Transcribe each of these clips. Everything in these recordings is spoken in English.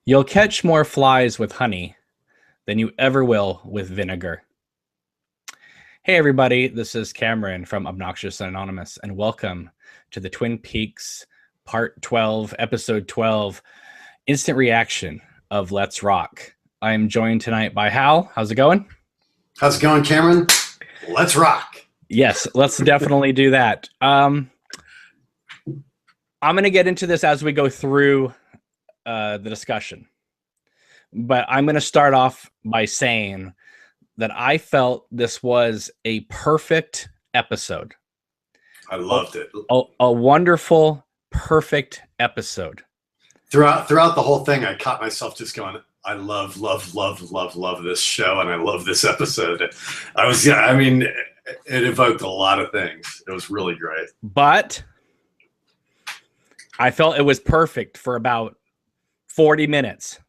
You'll catch more flies with honey than you ever will with vinegar. Hey, everybody, this is Cameron from Obnoxious and Anonymous, and welcome to the Twin Peaks Part 12, Episode 12, Instant Reaction of Let's Rock. I am joined tonight by Hal. How's it going? How's it going, Cameron? Let's rock. Yes, let's definitely do that. I'm going to get into this as we go through the discussion. But I'm going to start off by saying that I felt this was a perfect episode. I loved it. A wonderful, perfect episode. Throughout the whole thing, I caught myself just going, I love this show, and I love this episode. It evoked a lot of things. It was really great. But I felt it was perfect for about 40 minutes.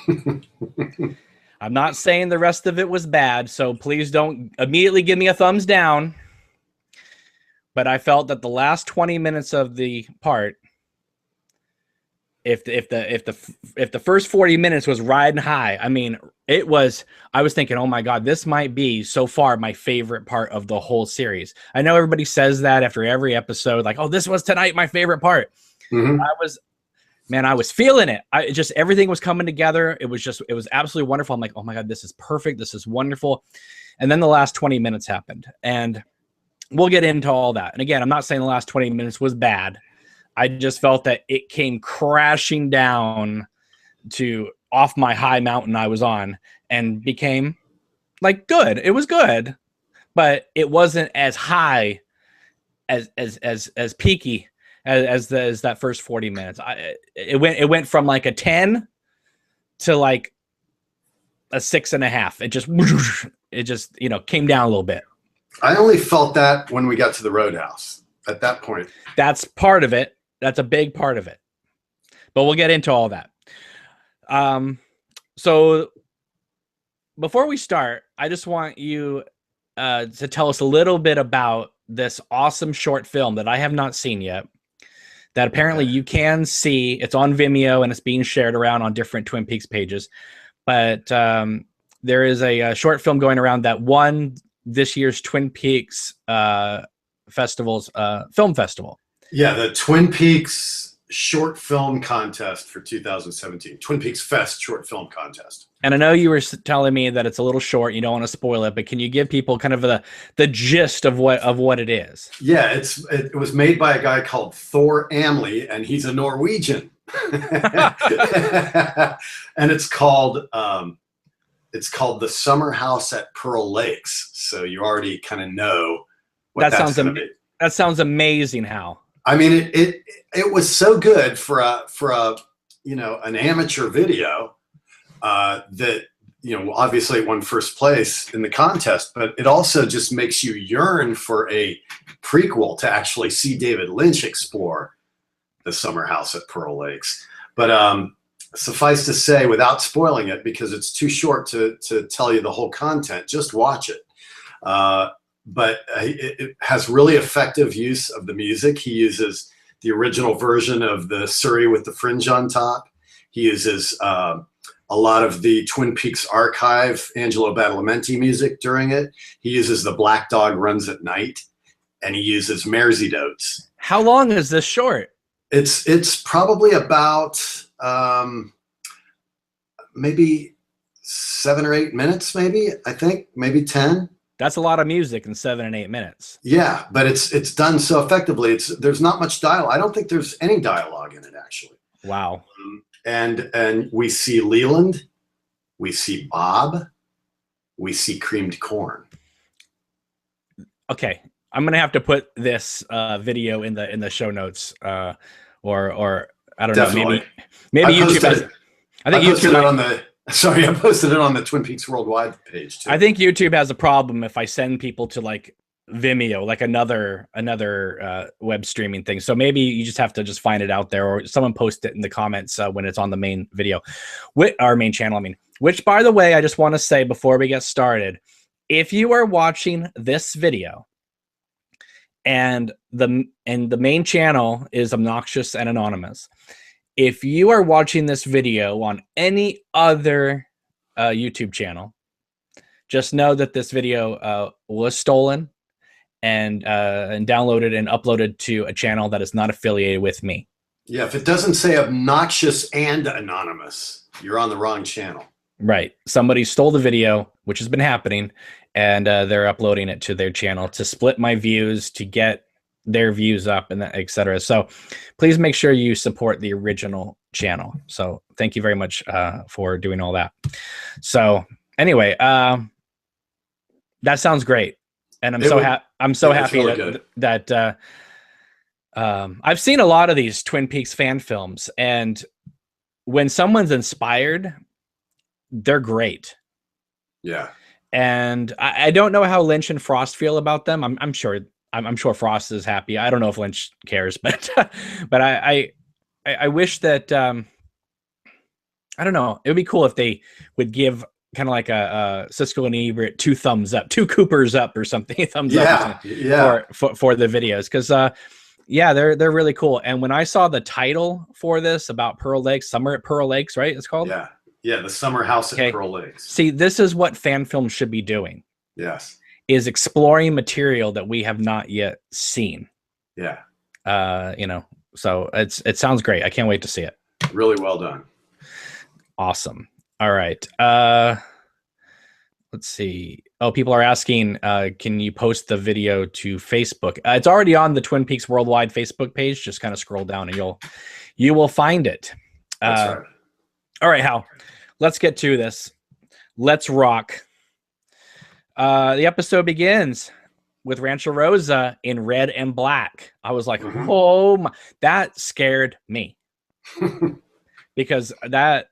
I'm not saying the rest of it was bad, so please don't immediately give me a thumbs down. But I felt that the last 20 minutes of the part, if the first 40 minutes was riding high, I mean, I was thinking, oh my God, this might be so far my favorite part of the whole series. I know everybody says that after every episode, like, oh, this was tonight my favorite part. Mm-hmm. I was feeling it. Everything was coming together. It was absolutely wonderful. I'm like, oh my God, this is perfect. This is wonderful. And then the last 20 minutes happened, and we'll get into all that. And again, I'm not saying the last 20 minutes was bad. I just felt that it came crashing down to off my high mountain I was on and became like good. It was good, but it wasn't as high as peaky as that first 40 minutes. It went from like a 10 to like a 6.5. It just came down a little bit. I only felt that when we got to the Roadhouse. At that point, that's part of it. That's a big part of it. But we'll get into all that. So before we start, I just want you to tell us a little bit about this awesome short film that I have not seen yet, that apparently you can see. It's on Vimeo and it's being shared around on different Twin Peaks pages. But there is a short film going around that won this year's Twin Peaks Festival's film festival. Yeah, the Twin Peaks Short Film Contest for 2017. Twin Peaks Fest Short Film Contest. And I know you were telling me that it's a little short. You don't want to spoil it, but can you give people kind of the gist of what it is? Yeah, it was made by a guy called Thor Amley, and he's a Norwegian. And it's called The Summer House at Pearl Lakes. So you already kind of know what that's going to be. That sounds amazing, Hal. I mean, it was so good for an amateur video that obviously it won first place in the contest, but it also just makes you yearn for a prequel to actually see David Lynch explore the summer house at Pearl Lakes. But suffice to say, without spoiling it, because it's too short to tell you the whole content, just watch it. But it has really effective use of the music. He uses the original version of the Surrey with the fringe on top. He uses a lot of the Twin Peaks archive Angelo Badalamenti music during it. He uses The Black Dog Runs at Night, and he uses Merseydotes. How long is this short? It's probably about maybe 7 or 8 minutes, I think, maybe 10. That's a lot of music in 7 and 8 minutes. Yeah, but it's done so effectively. There's not much dialogue. I don't think there's any dialogue in it, actually. Wow. And we see Leland, we see Bob, we see creamed corn. Okay, I'm gonna have to put this video in the show notes, or I don't Definitely. know, maybe YouTube. I posted it on the Twin Peaks Worldwide page too. I think YouTube has a problem if I send people to like Vimeo, like another web streaming thing. So maybe you just have to just find it out there, or someone post it in the comments when it's on the main video, our main channel. I mean, which, by the way, I just want to say before we get started, if you are watching this video and the main channel is Obnoxious and Anonymous, if you are watching this video on any other YouTube channel, just know that this video was stolen and downloaded and uploaded to a channel that is not affiliated with me. Yeah, if it doesn't say obnoxious and anonymous, you're on the wrong channel. Right. Somebody stole the video, which has been happening, and they're uploading it to their channel to split my views, to get their views up, and etc. So please make sure you support the original channel. So thank you very much for doing all that. So anyway, that sounds great. And I'm so happy really that I've seen a lot of these Twin Peaks fan films, and when someone's inspired, they're great. Yeah. And I don't know how Lynch and Frost feel about them. I'm sure Frost is happy. I don't know if Lynch cares, but but I wish that I don't know. It would be cool if they would give kind of like a Siskel and Ebert 2 thumbs up, 2 Coopers up or something, thumbs up for the videos, because yeah, they're really cool. And when I saw the title for this about Pearl Lakes, Summer at Pearl Lakes, right? It's called the Summer House at Pearl Lakes. See, this is what fan films should be doing. Yes, is exploring material that we have not yet seen. Yeah. You know, so it sounds great. I can't wait to see it. Really well done. Awesome. All right. Let's see. Oh, people are asking, can you post the video to Facebook? It's already on the Twin Peaks Worldwide Facebook page. Just kind of scroll down and you will find it. That's right. All right, Hal, let's get to this. Let's rock. The episode begins with Rancho Rosa in red and black. I was like, oh my, that scared me. Because that,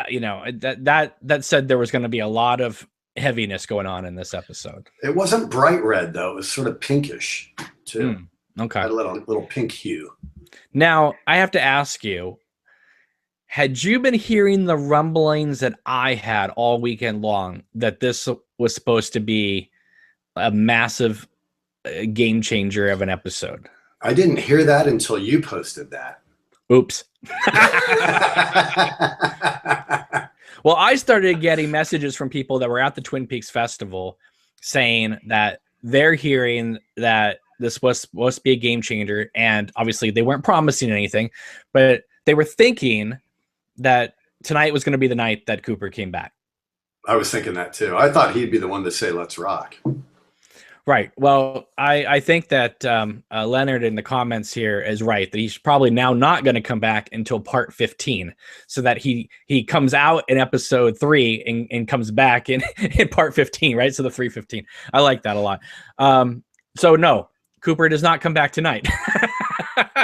you know, that said there was going to be a lot of heaviness going on in this episode. It wasn't bright red though. It was sort of pinkish too. Okay. Had a little pink hue. Now I have to ask you, had you been hearing the rumblings that I had all weekend long that this was supposed to be a massive game changer of an episode? I didn't hear that until you posted that. Oops. Well, I started getting messages from people that were at the Twin Peaks Festival saying that they're hearing that this was supposed to be a game changer. And obviously they weren't promising anything, but they were thinking that tonight was going to be the night that Cooper came back. I was thinking that too. I thought he'd be the one to say, let's rock. Right. Well, I think that Leonard in the comments here is right, that he's probably now not going to come back until part 15, so that he comes out in episode 3 and comes back in part 15, right? So the 315. I like that a lot. So no, Cooper does not come back tonight.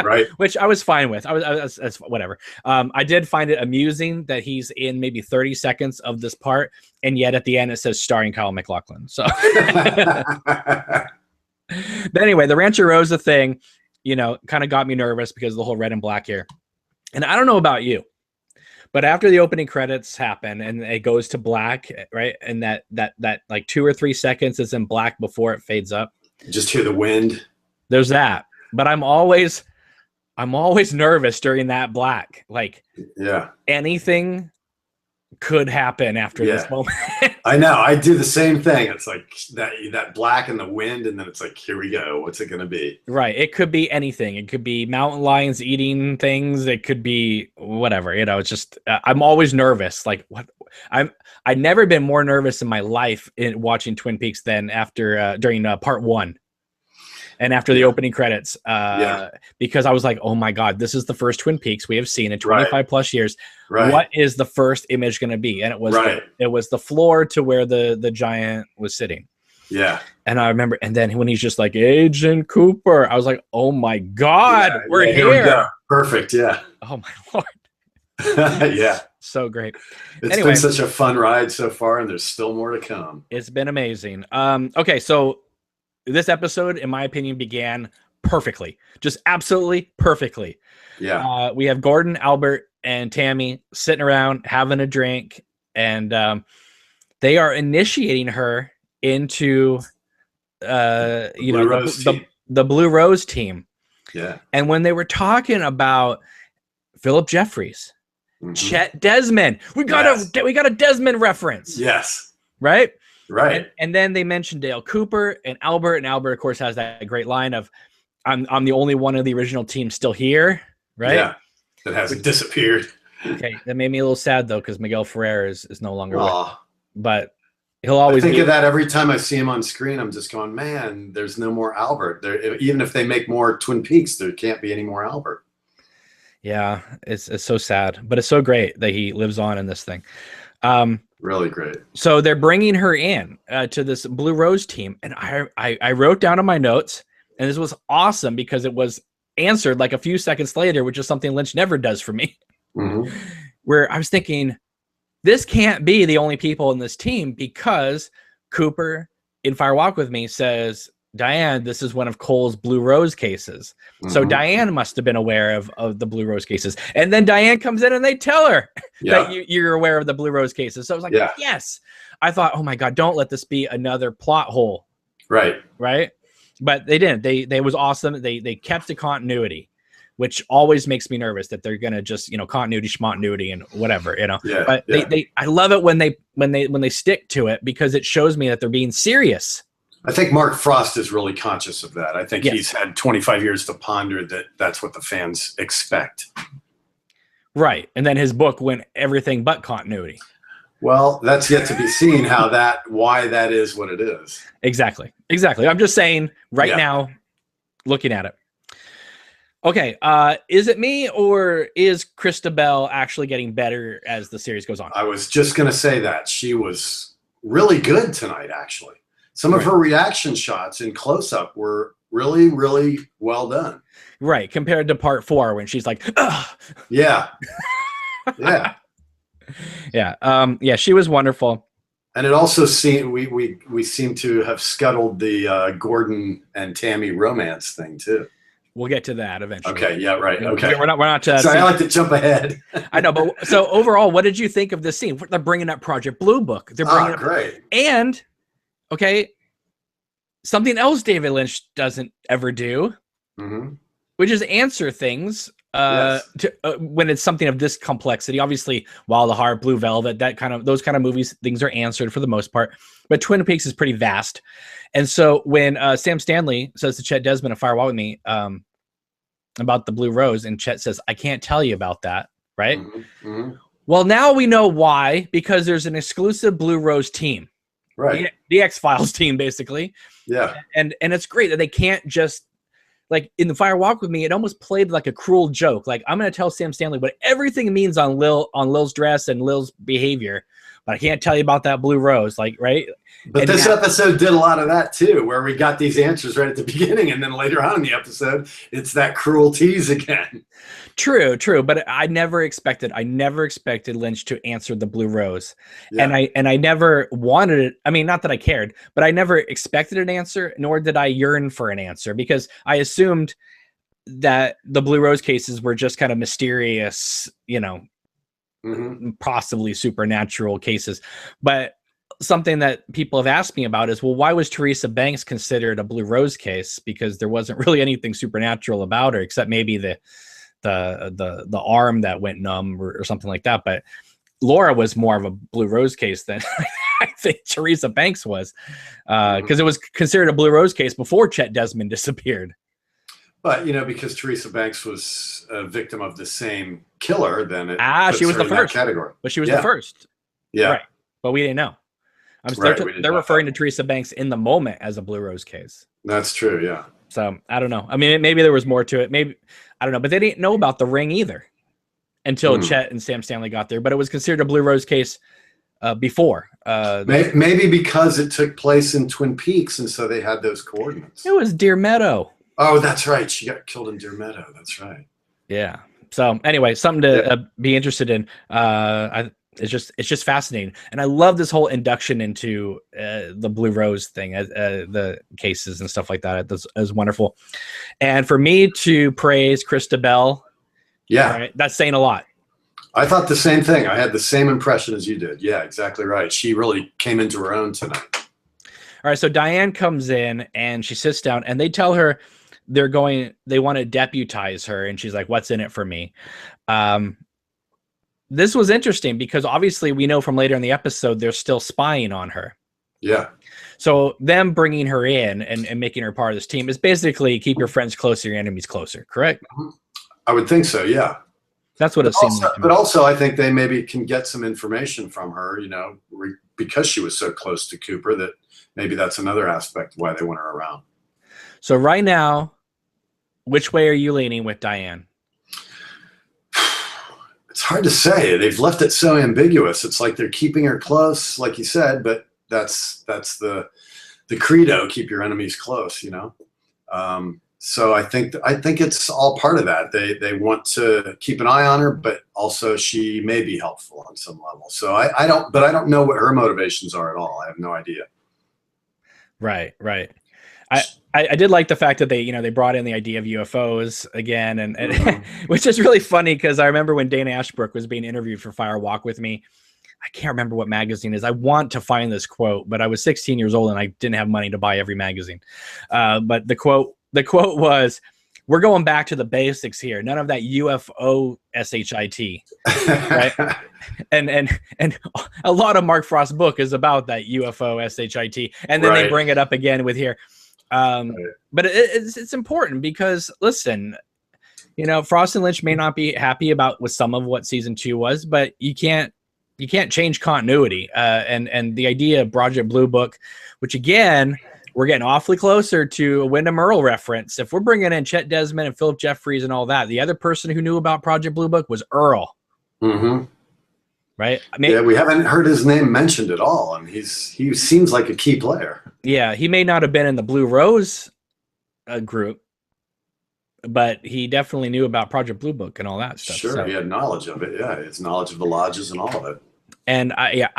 Right. Which I was fine with. I was whatever. I did find it amusing that he's in maybe 30 seconds of this part, and yet at the end it says starring Kyle MacLachlan. So but anyway, the Rancho Rosa thing, you know, kind of got me nervous because of the whole red and black here. And I don't know about you, but after the opening credits happen and it goes to black, right? And that like 2 or 3 seconds is in black before it fades up. Just hear the wind. There's that. But I'm always nervous during that black. Like, yeah, anything could happen after this moment. I know. I do the same thing. It's like that black and the wind, and then it's like, here we go. What's it going to be? Right. It could be anything. It could be mountain lions eating things. It could be whatever. You know, it's just I'm always nervous. Like, what? I've never been more nervous in my life in watching Twin Peaks than after during part 1. And after the opening credits, because I was like, oh my God, this is the first Twin Peaks we have seen in 25 plus years. Right. What is the first image going to be? And it was the floor to where the giant was sitting. Yeah. And I remember, and then when he's just like, Agent Cooper, I was like, oh my God, we're here. We go. Perfect. Yeah. Oh my Lord. Yeah. So great. It's been such a fun ride so far, and there's still more to come. It's been amazing. Okay. So this episode, in my opinion, began perfectly, just absolutely perfectly. Yeah. We have Gordon, Albert, and Tammy sitting around having a drink, and they are initiating her into, the Blue Rose team. Yeah. And when they were talking about Philip Jeffries, Mhm. Chet Desmond. We got a Desmond reference. Yes. Right. Right. And then they mentioned Dale Cooper and Albert, of course, has that great line of, "I'm the only one of the original team still here." Right. Yeah. That hasn't disappeared. Okay, that made me a little sad though, because Miguel Ferrer is no longer with. Aw. But he'll always I think be. of that every time I see him on screen. I'm just going, man, there's no more Albert. There, even if they make more Twin Peaks, there can't be any more Albert. Yeah, it's so sad, but it's so great that he lives on in this thing. Really great. So they're bringing her in to this Blue Rose team, and I wrote down in my notes, and this was awesome because it was answered like a few seconds later, which is something Lynch never does for me. Mhm. Where I was thinking, this can't be the only people in this team, because Cooper in Fire Walk with Me says, "Diane, this is one of Cole's Blue Rose cases." So Mhm. Diane must have been aware of the Blue Rose cases. And then Diane comes in and they tell her that you're aware of the Blue Rose cases. So I was like, yes. I thought, oh my God, don't let this be another plot hole. Right. Right. But they didn't. They was awesome. They kept the continuity, which always makes me nervous that they're gonna just, continuity, schmontinuity, and whatever, But I love it when they stick to it, because it shows me that they're being serious. I think Mark Frost is really conscious of that. I think he's had 25 years to ponder that that's what the fans expect. Right. And then his book went everything but continuity. Well, that's yet to be seen why that is what it is. Exactly. I'm just saying right now, looking at it. Okay. Is it me, or is Christabel actually getting better as the series goes on? I was just going to say that. She was really good tonight, actually. Some of her reaction shots in close-up were really, really well done. Right, compared to part 4 when she's like, ugh. Yeah. Yeah. Yeah, she was wonderful. And it also seemed we seem to have scuttled the Gordon and Tammy romance thing too. We'll get to that eventually. Okay, yeah, right. Okay. We're not sorry, I like to jump ahead. I know, but so overall, what did you think of this scene? They're bringing up Project Blue Book. They're bringing up great. And okay, something else David Lynch doesn't ever do, which is answer things when it's something of this complexity. Obviously, Wild at Heart, Blue Velvet, those kind of movies, things are answered for the most part. But Twin Peaks is pretty vast, and so when Sam Stanley says to Chet Desmond of Fire Walk with Me about the Blue Rose, and Chet says, "I can't tell you about that," right? Well, now we know why, because there's an exclusive Blue Rose team. Right. The X-Files team, basically. Yeah. And it's great that they can't just, like in the Fire Walk with Me, it almost played like a cruel joke. Like, I'm going to tell Sam Stanley what everything means on Lil's dress and Lil's behavior, but I can't tell you about that Blue Rose. Like, right. But this episode did a lot of that too, where we got these answers right at the beginning, and then later on in the episode, it's that cruel tease again. True. But I never expected Lynch to answer the Blue Rose. Yeah. And I never wanted it. I mean, not that I cared, but I never expected an answer, nor did I yearn for an answer, because I assumed that the Blue Rose cases were just kind of mysterious, possibly supernatural cases. But something that people have asked me about is, well, why was Teresa Banks considered a Blue Rose case? Because there wasn't really anything supernatural about her, except maybe the arm that went numb or something like that. But Laura was more of a Blue Rose case than I think Teresa Banks was, because it was considered a Blue Rose case before Chet Desmond disappeared. But because Teresa Banks was a victim of the same killer, then she was the first category. But she was the first. Yeah, right. But we didn't know. They're referring to Teresa Banks in the moment as a Blue Rose case. That's true. Yeah. So I don't know. I mean, maybe there was more to it. Maybe, I don't know. But they didn't know about the ring either until Chet and Sam Stanley got there. But it was considered a Blue Rose case before. Maybe because it took place in Twin Peaks, and so they had those coordinates. It was Deer Meadow. Oh, that's right. She got killed in Deer Meadow. That's right. Yeah. So anyway, something to be interested in. It's just fascinating, and I love this whole induction into the Blue Rose thing, the cases and stuff like that. It was wonderful, and for me to praise Christabel, right, that's saying a lot. I thought the same thing. I had the same impression as you did. Yeah, exactly right. She really came into her own tonight. All right, so Diane comes in and she sits down, and they tell her they want to deputize her, and she's like, what's in it for me? This was interesting because obviously we know from later in the episode they're still spying on her. Yeah. So them bringing her in and making her part of this team is basically keep your friends closer, your enemies closer, correct? I would think so, yeah. That's what it seems like. But also, I think they maybe can get some information from her, you know, because she was so close to Cooper, that maybe that's another aspect why they want her around. So right now, which way are you leaning with Diane? It's hard to say. They've left it so ambiguous. It's like they're keeping her close, like you said, but that's the credo: keep your enemies close, you know. So I think it's all part of that. They want to keep an eye on her, but also she may be helpful on some level. So I don't know what her motivations are at all. I have no idea. Right. I did like the fact that they brought in the idea of UFOs again, and which is really funny because I remember when Dana Ashbrook was being interviewed for Fire Walk with Me. I can't remember what magazine it is. I want to find this quote, but I was 16 years old and I didn't have money to buy every magazine. But the quote was, "We're going back to the basics here. None of that UFO shit." Right? and a lot of Mark Frost's book is about that UFO shit, and then they bring it up again with here. But it's important because listen, you know, Frost and Lynch may not be happy with some of what season 2 was, but you can't change continuity. And the idea of Project Blue Book, which again, we're getting awfully closer to a Wyndham Earle reference. If we're bringing in Chet Desmond and Philip Jeffries and all that, the other person who knew about Project Blue Book was Earle. Mm-hmm. Right? Yeah, we haven't heard his name mentioned at all, and he seems like a key player. Yeah, he may not have been in the Blue Rose group, but he definitely knew about Project Blue Book and all that stuff. Sure, so he had knowledge of it. Yeah, his knowledge of the lodges and all of it. And I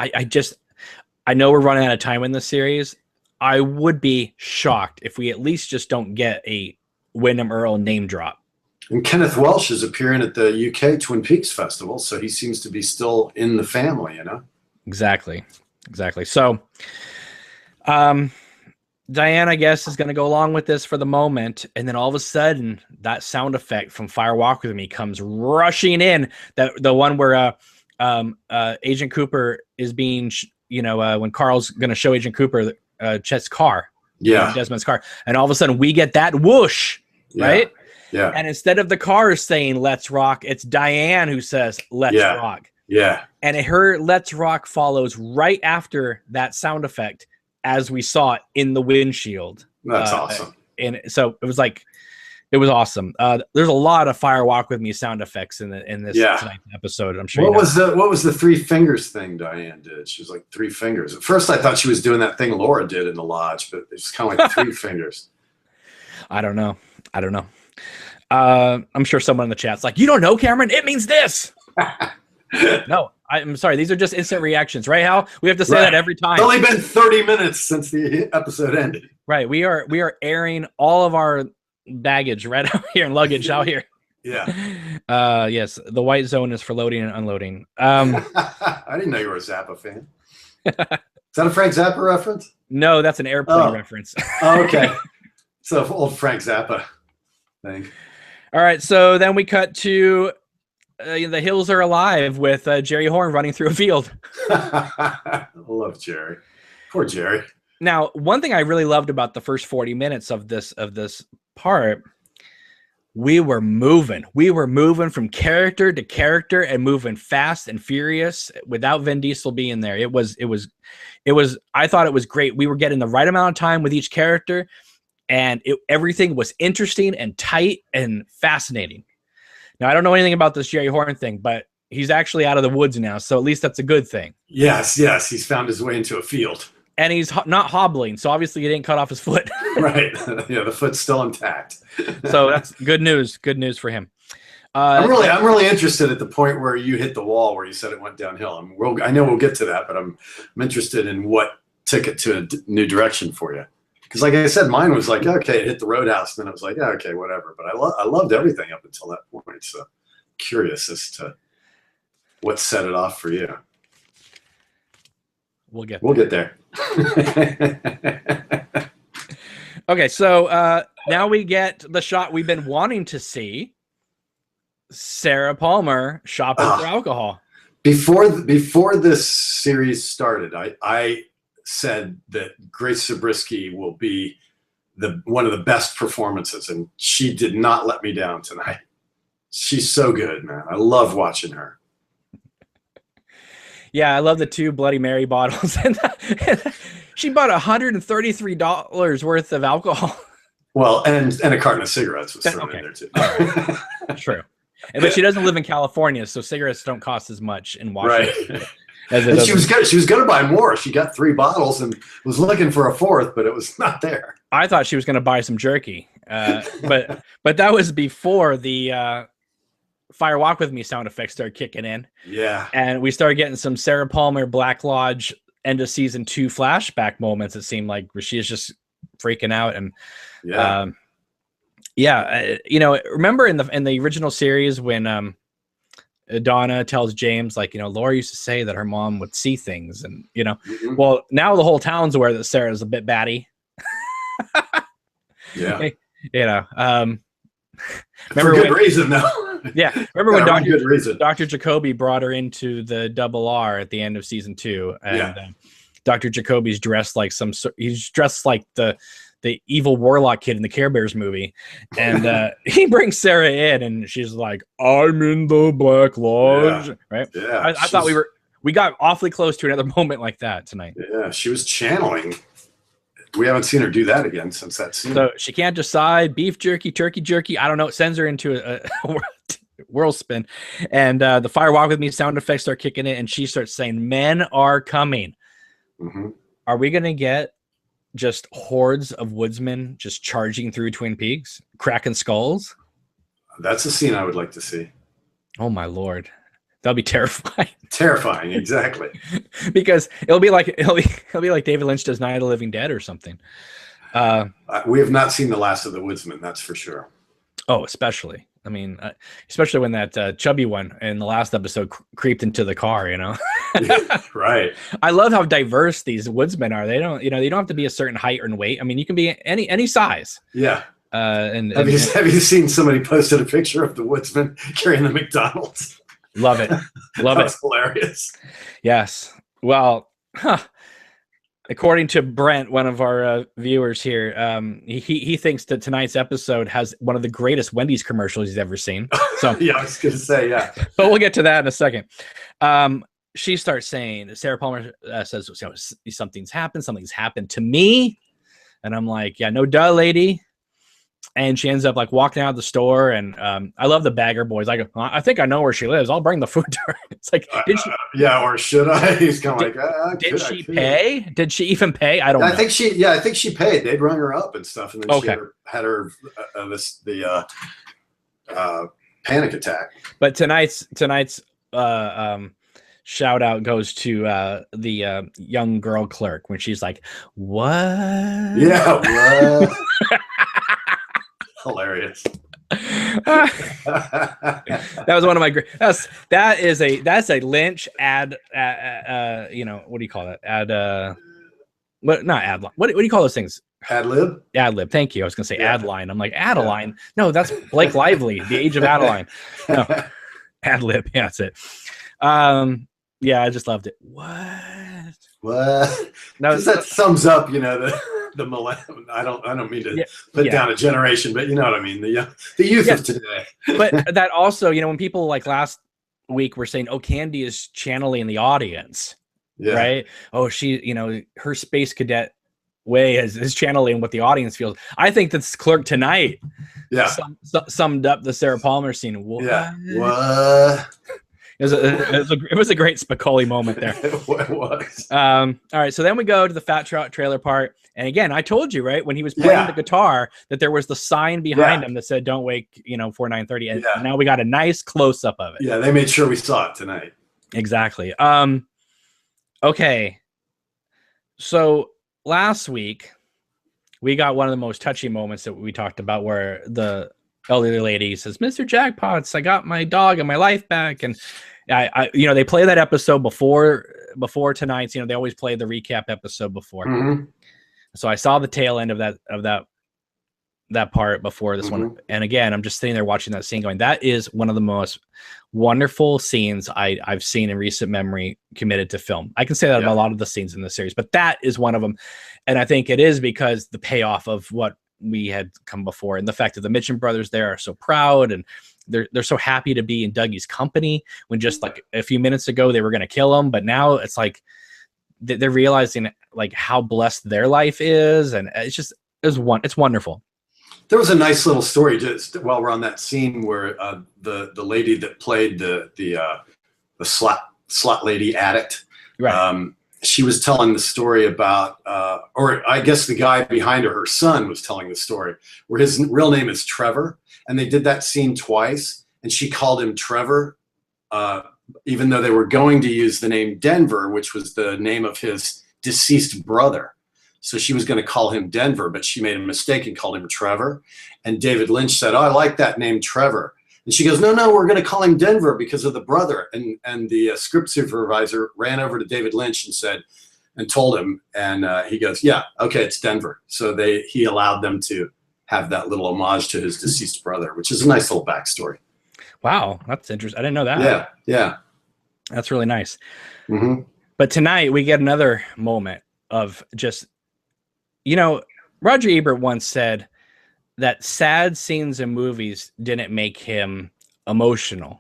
know we're running out of time in this series. I would be shocked if we at least just don't get a Wyndham Earle name drop. And Kenneth Welsh is appearing at the UK Twin Peaks Festival, so he seems to be still in the family, you know? Exactly. So, Diane, I guess, is going to go along with this for the moment, and then all of a sudden, that sound effect from Fire Walk With Me comes rushing in. The one where Agent Cooper is being, when Carl's going to show Agent Cooper Chet's car, Desmond's car, and all of a sudden we get that whoosh, right? Yeah. And instead of the car saying "Let's rock," it's Diane who says "Let's rock." Yeah. And her "Let's rock" follows right after that sound effect, as we saw it in the windshield. That's awesome. And so it was awesome. There's a lot of Fire Walk With Me sound effects in this tonight's episode. I'm sure. What was the 3 fingers thing Diane did? She was like 3 fingers. At first, I thought she was doing that thing Laura did in the lodge, but it's kind of like 3 fingers. I don't know. I'm sure someone in the chat's like, "You don't know, Cameron? It means this." No, I'm sorry. These are just instant reactions, right, Hal? We have to say that every time. It's only been 30 minutes since the episode ended. Right. We are airing all of our baggage right out here and luggage out here. Yeah. Yes, the white zone is for loading and unloading. I didn't know you were a Zappa fan. Is that a Frank Zappa reference? No, that's an Airplane reference. Oh, okay. So old Frank Zappa thing. All right, so then we cut to The Hills Are Alive with Jerry Horn running through a field. I love Jerry. Poor Jerry. Now, one thing I really loved about the first 40 minutes of this part, we were moving from character to character and moving fast and furious without Vin Diesel being there. It was I thought it was great. We were getting the right amount of time with each character, and everything was interesting and tight and fascinating. Now, I don't know anything about this Jerry Horn thing, but he's actually out of the woods now, so at least that's a good thing. Yes, he's found his way into a field. And he's not hobbling, so obviously he didn't cut off his foot. Right. Yeah, the foot's still intact. So that's good news. Good news for him. I'm really interested at the point where you hit the wall where you said it went downhill. I know we'll get to that, but I'm interested in what took it to a new direction for you. Because like I said, mine was like, okay, it hit the roadhouse, and then it was like, yeah, okay, whatever. But I loved everything up until that point. So curious as to what set it off for you. We'll get there. Okay, so now we get the shot we've been wanting to see. Sarah Palmer shopping for alcohol. Before this series started, I said that Grace Zabriskie will be one of the best performances, and she did not let me down tonight. She's so good, man. I love watching her. Yeah, I love the 2 Bloody Mary bottles. And she bought $133 worth of alcohol. Well, and a carton of cigarettes was thrown in there too. Right. True. But she doesn't live in California, so cigarettes don't cost as much in Washington. Right. And she was going to buy more. She got 3 bottles and was looking for a 4th, but it was not there. I thought she was going to buy some jerky, but that was before the Fire Walk With Me sound effects started kicking in. Yeah. And we started getting some Sarah Palmer Black Lodge end of season 2 flashback moments. It seemed like where she is just freaking out. And remember in the original series when Donna tells James, like, Laura used to say that her mom would see things, and well, now the whole town's aware that Sarah's a bit batty. Yeah. Remember for good reason, though. Yeah. Remember when Dr. Jacoby brought her into the Double R at the end of season 2, and Dr. Jacoby's dressed like he's dressed like the evil warlock kid in the Care Bears movie, and he brings Sarah in, and she's like, "I'm in the Black Lodge," right? Yeah, I thought we got awfully close to another moment like that tonight. Yeah, she was channeling. We haven't seen her do that again since that scene. So she can't decide beef jerky, turkey jerky. I don't know. It sends her into a whirl spin, and the Fire Walk With Me sound effects start kicking in, and she starts saying, "Men are coming." Mm-hmm. Are we gonna get just hordes of woodsmen just charging through Twin Peaks, cracking skulls? That's a scene I would like to see. Oh my Lord. That'll be terrifying. Terrifying, exactly. Because it'll be like David Lynch does Night of the Living Dead or something. We have not seen the last of the woodsmen, that's for sure. Oh, especially. I mean, especially when that chubby one in the last episode creeped into the car, Yeah, right. I love how diverse these woodsmen are. They don't have to be a certain height or weight. I mean, you can be any size. Yeah. And have you seen somebody posted a picture of the woodsman carrying the McDonald's? Love it. Love That's hilarious. Yes. Well, according to Brent, one of our viewers here, he thinks that tonight's episode has one of the greatest Wendy's commercials he's ever seen. So yeah, I was going to say, yeah. But we'll get to that in a second. She starts saying, Sarah Palmer says, something's happened to me. And I'm like, yeah, no duh, lady. And she ends up like walking out of the store, and I love the bagger boys. I go, I think I know where she lives. I'll bring the food to her. It's like, did she? Yeah, or should I? He's kind of like, did she pay? Did she even pay? I don't know. I think she paid. They'd rung her up and stuff, and then she had her panic attack. But tonight's shout out goes to the young girl clerk when she's like, "What?" Yeah, what? Hilarious. That was one of my great. That's a Lynch ad. What do you call that? Not ad line. What do you call those things? Ad lib. Ad lib. Thank you. I was gonna say ad line. I'm like Adeline. No, that's Blake Lively. The Age of Adeline. No, ad lib. Yeah, that's it. Yeah, I just loved it. What? No, that sums up, the millennium. I don't mean to put down a generation, but you know what I mean. The youth of today. But that also, when people like last week were saying, "Oh, Candy is channeling the audience," right? Oh, she, her space cadet way is channeling what the audience feels. I think this clerk tonight, summed up the Sarah Palmer scene. What? Yeah. What? It was a great Spicoli moment there. It was. All right, so then we go to the Fat Trailer part, and again, I told you right when he was playing the guitar that there was the sign behind him that said "Don't wake," before 9:30, and now we got a nice close up of it. Yeah, they made sure we saw it tonight. Exactly. Okay, so last week we got one of the most touchy moments that we talked about, where the elderly lady says, "Mr. Jackpots, I got my dog and my life back." And I they play that episode before tonight's. They always play the recap episode before. Mm-hmm. So I saw the tail end of that that part before this one. And again, I'm just sitting there watching that scene going, that is one of the most wonderful scenes I've seen in recent memory committed to film. I can say that about a lot of the scenes in the series, but that is one of them. And I think it is because the payoff of what we had come before, and the fact that the Mitchum brothers there are so proud, and they're so happy to be in Dougie's company when just like a few minutes ago they were going to kill him, but now it's like they're realizing like how blessed their life is, and it's wonderful. There was a nice little story just while we're on that scene where the lady that played the slot lady addict, right? She was telling the story about, or I guess the guy behind her son was telling the story, where his real name is Trevor, and they did that scene twice, and she called him Trevor, even though they were going to use the name Denver, which was the name of his deceased brother. So she was going to call him Denver, but she made a mistake and called him Trevor. And David Lynch said, "Oh, I like that name, Trevor." And she goes, no, we're going to call him Denver because of the brother. And the script supervisor ran over to David Lynch and told him, and he goes, "Yeah, okay, it's Denver." So he allowed them to have that little homage to his deceased brother, which is a nice little backstory. Wow, that's interesting. I didn't know that. Yeah. That's really nice. But tonight we get another moment of just, Roger Ebert once said that sad scenes in movies didn't make him emotional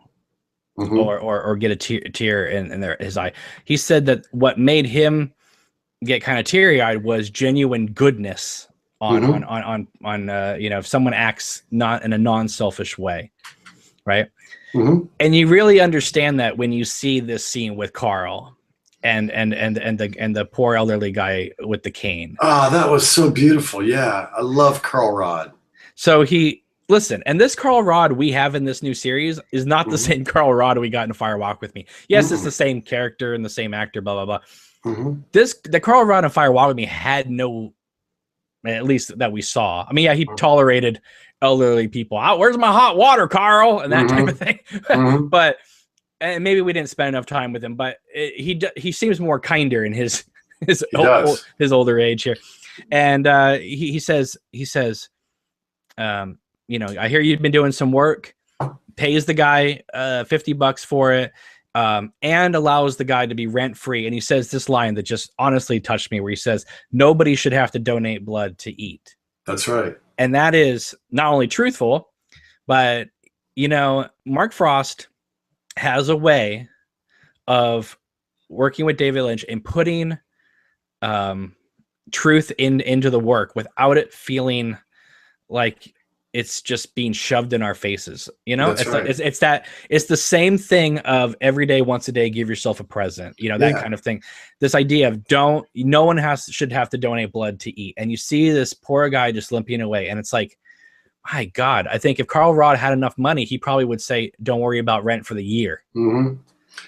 or get a tear in his eye. He said that what made him get kind of teary-eyed was genuine goodness on if someone acts not in a non-selfish way, right? And you really understand that when you see this scene with Carl and the poor elderly guy with the cane. Oh, that was so beautiful. Yeah, I love Carl Rod. So and this Carl Rod we have in this new series is not the same Carl Rod we got in Fire Walk with Me. Yes, it's the same character and the same actor, blah, blah, blah. The Carl Rod in Fire Walk with Me had no, at least that we saw. I mean, yeah, he tolerated elderly people. Where's my hot water, Carl? And that type of thing. But and maybe we didn't spend enough time with him, but he seems more kinder in his older age here. And he says, I hear you've been doing some work, pays the guy $50 for it, and allows the guy to be rent-free. And he says this line that just honestly touched me, where he says, "Nobody should have to donate blood to eat." That's right. And that is not only truthful, but, Mark Frost has a way of working with David Lynch and putting truth into the work without it feeling like it's just being shoved in our faces. That's right. It's the same thing of every day, once a day, give yourself a present, that kind of thing. This idea of no one should have to donate blood to eat. And you see this poor guy just limping away. And it's like, my God, I think if Carl Rod had enough money, he probably would say, don't worry about rent for the year.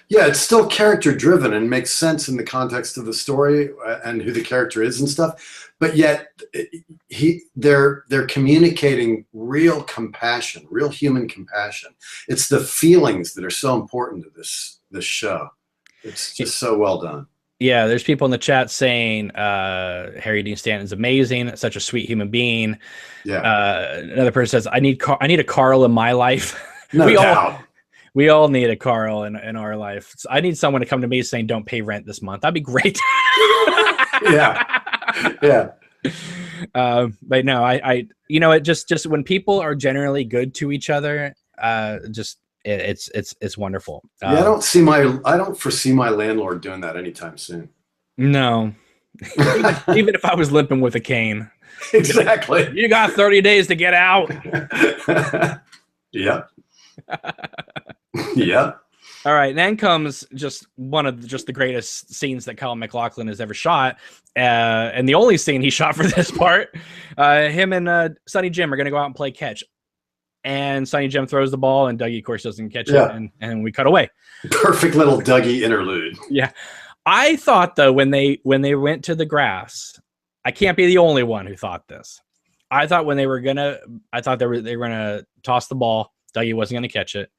Yeah, it's still character driven and makes sense in the context of the story and who the character is and stuff. But yet they're communicating real compassion, real human compassion. It's the feelings that are so important to this show. It's just so well done. Yeah, there's people in the chat saying Harry Dean Stanton's amazing, such a sweet human being. Yeah. Another person says, I need a Carl in my life. No doubt. We all need a Carl in our life. So I need someone to come to me saying, "Don't pay rent this month." That'd be great. Yeah. But no, it just when people are generally good to each other, it's wonderful. Yeah, I don't foresee my landlord doing that anytime soon. No, even if I was limping with a cane. Exactly. You got 30 days to get out. Yeah. Yeah. All right. Then comes just one of the greatest scenes that Kyle MacLachlan has ever shot. And the only scene he shot for this part, him and Sonny Jim are going to go out and play catch. And Sonny Jim throws the ball, and Dougie, of course, doesn't catch it. And we cut away. Perfect little Dougie interlude. Yeah. I thought, though, when they went to the grass, I can't be the only one who thought this. I thought they were gonna toss the ball. Dougie wasn't gonna catch it,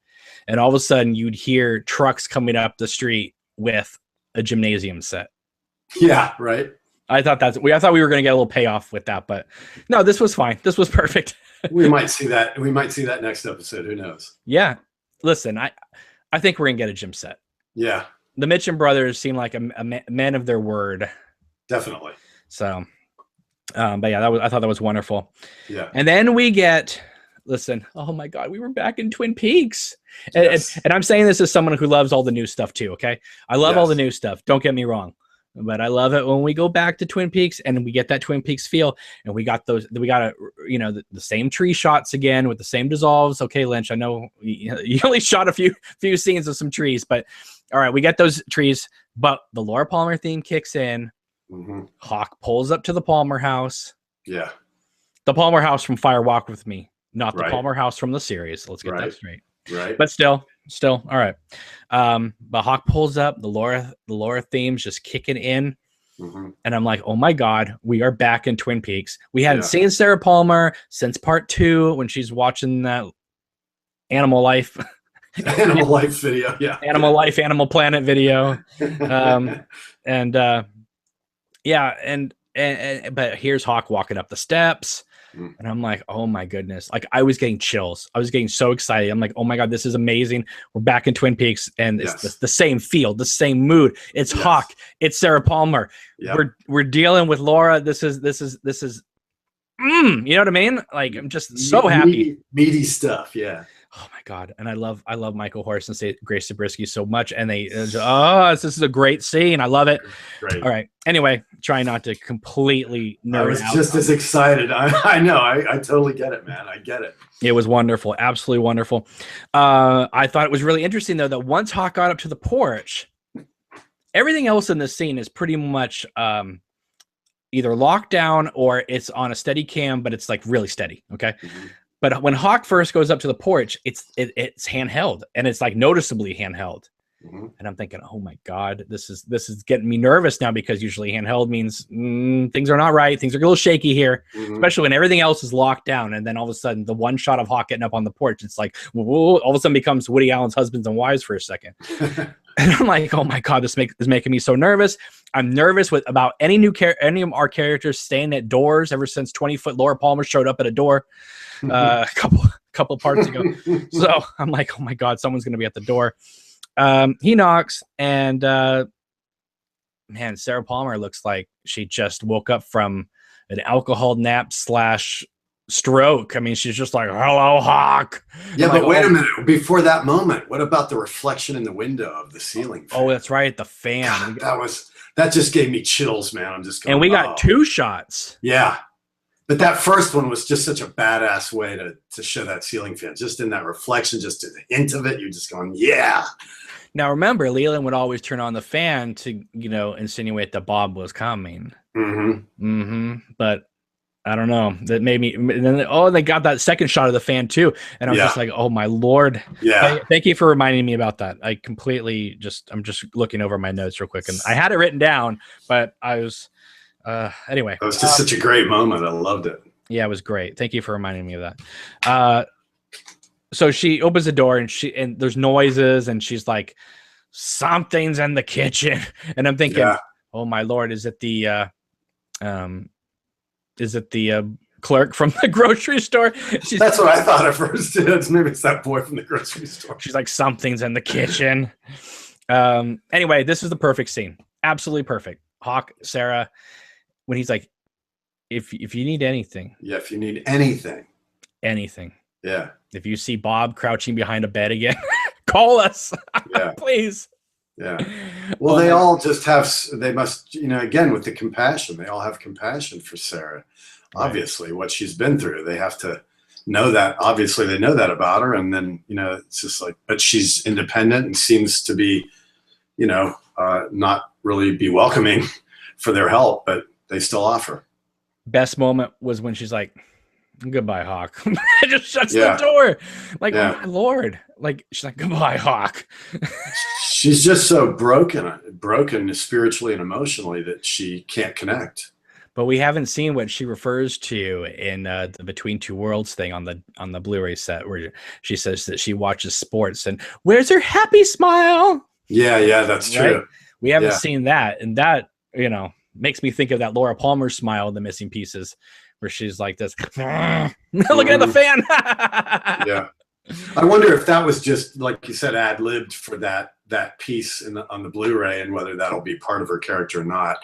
and all of a sudden you'd hear trucks coming up the street with a gymnasium set. Yeah, right. I thought I thought we were going to get a little payoff with that, but no, this was fine. This was perfect. We might see that. We might see that next episode. Who knows? Yeah. Listen, I think we're going to get a gym set. Yeah. The Mitchum brothers seem like a men of their word. Definitely. So, but yeah, I thought that was wonderful. Yeah. And then we get, listen, oh my God, we were back in Twin Peaks. Yes. And I'm saying this as someone who loves all the new stuff too. Okay. I love all the new stuff. Don't get me wrong. But I love it when we go back to Twin Peaks and we get that Twin Peaks feel, and we got the same tree shots again with the same dissolves. Okay, Lynch, I know you only shot a few scenes of some trees, but all right, we get those trees. But the Laura Palmer theme kicks in. Mm-hmm. Hawk pulls up to the Palmer house. Yeah, the Palmer house from Fire Walk with Me, not the Palmer house from the series. Let's get that straight. Right. But still, all right. But Hawk pulls up, the Laura theme's just kicking in. Mm-hmm. And I'm like, oh my God, we are back in Twin Peaks. We hadn't seen Sarah Palmer since part 2 when she's watching that Animal Life. Animal Life video. Yeah. Animal Life, Animal Planet video. But here's Hawk walking up the steps. And I'm like, oh my goodness. Like I was getting chills. I was getting so excited. I'm like, oh my God, this is amazing. We're back in Twin Peaks and it's the same feel, the same mood. It's Hawk. It's Sarah Palmer. Yep. We're dealing with Laura. This is you know what I mean? Like I'm just so happy. Meaty stuff. Yeah. Oh my God. And I love Michael Horst and Grace Zabriskie so much. And this is a great scene. I love it. Great. All right. Anyway, try not to completely nerd out. I was just as excited. I know. I totally get it, man. I get it. It was wonderful. Absolutely wonderful. I thought it was really interesting though, that once Hawk got up to the porch, everything else in this scene is pretty much, either locked down or it's on a steady cam, but it's like really steady. Okay. Mm-hmm. But when Hawk first goes up to the porch, it's handheld and it's like noticeably handheld. Mm-hmm. And I'm thinking, oh my God, this is getting me nervous now because usually handheld means things are not right. Things are a little shaky here, especially when everything else is locked down. And then all of a sudden the one shot of Hawk getting up on the porch, it's like, whoa, all of a sudden becomes Woody Allen's Husbands and Wives for a second. And I'm like, oh my God, this is making me so nervous. I'm nervous about any of our characters staying at doors ever since 20-foot Laura Palmer showed up at a door a couple parts ago. So I'm like, oh my God, someone's going to be at the door. He knocks and man, Sarah Palmer looks like she just woke up from an alcohol nap / stroke. I mean, she's just like, hello, Hawk. Yeah, but wait a minute. Before that moment, what about the reflection in the window of the ceiling fan? Oh, that's right. The fan. God, that just gave me chills, man. I'm just going, and we got 2 shots. Yeah. But that first one was just such a badass way to show that ceiling fan. Just in that reflection, just a hint of it, you're just going, yeah. Now, remember, Leland would always turn on the fan to, insinuate that Bob was coming. But I don't know. That made me. And then, they got that second shot of the fan too, and I was just like, "Oh my Lord!" Yeah. Thank you for reminding me about that. I completely I'm just looking over my notes real quick, and I had it written down, but I was anyway. It was just such a great moment. I loved it. Yeah, it was great. Thank you for reminding me of that. So she opens the door and there's noises, and she's like, "Something's in the kitchen," and I'm thinking, "Oh my Lord, is it the clerk from the grocery store?" That's what I thought at first. Maybe it's that boy from the grocery store. She's like, something's in the kitchen. Anyway, this is the perfect scene. Absolutely perfect. Hawk, Sarah, when he's like, if you need anything. Yeah, if you need anything. Anything. Yeah. If you see Bob crouching behind a bed again, call us. Yeah. Please. Yeah. Well, they all just they must, again, with the compassion, they all have compassion for Sarah. Right. Obviously, what she's been through, they have to know that. Obviously, they know that about her. And then, it's just like, but she's independent and seems to be, not really be welcoming for their help, but they still offer. Best moment was when she's like, goodbye, Hawk. It just shuts the door. Like, oh my Lord. Like, she's like, goodbye, Hawk. She's just so broken spiritually and emotionally that she can't connect. But we haven't seen what she refers to in the Between Two Worlds thing on the Blu-ray set, where she says that she watches sports and where's her happy smile? Yeah, that's true. Right? We haven't seen that, and that, makes me think of that Laura Palmer smile in The Missing Pieces, where she's like this, looking at the fan. Yeah. I wonder if that was just, like you said, ad-libbed for that piece on the Blu-ray, and whether that'll be part of her character or not.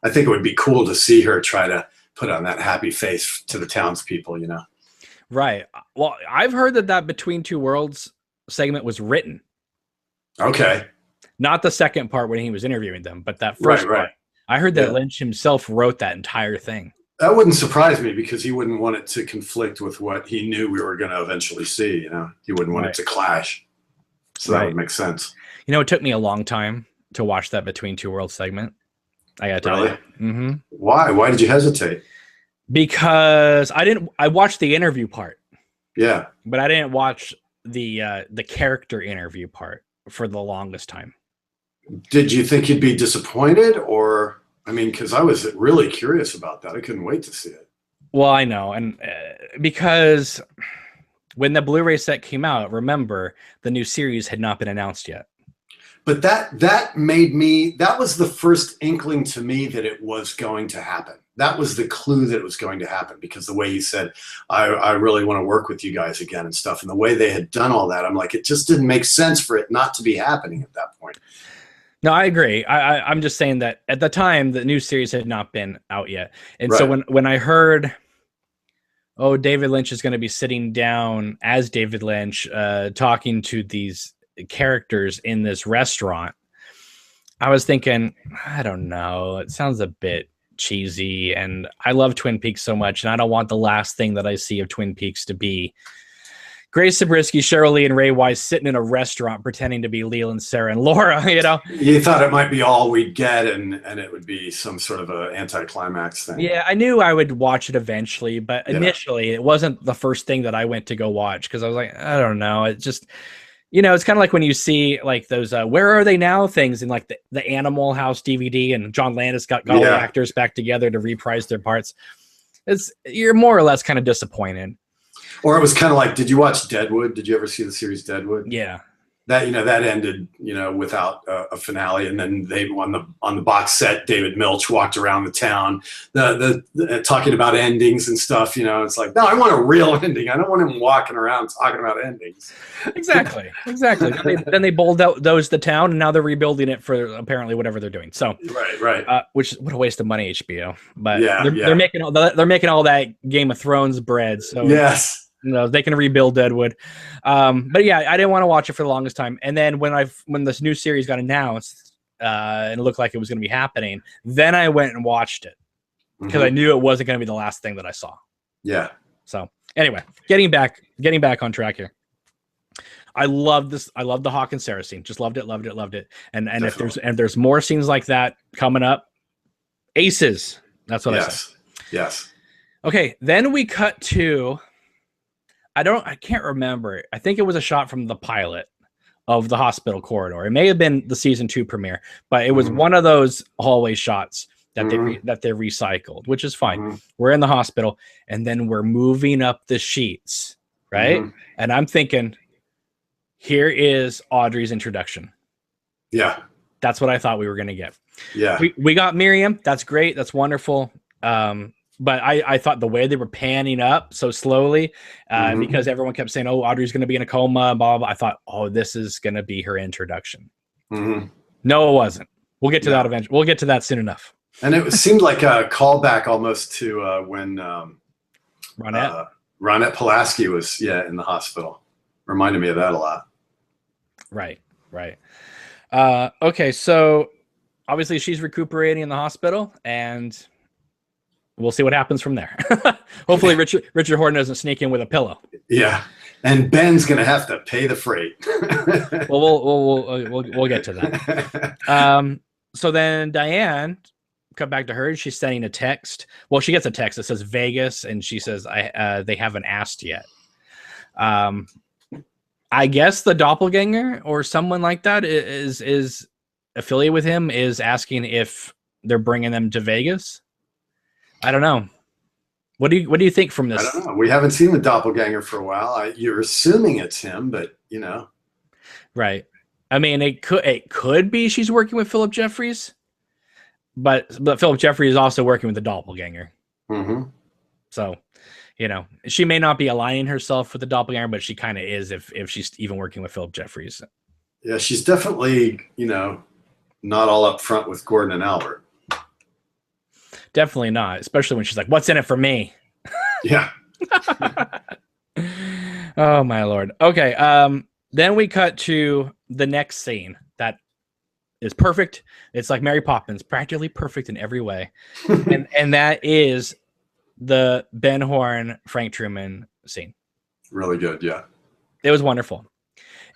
I think it would be cool to see her try to put on that happy face to the townspeople, you know? Right. Well, I've heard that Between Two Worlds segment was written. Okay. Not the second part when he was interviewing them, but that first part. I heard that Lynch himself wrote that entire thing. That wouldn't surprise me, because he wouldn't want it to conflict with what he knew we were going to eventually see. You know, he wouldn't want it to clash. So that would make sense. You know, it took me a long time to watch that Between Two Worlds segment. I got to tell you. Mm-hmm. Why? Why did you hesitate? Because I watched the interview part. Yeah. But I didn't watch the character interview part for the longest time. Did you think you'd be disappointed, or? I mean, because I was really curious about that. I couldn't wait to see it. Well, I know. And because when the Blu-ray set came out, remember, the new series had not been announced yet. But that made me, that was the first inkling to me that it was going to happen. That was the clue that it was going to happen, because the way you said, I really want to work with you guys again and stuff. And the way they had done all that, I'm like, it just didn't make sense for it not to be happening at that point. No, I agree. I'm just saying that at the time, the new series had not been out yet. And so when I heard, oh, David Lynch is going to be sitting down as David Lynch, talking to these characters in this restaurant, I was thinking, I don't know. It sounds a bit cheesy. And I love Twin Peaks so much. And I don't want the last thing that I see of Twin Peaks to be Grace Zabriskie, Cheryl Lee, and Ray Wise sitting in a restaurant pretending to be Leland, Sarah, and Laura, you know? You thought it might be all we'd get, and it would be some sort of an anticlimax thing. Yeah, I knew I would watch it eventually, but initially it wasn't the first thing that I went to go watch, because I was like, I don't know. It just, you know, it's kind of like when you see like those Where Are They Now things in like the Animal House DVD, and John Landis got all the actors back together to reprise their parts. You're more or less kind of disappointed. Or it was kind of like, did you watch Deadwood? Did you ever see the series Deadwood? Yeah. That, you know, that ended, you know, without a finale. And then they on the box set, David Milch walked around the town, the talking about endings and stuff. You know, it's like, no, I want a real ending. I don't want him walking around talking about endings. Exactly. Then they bowled out the town, and now they're rebuilding it for apparently whatever they're doing. So right. Which, what a waste of money, HBO. But they're making all that Game of Thrones bread. So yes. You know, they can rebuild Deadwood. But yeah, I didn't want to watch it for the longest time. And then when this new series got announced, and it looked like it was going to be happening, then I went and watched it, because I knew it wasn't going to be the last thing that I saw. Yeah. So anyway, getting back on track here. I love this. I love the Hawk and Sarah scene. Just loved it. And if there's more scenes like that coming up, aces. That's what I said. Yes. Okay. Then we cut to, I can't remember. I think it was a shot from the pilot of the hospital corridor. It may have been the season 2 premiere, but it was one of those hallway shots that they recycled, which is fine. We're in the hospital, and then we're moving up the sheets, right? And I'm thinking, here is Audrey's introduction. Yeah. That's what I thought we were going to get. Yeah. We got Miriam. That's great. That's wonderful. But I thought the way they were panning up so slowly, because everyone kept saying, oh, Audrey's going to be in a coma, blah, blah. I thought, oh, this is going to be her introduction. No, it wasn't. We'll get to that eventually. We'll get to that soon enough. And it seemed like a callback almost to when Ronette Pulaski was in the hospital. Reminded me of that a lot. Right. Okay, so obviously she's recuperating in the hospital, and we'll see what happens from there. Hopefully Richard Horton doesn't sneak in with a pillow. Yeah. And Ben's going to have to pay the freight. We'll get to that. So then Diane, cut back to her, and she's sending a text. Well, she gets a text that says Vegas, and she says, they haven't asked yet. I guess the doppelganger or someone like that is affiliated with him, is asking if they're bringing them to Vegas. I don't know. What do you think from this? I don't know. We haven't seen the doppelganger for a while. You're assuming it's him, but you know. Right. I mean, it could be she's working with Philip Jeffries. but Philip Jeffries is also working with the doppelganger. Mm-hmm. So, you know, she may not be aligning herself with the doppelganger, but she kind of is if she's even working with Philip Jeffries. Yeah, she's definitely, you know, not all up front with Gordon and Albert. Definitely not, especially when she's like, "What's in it for me?" Yeah. Oh my Lord. Okay. Then we cut to the next scene that is perfect. It's like Mary Poppins, practically perfect in every way, and that is the Ben Horn Frank Truman scene. Really good. Yeah. It was wonderful,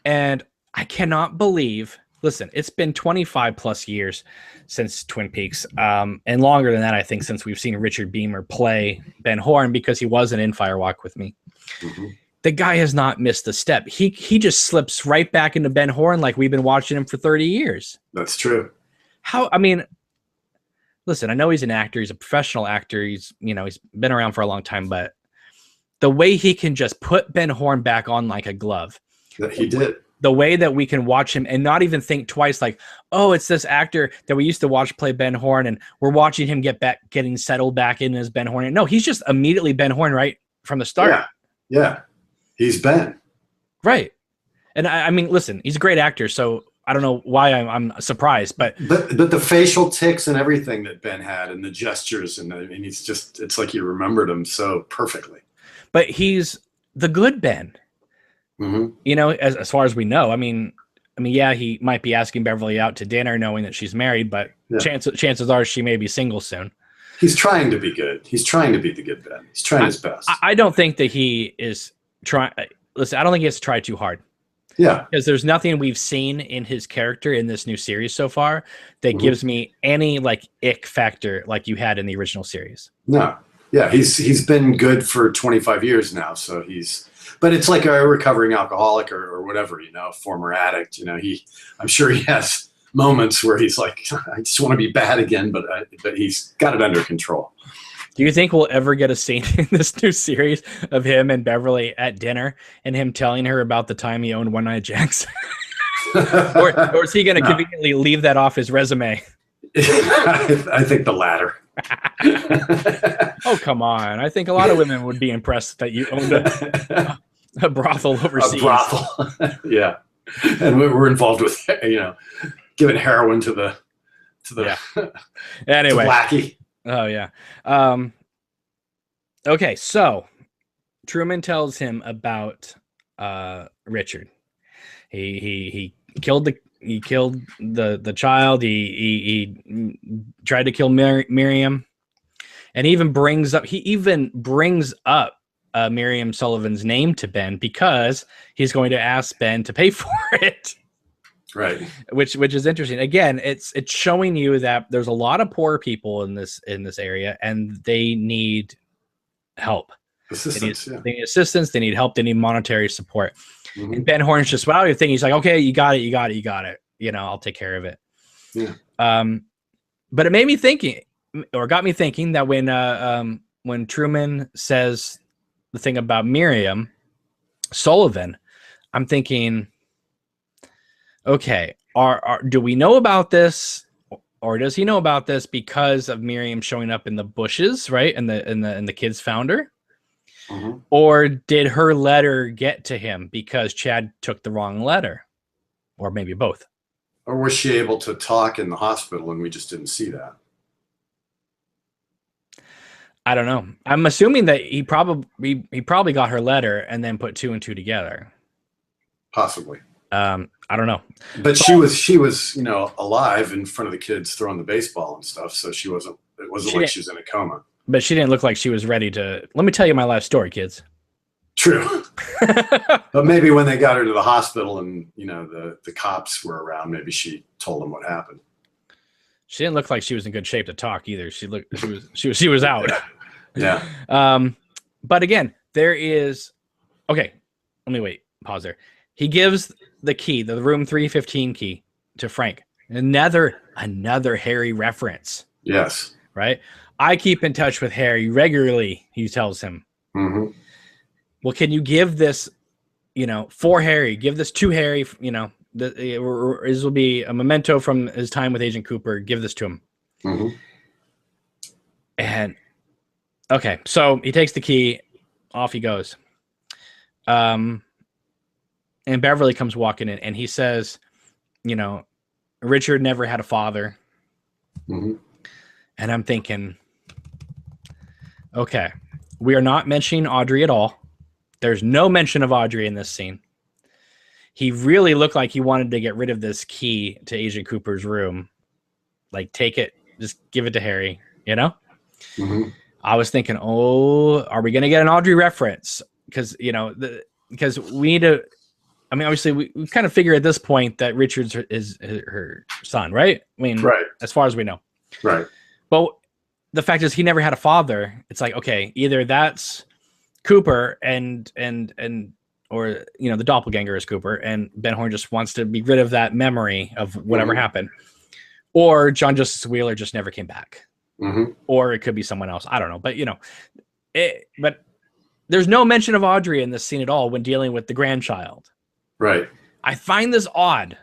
and I cannot believe. Listen, it's been 25 plus years since Twin Peaks, and longer than that, I think, since we've seen Richard Beamer play Ben Horn, because he wasn't in Fire Walk with Me. Mm-hmm. The guy has not missed a step. He just slips right back into Ben Horn like we've been watching him for 30 years. That's true. I mean, listen, I know he's an actor. He's a professional actor. He's been around for a long time, but the way he can just put Ben Horn back on like a glove. That he did. The way that we can watch him and not even think twice, like, oh, it's this actor that we used to watch play Ben Horn, and we're watching him getting settled back in as Ben Horn. No, he's just immediately Ben Horn right from the start. Yeah. He's Ben. Right. And I mean, listen, he's a great actor, so I don't know why I'm surprised, but the facial tics and everything that Ben had, and the gestures, and I mean, it's like you remembered him so perfectly. But he's the good Ben. Mm-hmm. You know, as far as we know. I mean, yeah, he might be asking Beverly out to dinner knowing that she's married, but chances are she may be single soon. He's trying to be good. He's trying to be the good Ben. He's trying his best. I don't think that he is trying. Listen, I don't think he has to try too hard. Yeah. Because there's nothing we've seen in his character in this new series so far that gives me any like ick factor like you had in the original series. No. Yeah, he's been good for 25 years now, so but it's like a recovering alcoholic or whatever, you know, former addict. You know, I'm sure he has moments where he's like, I just want to be bad again, but he's got it under control. Do you think we'll ever get a scene in this new series of him and Beverly at dinner and him telling her about the time he owned One Night Jacks? or is he going to conveniently leave that off his resume? I think the latter. Oh, come on. I think a lot of women would be impressed that you owned a brothel overseas. A brothel. Yeah. And we're involved with, you know, giving heroin to the anyway. to Blackie. Oh, yeah. Okay, so Truman tells him about Richard. He killed the child. He tried to kill Miriam, and he even brings up Miriam Sullivan's name to Ben because he's going to ask Ben to pay for it. Right. Which is interesting. Again, it's showing you that there's a lot of poor people in this area, and they need help. Assistance. They need assistance. They need help. They need monetary support. Mm-hmm. And Ben Horn's just he's like, okay, you got it. You know, I'll take care of it. Yeah. But it made me thinking, or got me thinking, that when Truman says the thing about Miriam Sullivan, I'm thinking, okay, do we know about this, or does he know about this because of Miriam showing up in the bushes, right? And the kids found her, or did her letter get to him because Chad took the wrong letter, or maybe both? Or was she able to talk in the hospital and we just didn't see that? I don't know. I'm assuming that he probably got her letter and then put two and two together. Possibly. I don't know. But she was, you know, alive in front of the kids throwing the baseball and stuff. So it wasn't like she was in a coma. But she didn't look like she was ready to. Let me tell you my life story, kids. True. But maybe when they got her to the hospital and, you know, the cops were around, maybe she told them what happened. She didn't look like she was in good shape to talk either. She was out. Yeah. But again, there is. Okay. Let me wait. Pause there. He gives the key, the room 315 key, to Frank. Another Harry reference. Yes. Right? I keep in touch with Harry regularly, he tells him. Mm-hmm. Well, can you give this, you know, for Harry? Give this to Harry, you know. This will be a memento from his time with Agent Cooper. Give this to him. Mm-hmm. And okay, so he takes the key, off he goes. And Beverly comes walking in, and he says, you know, Richard never had a father. Mm-hmm. And I'm thinking, okay, we are not mentioning Audrey at all. There's no mention of Audrey in this scene. He really looked like he wanted to get rid of this key to Agent Cooper's room. Like, take it, just give it to Harry, you know? Mm-hmm. I was thinking, oh, are we going to get an Audrey reference? Because, you know, because we need to, I mean, obviously, we kind of figure at this point that Richard's is her son, right? I mean, right. As far as we know. Right. But the fact is he never had a father. It's like, okay, either that's Cooper and or, you know, the doppelganger is Cooper, and Ben Horne just wants to be rid of that memory of whatever happened. Or John Justice Wheeler just never came back. Mm-hmm. Or it could be someone else. I don't know. But, you know, but there's no mention of Audrey in this scene at all when dealing with the grandchild. Right. I find this odd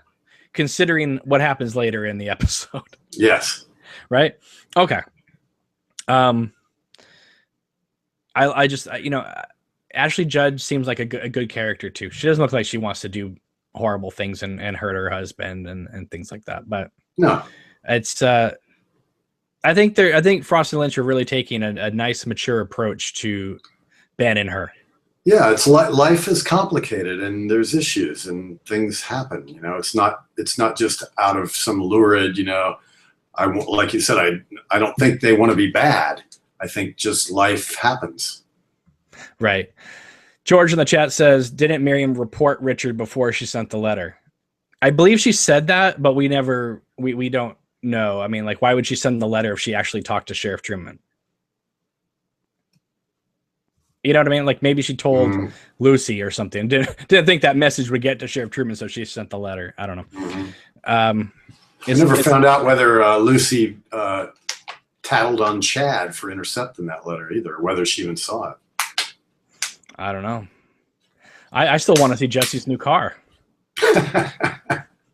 considering what happens later in the episode. Yes. Right? Okay. I just, you know, Ashley Judd seems like a good character too. She doesn't look like she wants to do horrible things and hurt her husband and things like that. But no, it's, I think Frost and Lynch are really taking a nice, mature approach to Ben and her. Yeah, it's life is complicated and there's issues and things happen. You know, it's not just out of some lurid, you know, like you said, I don't think they want to be bad. I think just life happens. Right. George in the chat says, didn't Miriam report Richard before she sent the letter? I believe she said that, but we don't know. I mean, like, why would she send the letter if she actually talked to Sheriff Truman? You know what I mean? Like, maybe she told Lucy or something. Didn't think that message would get to Sheriff Truman, so she sent the letter. I don't know. I never found out whether Lucy tattled on Chad for intercepting that letter either, or whether she even saw it. I don't know. I still want to see Jesse's new car.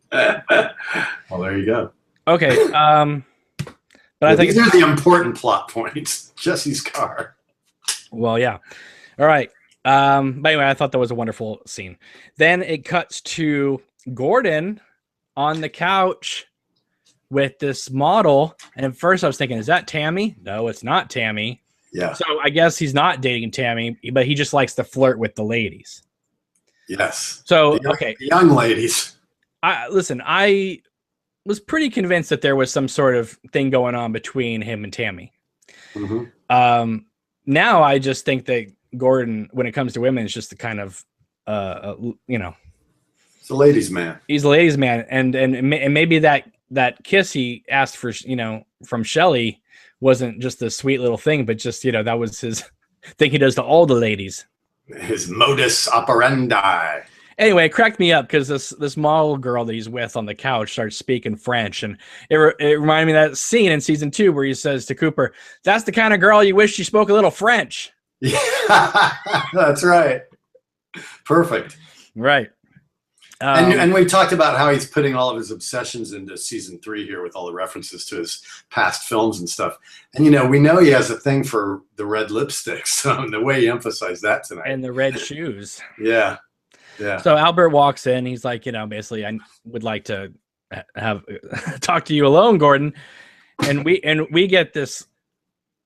Well, there you go. Okay. But I think these are the important plot points. Jesse's car. Well, yeah. All right. But anyway, I thought that was a wonderful scene. Then it cuts to Gordon on the couch with this model. And at first I was thinking, is that Tammy? No, it's not Tammy. Yeah. So I guess he's not dating Tammy, but he just likes to flirt with the ladies. Yes. So, the young ladies. Listen, I was pretty convinced that there was some sort of thing going on between him and Tammy. Mm-hmm. Now I just think that Gordon, when it comes to women, is just the kind of, you know, it's a ladies' man. He's a ladies' man, and maybe that kiss he asked for, you know, from Shelley wasn't just a sweet little thing, but just, you know, that was his thing he does to all the ladies. His modus operandi. Anyway, it cracked me up because this model girl that he's with on the couch starts speaking French, and it reminded me of that scene in season 2 where he says to Cooper, "That's the kind of girl you wish she spoke a little French." Yeah, that's right. Perfect. Right. And we talked about how he's putting all of his obsessions into season 3 here with all the references to his past films and stuff. And, you know, we know he has a thing for the red lipsticks. So the way he emphasized that tonight. And the red shoes. Yeah. Yeah. So Albert walks in. He's like, you know, basically, I would like to have talk to you alone, Gordon. And we get this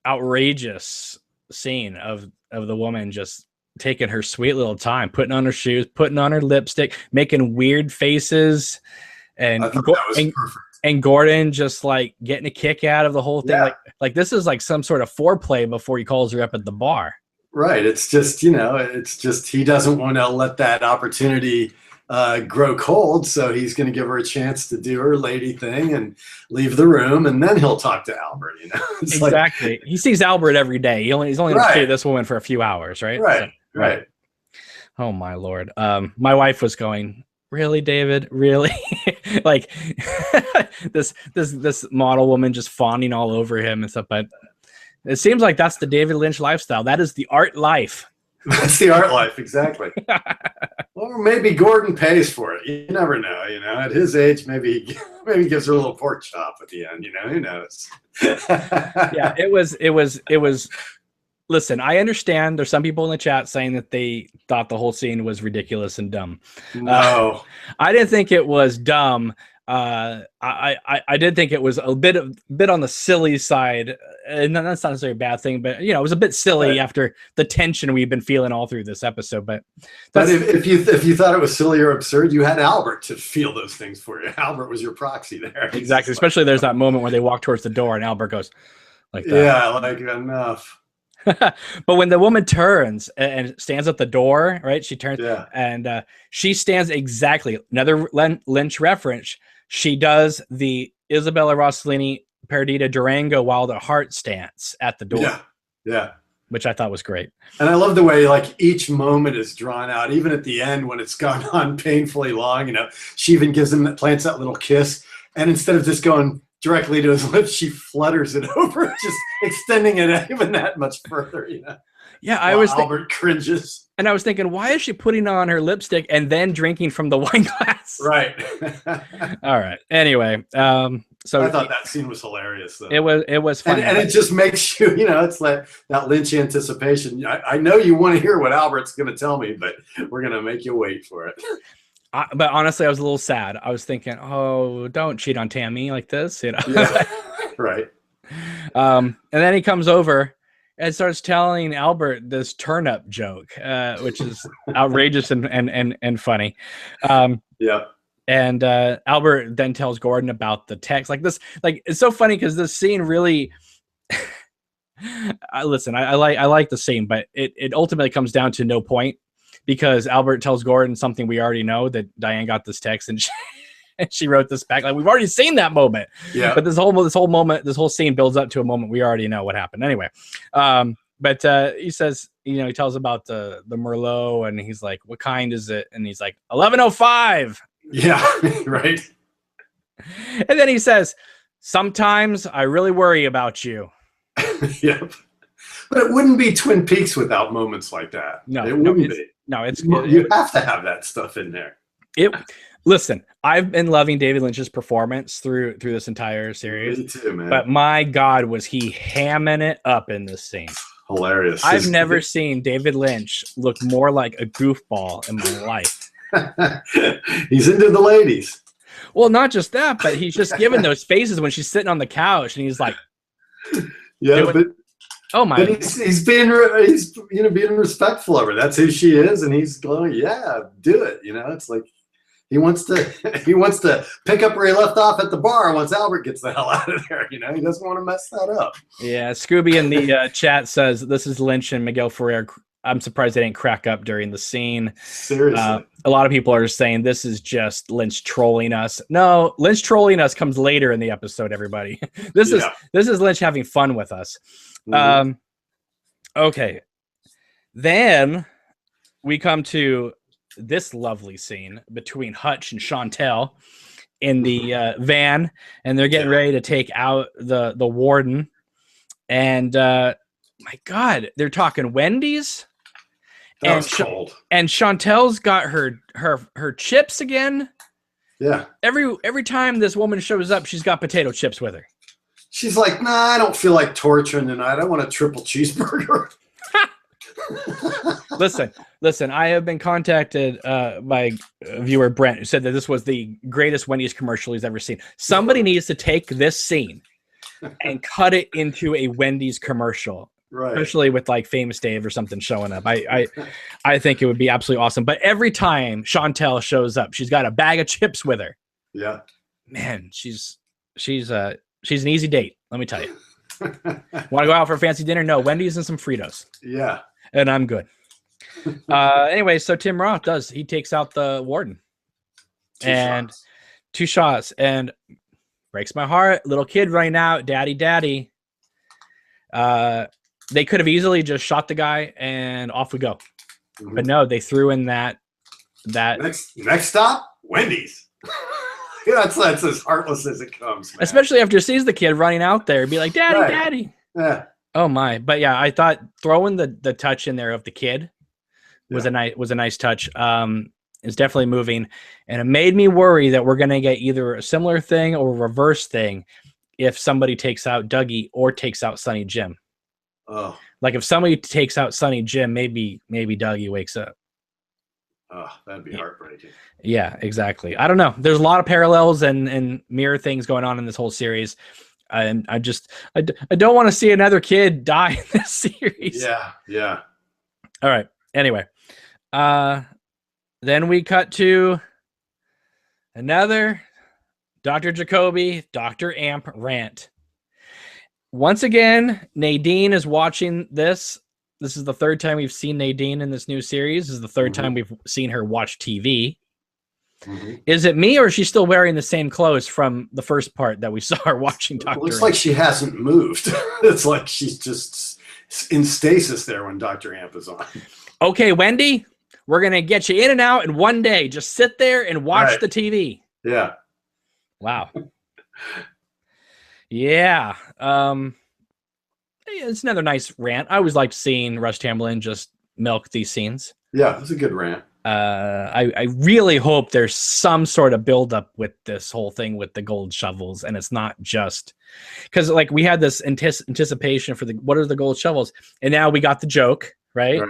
outrageous scene of the woman just taking her sweet little time, putting on her shoes, putting on her lipstick, making weird faces, and Gordon just like getting a kick out of the whole thing. Yeah. Like this is like some sort of foreplay before he calls her up at the bar. Right. It's just, you know, he doesn't want to let that opportunity grow cold. So he's going to give her a chance to do her lady thing and leave the room. And then he'll talk to Albert, you know. It's exactly. He sees Albert every day. He's only going to see this woman for a few hours. Right. Right. So, right. Oh my Lord. My wife was going, really, David? Really? Like this model woman just fawning all over him and stuff. But it seems like that's the David Lynch lifestyle. That is the art life. That's the art life, exactly. Or maybe Gordon pays for it. You never know. At his age, maybe he gives her a little pork chop at the end. Who knows? Yeah, it was. Listen, I understand. There's some people in the chat saying that they thought the whole scene was ridiculous and dumb. No, I didn't think it was dumb. I did think it was a bit on the silly side, and that's not necessarily a bad thing, but it was a bit silly after the tension we've been feeling all through this episode. But if you thought it was silly or absurd, you had Albert to feel those things for you. Albert was your proxy there. Exactly. Especially there's that moment where they walk towards the door and Albert goes like that. Yeah, like enough. But when the woman turns and stands at the door, right? She turns and she stands exactly. Another Lynch reference. She does the Isabella Rossellini Perdita Durango while the heart stance at the door. Yeah. Which I thought was great. And I love the way each moment is drawn out, even at the end when it's gone on painfully long. She even plants that little kiss, and instead of just going directly to his lips, she flutters it over, just extending it even that much further. Yeah, Albert cringes. And I was thinking, why is she putting on her lipstick and then drinking from the wine glass? Right. All right. Anyway, so I thought that scene was hilarious, though. It was fun, and it just makes you, it's like that Lynch anticipation. I know you want to hear what Albert's going to tell me, but we're going to make you wait for it. But honestly, I was a little sad. I was thinking, oh, don't cheat on Tammy like this, Yeah. Right. And then he comes over and starts telling Albert this turnip joke, which is outrageous and funny. Yeah. And Albert then tells Gordon about the text. It's so funny because this scene really. I like the scene, but it ultimately comes down to no point because Albert tells Gordon something we already know, that Diane got this text and she wrote this back. Like, we've already seen that moment. Yeah. But this whole scene builds up to a moment we already know what happened. Anyway, but he says, he tells about the Merlot, and he's like, what kind is it? And he's like, 1105. Yeah, right. And then he says, sometimes I really worry about you. Yep. But it wouldn't be Twin Peaks without moments like that. No, it wouldn't be. No, you have to have that stuff in there. Listen, I've been loving David Lynch's performance through this entire series. Me too, man. But my God, was he hamming it up in this scene? Hilarious. I've never seen David Lynch look more like a goofball in my life. He's into the ladies. Well, not just that, but he's just giving those faces when she's sitting on the couch, and he's like, "Yeah, but oh my!" But he's being being respectful of her. That's who she is, and he's going, "Yeah, do it." It's like he wants to pick up where he left off at the bar once Albert gets the hell out of there. He doesn't want to mess that up. Yeah, Scooby in the chat says this is Lynch and Miguel Ferrer. I'm surprised they didn't crack up during the scene. Seriously. A lot of people are saying this is just Lynch trolling us. No, Lynch trolling us comes later in the episode, everybody. This is Lynch having fun with us. Mm-hmm. Okay. Then we come to this lovely scene between Hutch and Chantel in the van, and they're getting ready to take out the warden. And my God, they're talking Wendy's. That was cold. And Chantel's got her chips again. Yeah. Every time this woman shows up, she's got potato chips with her. She's like, nah, I don't feel like torturing tonight. I want a triple cheeseburger. Listen, I have been contacted by viewer Brent, who said that this was the greatest Wendy's commercial he's ever seen. Somebody needs to take this scene and cut it into a Wendy's commercial. Right. Especially with like Famous Dave or something showing up. I think it would be absolutely awesome. But every time Chantel shows up, she's got a bag of chips with her. Yeah. Man, she's an easy date, let me tell you. Want to go out for a fancy dinner? No, Wendy's and some Fritos. Yeah. And I'm good. Anyway, so Tim Roth takes out the warden. Two shots. And breaks my heart. Little kid running out, daddy. They could have easily just shot the guy and off we go. Mm-hmm. But no, they threw in that next stop, Wendy's. That's as heartless as it comes, man. Especially after he sees the kid running out there, be like, daddy. Yeah. Oh my. But yeah, I thought throwing the touch in there of the kid was a nice touch. It's definitely moving, and it made me worry that we're gonna get either a similar thing or a reverse thing if somebody takes out Dougie or takes out Sonny Jim. Oh, like if somebody takes out Sonny Jim, maybe Dougie wakes up. Oh, that'd be heartbreaking. Yeah, exactly. I don't know. There's a lot of parallels and mirror things going on in this whole series. And I don't want to see another kid die in this series. Yeah. All right. Anyway, then we cut to another Dr. Jacoby, Dr. Amp rant. Once again, Nadine is watching this. This is the third time we've seen Nadine in this new series. This is the third time we've seen her watch TV. Is it me, or is she still wearing the same clothes from the first part that we saw her watching Dr. It looks like she hasn't moved. It's like she's just in stasis there when Dr. Amp is on. Okay, Wendy, we're going to get you in and out in one day. Just sit there and watch the TV. Yeah. Wow. Yeah. It's another nice rant. I always liked seeing Russ Tamblyn just milk these scenes. Yeah, it was a good rant. I really hope there's some sort of buildup with this whole thing with the gold shovels, and it's not just because like we had this anticipation for what are the gold shovels, and now we got the joke, right?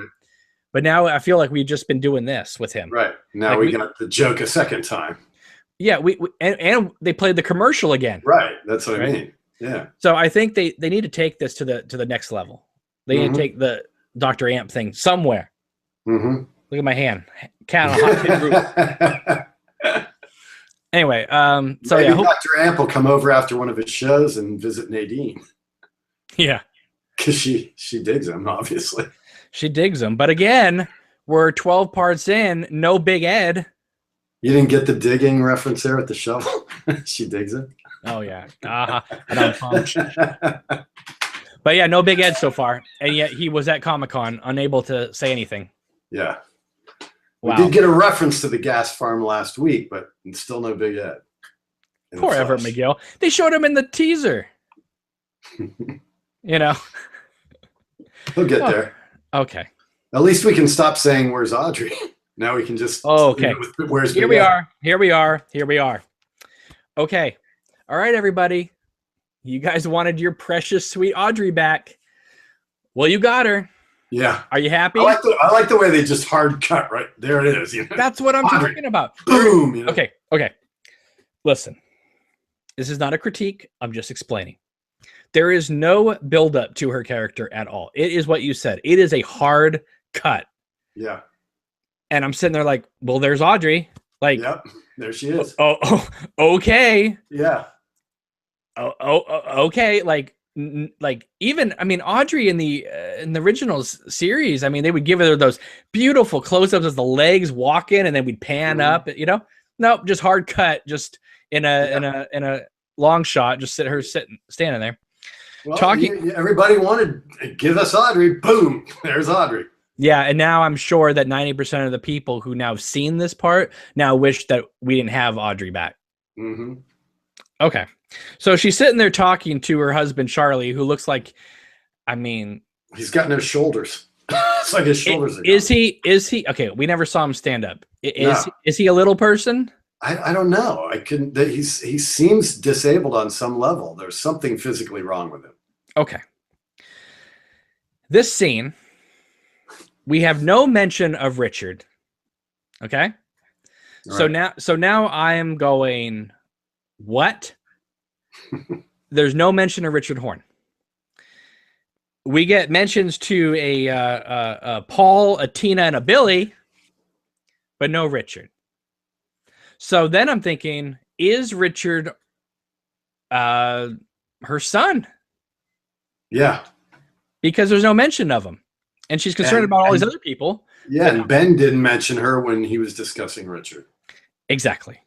But now I feel like we've just been doing this with him. Right. Now like we got the joke a second time. Yeah, and they played the commercial again. Right. That's what I mean. Yeah. So I think they need to take this to the next level. They need to take the Dr. Amp thing somewhere. Look at my hand. Cat on a hot tin roof. Anyway, so maybe Dr. Amp will come over after one of his shows and visit Nadine. Yeah. Because she digs him, obviously. She digs him. But again, we're 12 parts in, no Big Ed. You didn't get the digging reference there at the shovel? She digs it. Oh, yeah. But yeah, no Big Ed so far. And yet he was at Comic-Con, unable to say anything. Yeah. Wow. We did get a reference to the gas farm last week, but still no Big Ed. Poor Everett McGill. They showed him in the teaser. You know. He'll get there. Okay. At least we can stop saying, "Where's Audrey?" Now we can just. Okay. Where's Here we are. Here we are. Okay. All right, everybody. You guys wanted your precious, sweet Audrey back. Well, you got her. Yeah. Are you happy? I like the way they just hard cut right there. It is. You know? That's what I'm talking about. Boom. You know? Okay. Listen, this is not a critique. I'm just explaining. There is no buildup to her character at all. It is what you said. It is a hard cut. Yeah. And I'm sitting there like, well, there's Audrey. Like, yep, there she is. Oh, okay. Yeah. Okay. Like even, I mean, Audrey in the original series, I mean, they would give her those beautiful close-ups as the legs walk in, and then we'd pan up, you know. Nope, just hard cut, just in a long shot, just standing there. Well, talking. Everybody wanted, give us Audrey. Boom, there's Audrey. Yeah, and now I'm sure that 90% of the people who now have seen this part now wish that we didn't have Audrey back. Okay. So she's sitting there talking to her husband, Charlie, who looks like, I mean... He's got no shoulders. It's like his shoulders are gone. Is he... Okay, we never saw him stand up. Is he a little person? I don't know. I couldn't... He seems disabled on some level. There's something physically wrong with him. Okay. This scene, we have no mention of Richard. Okay? Right. So now I am going, what? There's no mention of Richard Horn. We get mentions to a Paul, a Tina, and a Billy, but no Richard. So then I'm thinking, is Richard her son? Yeah. Because there's no mention of him. And she's concerned about all these other people. Yeah, and Ben didn't mention her when he was discussing Richard. Exactly.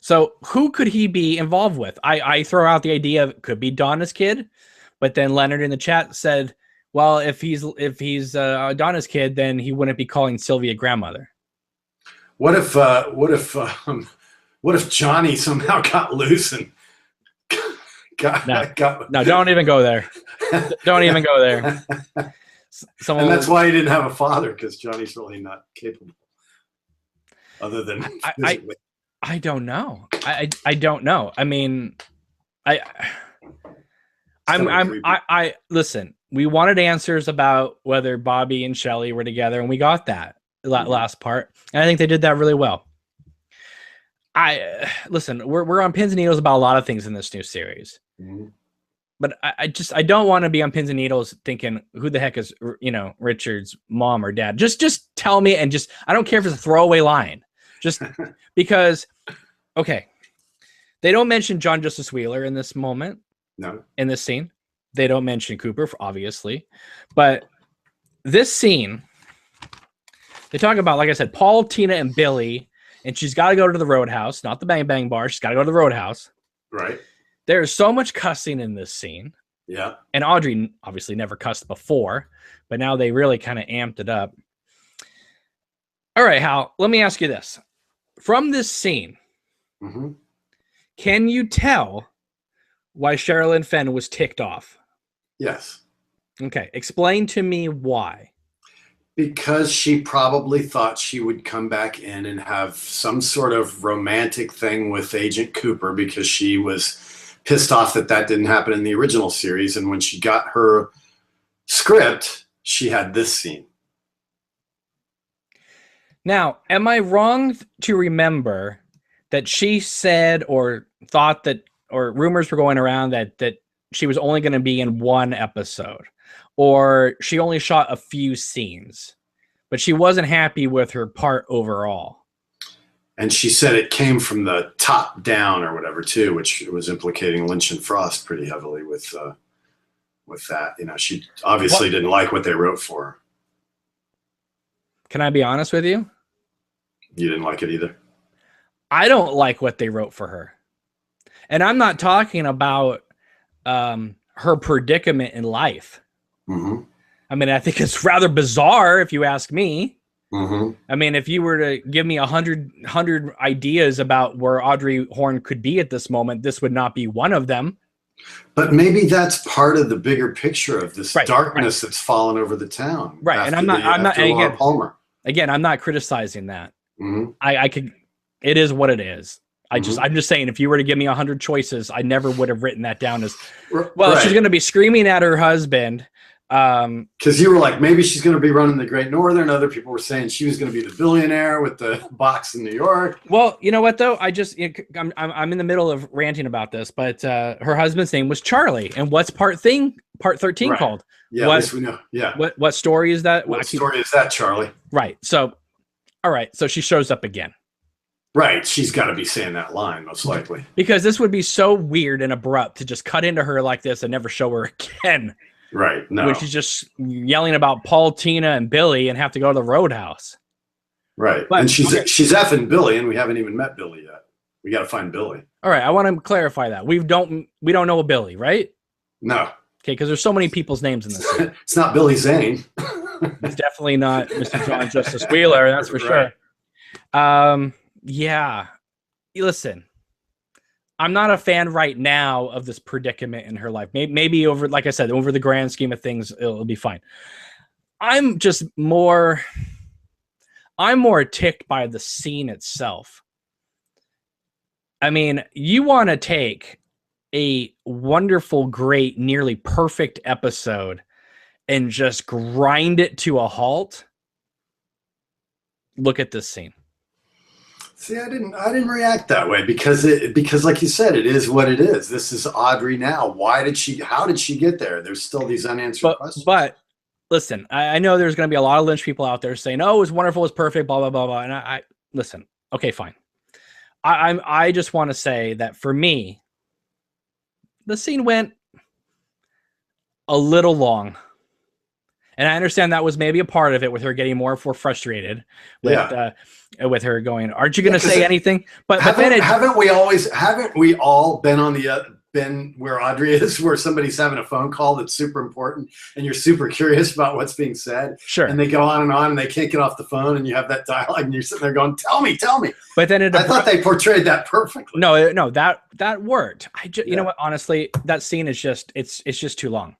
So who could he be involved with? I throw out the idea of it could be Donna's kid, but then Leonard in the chat said, well, if he's Donna's kid, then he wouldn't be calling Sylvia grandmother. What if Johnny somehow got loose and no, don't even go there. Don't even go there. Someone and that's why he didn't have a father, because Johnny's really not capable. Other than I don't know. I don't know. I mean, I listen. We wanted answers about whether Bobby and Shelley were together, and we got that last part. And I think they did that really well. Listen. We're on pins and needles about a lot of things in this new series, but I don't want to be on pins and needles thinking who the heck is Richard's mom or dad. Just tell me, and I don't care if it's a throwaway line, just because. Okay, they don't mention John Justice Wheeler in this moment. No, in this scene, they don't mention Cooper, obviously, but this scene, they talk about, like I said, Paul, Tina, and Billy, and she's got to go to the Roadhouse, not the Bang Bang Bar. She's got to go to the Roadhouse. Right. There's so much cussing in this scene. Yeah. And Audrey obviously never cussed before, but now they really kind of amped it up. All right, Hal, let me ask you this. From this scene, can you tell why Sherilyn Fenn was ticked off? Yes. Okay, explain to me why. Because she probably thought she would come back in and have some sort of romantic thing with Agent Cooper, because she was pissed off that didn't happen in the original series. And when she got her script, she had this scene. Now, am I wrong to remember that she said or thought that, or rumors were going around that she was only going to be in one episode, or she only shot a few scenes, but she wasn't happy with her part overall? And she said it came from the top down or whatever too, which was implicating Lynch and Frost pretty heavily with that. She obviously didn't like what they wrote for her. Can I be honest with you? You didn't like it either? I don't like what they wrote for her. And I'm not talking about her predicament in life. I mean, I think it's rather bizarre, if you ask me. I mean, if you were to give me 100 ideas about where Audrey Horne could be at this moment, this would not be one of them. But maybe that's part of the bigger picture of this darkness that's fallen over the town. Right. And I'm not again, Palmer. Again, I'm not criticizing that. I could, it is what it is. I'm just saying, if you were to give me 100 choices, I never would have written that down as, well, she's going to be screaming at her husband. Because you were like, maybe she's going to be running the Great Northern. Other people were saying she was going to be the billionaire with the box in New York. Well, you know what though? I'm in the middle of ranting about this, but her husband's name was Charlie. And what's part 13 called? Yeah, at least we know. Yeah. What story is that? What story is that, Charlie? Right. So, all right. So she shows up again. Right. She's got to be saying that line, most likely. Because this would be so weird and abrupt to just cut into her like this and never show her again. Right. No. When she's just yelling about Paul, Tina, and Billy and have to go to the Roadhouse. Right. But, and she's effing Billy, and we haven't even met Billy yet. We got to find Billy. All right. I want to clarify that. We don't know a Billy, right? No. Okay, because there's so many people's names in this. It's not Billy Zane. It's definitely not Mr. John Justice Wheeler, that's for sure. Yeah. Listen, I'm not a fan right now of this predicament in her life. Maybe over, like I said, over the grand scheme of things, it'll be fine. I'm more ticked by the scene itself. I mean, you want to take a wonderful, great, nearly perfect episode and just grind it to a halt. Look at this scene. See, I didn't react that way because like you said, it is what it is. This is Audrey now. How did she get there? There's still these unanswered questions. But listen, I know there's going to be a lot of Lynch people out there saying, "Oh, it was wonderful, it was perfect, blah blah blah blah." And I listen. Okay, fine. I just want to say that for me, the scene went a little long. And I understand that was maybe a part of it, with her getting more frustrated with her going, "Aren't you going to say anything?" But haven't we all been where Audrey is, where somebody's having a phone call that's super important and you're super curious about what's being said? Sure. And they go on and they can't get off the phone, and you have that dialogue and you're sitting there going, "Tell me." But then I thought they portrayed that perfectly. No, that worked. You know what? Honestly, that scene is it's just too long.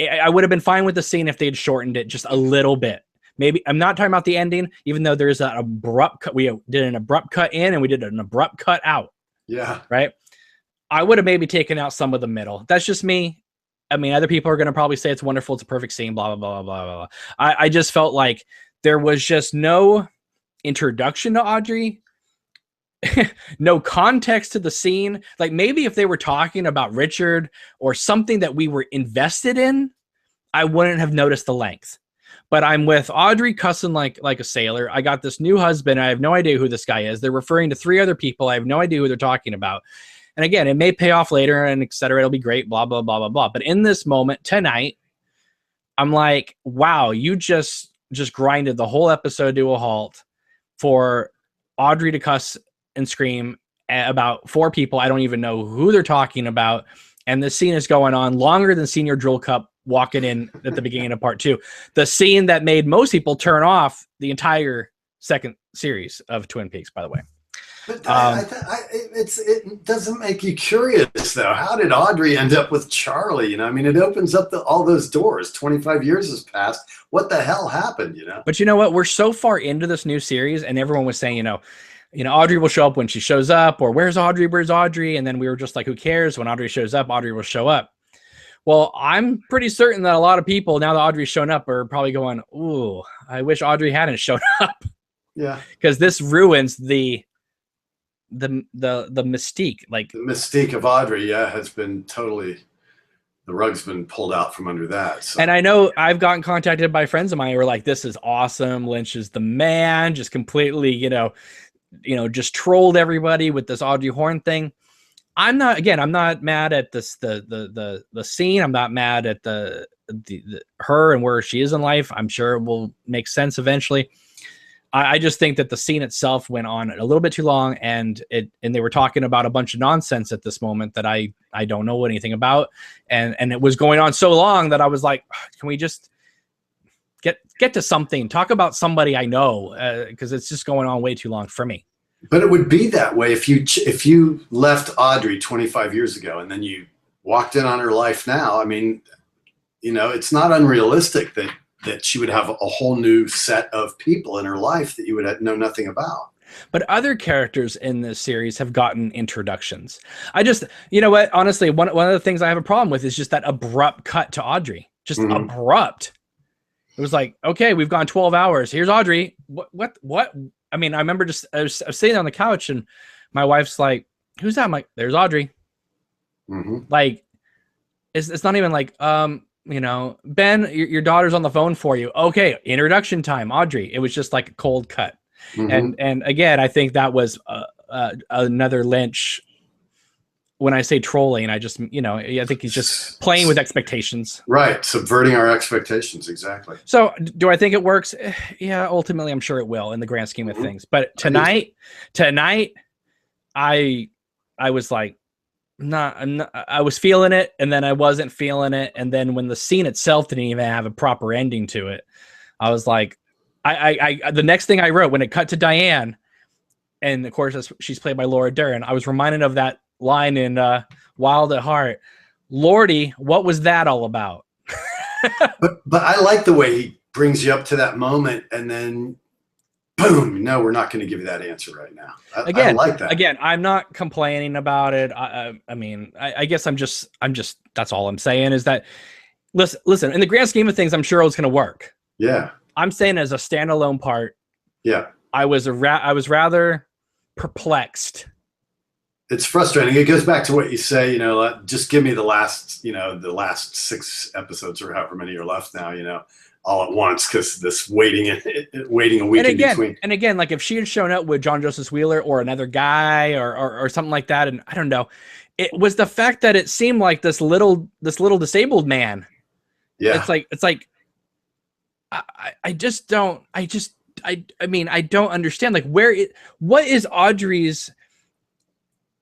I would have been fine with the scene if they'd shortened it just a little bit. Maybe I'm not talking about the ending, even though there's an abrupt cut. We did an abrupt cut in and we did an abrupt cut out. Yeah. Right. I would have maybe taken out some of the middle. That's just me. I mean, other people are going to probably say it's wonderful. It's a perfect scene, blah, blah, blah, blah, blah. I just felt like there was just no introduction to Audrey. No context to the scene. Like maybe if they were talking about Richard or something that we were invested in, I wouldn't have noticed the length. But I'm with Audrey cussing like a sailor. I got this new husband. I have no idea who this guy is. They're referring to 3 other people. I have no idea who they're talking about. And again, it may pay off later and et cetera. It'll be great, blah, blah, blah, blah, blah. But in this moment tonight, I'm like, wow, you just grinded the whole episode to a halt for Audrey to cuss and scream about 4 people. I don't even know who they're talking about. And the scene is going on longer than Senior Drool Cup walking in at the beginning of part 2. The scene that made most people turn off the entire second series of Twin Peaks, by the way. But it doesn't make you curious, though. How did Audrey end up with Charlie? You know, I mean, it opens up all those doors. 25 years has passed. What the hell happened, you know? But you know what? We're so far into this new series, and everyone was saying, you know, Audrey will show up when she shows up, or where's Audrey? Where's Audrey? And then we were just like, who cares? When Audrey shows up, Audrey will show up. Well, I'm pretty certain that a lot of people, now that Audrey's shown up, are probably going, ooh, I wish Audrey hadn't shown up. Yeah. Because this ruins the mystique. Like the mystique of Audrey, has been totally, the rug's been pulled out from under that. So. And I know I've gotten contacted by friends of mine who are like, this is awesome. Lynch is the man, just completely, just trolled everybody with this Audrey Horne thing. I'm not mad at this, the scene. I'm not mad at the her and where she is in life. I'm sure it will make sense eventually. I just think that the scene itself went on a little bit too long, and they were talking about a bunch of nonsense at this moment that I don't know anything about. And it was going on so long that I was like, can we just get to something, talk about somebody I know, because it's just going on way too long for me. But it would be that way if you left Audrey 25 years ago and then you walked in on her life now. I mean, it's not unrealistic that she would have a whole new set of people in her life that you would know nothing about. But other characters in this series have gotten introductions. I just, you know what, honestly, one of the things I have a problem with is just that abrupt cut to Audrey. Just abrupt. It was like, okay, we've gone 12 hours. Here's Audrey. What? I mean, I remember I was sitting on the couch and my wife's like, who's that? I'm like, there's Audrey. Like, it's not even like, Ben, your daughter's on the phone for you. Okay, introduction time, Audrey. It was just like a cold cut. And again, I think that was another Lynch. When I say trolling, I just, I think he's just playing with expectations. Right, subverting our expectations, exactly. So do I think it works? Yeah, ultimately, I'm sure it will in the grand scheme of things. But tonight, I was like, I was feeling it, and then I wasn't feeling it, and then when the scene itself didn't even have a proper ending to it, I was like, the next thing I wrote when it cut to Diane, and of course she's played by Laura Dern, I was reminded of that line in Wild at Heart. Lordy, what was that all about? but I like the way he brings you up to that moment, and then boom, no, we're not going to give you that answer right now. I like that. Again, I'm not complaining about it. I mean, I guess I'm just, that's all I'm saying is that, listen, in the grand scheme of things, I'm sure it's going to work. Yeah. I'm saying as a standalone part. Yeah. I was rather perplexed. It's frustrating. It goes back to what you say, just give me the last 6 episodes or however many are left now, all at once, because this waiting a week in between. And again, like if she had shown up with John Joseph Wheeler or another guy or something like that, and I don't know, it was the fact that it seemed like this little disabled man. Yeah, it's like I mean, I don't understand. Like, what is Audrey's?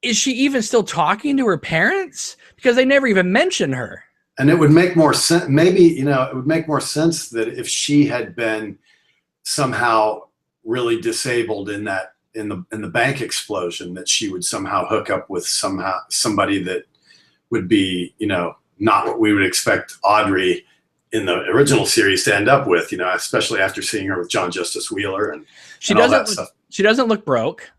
Is she even still talking to her parents? Because they never even mention her. And it would make more sense. Maybe, it would make more sense that if she had been somehow really disabled in the bank explosion, that she would somehow hook up with somebody that would be, not what we would expect Audrey in the original series to end up with, especially after seeing her with John Justice Wheeler and all that stuff. She doesn't look broke.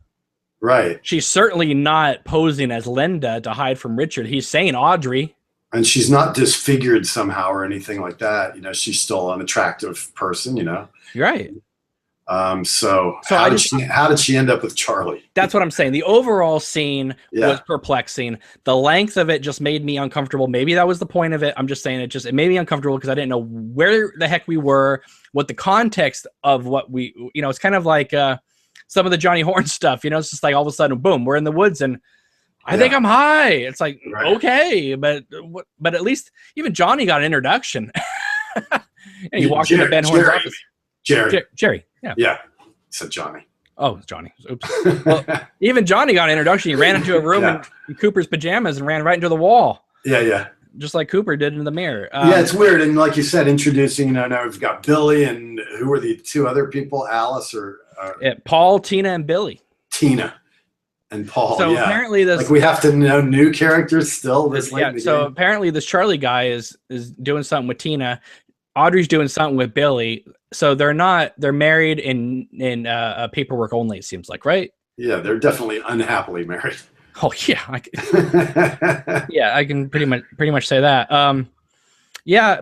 Right. She's certainly not posing as Linda to hide from Richard. He's saying Audrey. And she's not disfigured somehow or anything like that. She's still an attractive person, You're right. So how did she end up with Charlie? That's what I'm saying. The overall scene was perplexing. The length of it just made me uncomfortable. Maybe that was the point of it. I'm just saying it made me uncomfortable because I didn't know where the heck we were, what the context of what we, it's kind of like some of the Johnny Horn stuff, it's just like all of a sudden, boom, we're in the woods and I think I'm high. It's like, okay, but at least even Johnny got an introduction. And he walked into Ben Horn's office. Jerry. Yeah. Yeah. He said Johnny. Oh, it's Johnny. Oops. Well, even Johnny got an introduction. He ran into a room in Cooper's pajamas and ran right into the wall. Yeah. Just like Cooper did in the mirror. It's weird. And like you said, introducing, now we've got Billy and who were the two other people? Alice or Paul, Tina, and Billy. Tina and Paul. So apparently this, we have to know new characters still this late in the game. Apparently this Charlie guy is doing something with Tina. Audrey's doing something with Billy. So they're married in paperwork only, it seems like, right? Yeah, they're definitely unhappily married. Oh yeah. I can pretty much say that.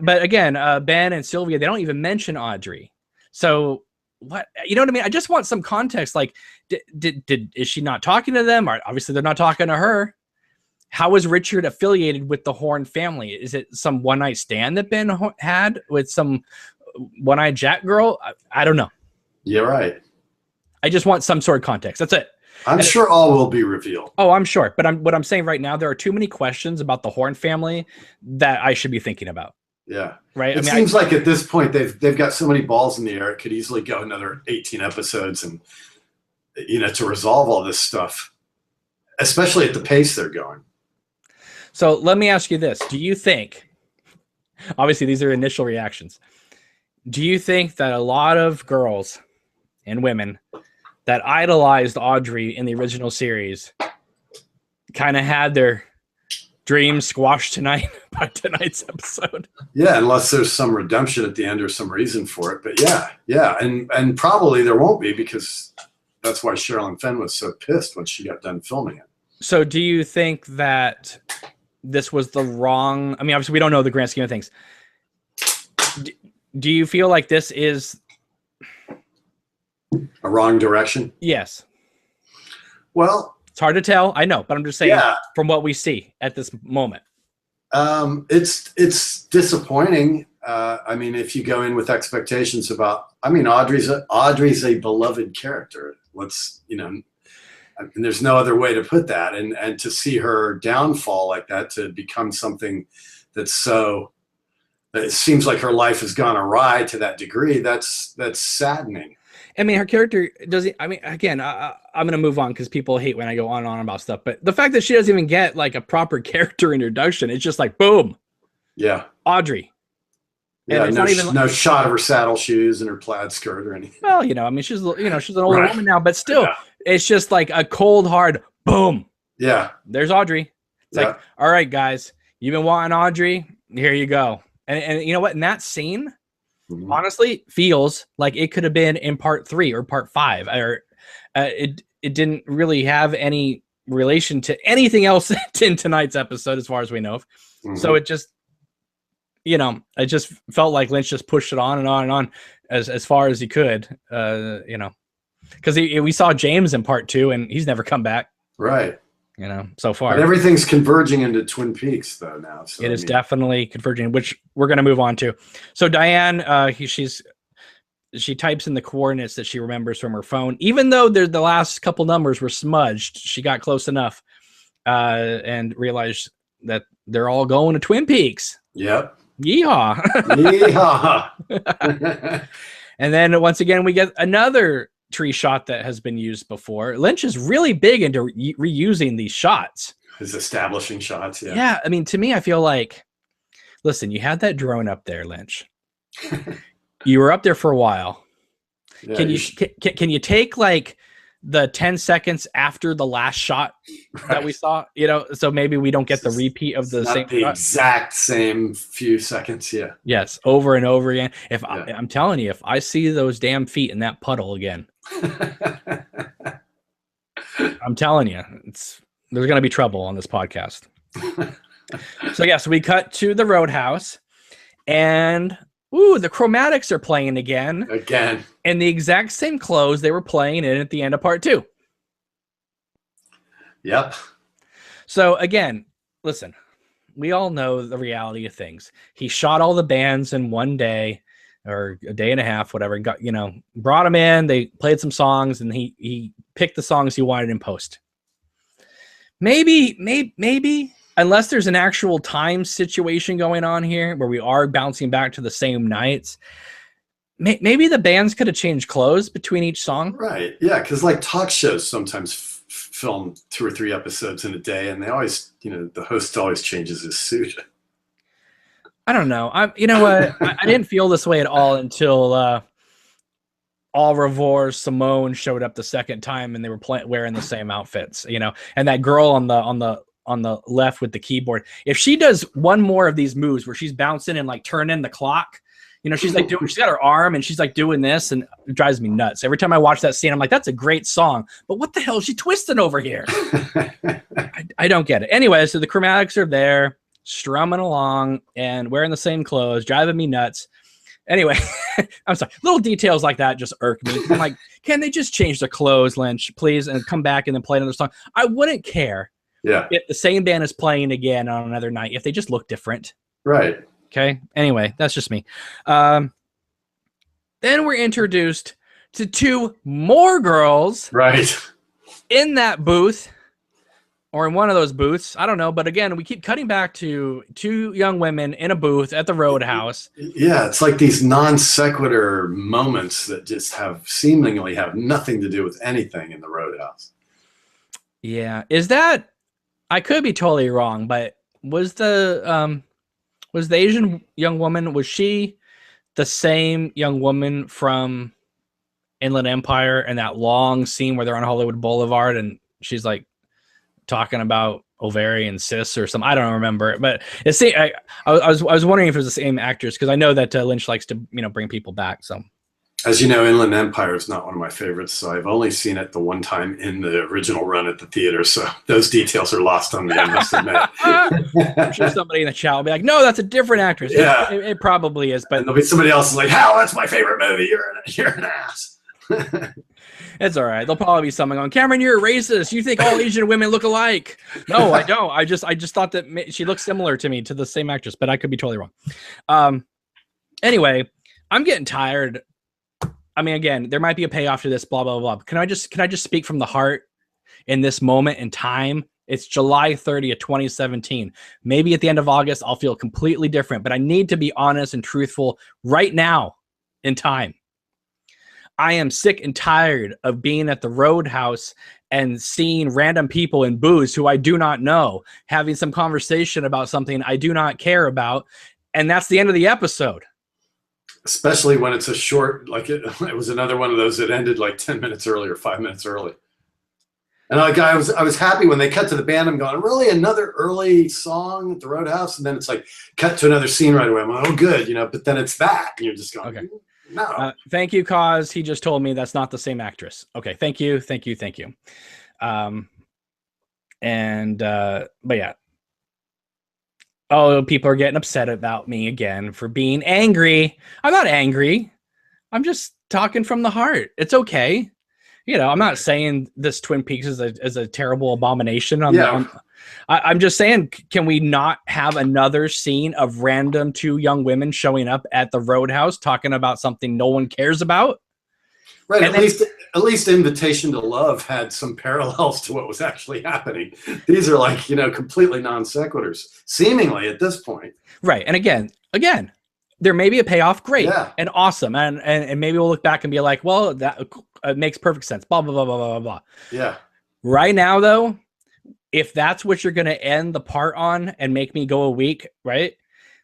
But again, Ben and Sylvia, they don't even mention Audrey. So what, you know what I mean? I just want some context. Like, is she not talking to them? Or obviously they're not talking to her. How is Richard affiliated with the Horn family? Is it some one-night stand that Ben had with some one-eyed Jack girl? I don't know. You're right. I just want some sort of context. That's it. I'm sure all will be revealed. Oh, I'm sure. But what I'm saying right now, there are too many questions about the Horn family that I should be thinking about. Yeah. Right. It seems like at this point they've got so many balls in the air. It could easily go another 18 episodes and to resolve all this stuff, especially at the pace they're going. So let me ask you this. Do you think, obviously these are initial reactions, do you think that a lot of girls and women that idolized Audrey in the original series kind of had their dreams squashed tonight by tonight's episode? Yeah, unless there's some redemption at the end or some reason for it. But yeah. And probably there won't be, because that's why Sherilyn Fenn was so pissed when she got done filming it. So do you think that this was the wrong, I mean, obviously we don't know the grand scheme of things. Do you feel like this is a wrong direction? Yes. Well, it's hard to tell. I know, but I'm just saying from what we see at this moment. It's disappointing. I mean, if you go in with expectations about, Audrey's a beloved character. And there's no other way to put that. And to see her downfall like that, to become something that's so, it seems like her life has gone awry to that degree. That's saddening. I mean, her character doesn't, again, I'm going to move on because people hate when I go on and on about stuff, but the fact that she doesn't even get like a proper character introduction, it's just like, boom. Yeah. Audrey. Yeah, no shot of her saddle shoes and her plaid skirt or anything. Well, she's an older woman now, but still, it's just like a cold, hard boom. Yeah. There's Audrey. It's like, all right, guys, you've been wanting Audrey. Here you go. And you know what? In that scene, honestly, feels like it could have been in part 3 or part 5, or it didn't really have any relation to anything else in tonight's episode, as far as we know. So it just, I just felt like Lynch just pushed it on and on and on as far as he could, because we saw James in part 2 and he's never come back. Right. So far. But everything's converging into Twin Peaks though now. So it is definitely converging, which we're going to move on to. So Diane, she types in the coordinates that she remembers from her phone, even though the last couple numbers were smudged. She got close enough and realized that they're all going to Twin Peaks. Yep. Yeehaw. Yeehaw. And then once again, we get another tree shot that has been used before. Lynch is really big into reusing these shots. His establishing shots, yeah. Yeah, to me, I feel like, listen, you had that drone up there, Lynch. You were up there for a while. Yeah, can you take like the 10 seconds after the last shot that we saw, so maybe we don't get the repeat of the same shot. Exact same few seconds. Yeah. Yes. Over and over again. I'm telling you, if I see those damn feet in that puddle again, I'm telling you, there's going to be trouble on this podcast. So we cut to the Roadhouse, and the Chromatics are playing again. In the exact same clothes they were playing in at the end of part 2. Yep. So again, listen, we all know the reality of things. He shot all the bands in one day or a day and a half, whatever, and got, brought them in, they played some songs, and he picked the songs he wanted in post. Maybe, unless there's an actual time situation going on here where we are bouncing back to the same nights, maybe the bands could have changed clothes between each song. Right. Yeah. Because like talk shows sometimes film 2 or 3 episodes in a day, and they always, the host always changes his suit. I don't know. You know what? I didn't feel this way at all until Au Revoir Simone showed up the second time, and they were wearing the same outfits, and that girl on the left with the keyboard. If she does one more of these moves where she's bouncing and like turning the clock, she's like she's got her arm and she's like doing this, and it drives me nuts. Every time I watch that scene, I'm like, that's a great song, but what the hell is she twisting over here? I don't get it. Anyway, so the Chromatics are there strumming along and wearing the same clothes, driving me nuts. Anyway, I'm sorry. Little details like that just irk me. I'm like, can they just change their clothes, Lynch, please, and come back and then play another song? I wouldn't care. Yeah. If the same band is playing again on another night, if they just look different. Right. Okay. Anyway, that's just me. Then we're introduced to 2 more girls. Right. In that booth, or in one of those booths. I don't know. But again, we keep cutting back to 2 young women in a booth at the Roadhouse. Yeah. It's like these non sequitur moments that just seemingly have nothing to do with anything in the Roadhouse. Yeah. Is that, I could be totally wrong, but was the Asian young woman, was she the same young woman from Inland Empire and that long scene where they're on Hollywood Boulevard and she's like talking about ovarian cysts or something? I don't remember, but I was wondering if it was the same actress, because I know that Lynch likes to bring people back. So, as you know, Inland Empire is not one of my favorites, so I've only seen it the one time in the original run at the theater, so those details are lost on me, I must admit. I'm sure somebody in the chat will be like, no, that's a different actress. Yeah. It probably is, but and there'll be somebody else who's like, Hal, that's my favorite movie. You're an ass. It's all right. There'll probably be someone going, Cameron, you're a racist. You think all Asian women look alike. No, I don't. I just thought that she looks similar to me, to the same actress, but I could be totally wrong. Anyway, I'm getting tired. I mean, again, there might be a payoff to this, blah, blah, blah. Can I just speak from the heart in this moment in time? It's July 30th, 2017. Maybe at the end of August, I'll feel completely different, but I need to be honest and truthful right now in time. I am sick and tired of being at the Roadhouse and seeing random people in booths who I do not know, having some conversation about something I do not care about. And that's the end of the episode. Especially when it's a short, like it was another one of those that ended like 10 minutes early or 5 minutes early. And like I was happy when they cut to the band. I'm going, really, another early song at the Roadhouse? And then it's like cut to another scene right away. I'm like, oh, good, but then it's that, and you're just going, okay. No. Thank you, Cause. He just told me that's not the same actress. Okay, thank you. But yeah. Oh, people are getting upset about me again for being angry. I'm not angry. I'm just talking from the heart. It's okay. I'm not saying this Twin Peaks is a terrible abomination. I'm just saying, can we not have another scene of random 2 young women showing up at the Roadhouse talking about something no one cares about? Right. At least Invitation to Love had some parallels to what was actually happening. These are like, completely non sequiturs, seemingly at this point. Right. And again, there may be a payoff. Great. Yeah. And awesome. And maybe we'll look back and be like, well, that makes perfect sense. Blah, blah, blah, blah, blah, blah. Yeah. Right now, though, if that's what you're going to end the part on and make me go a week, right?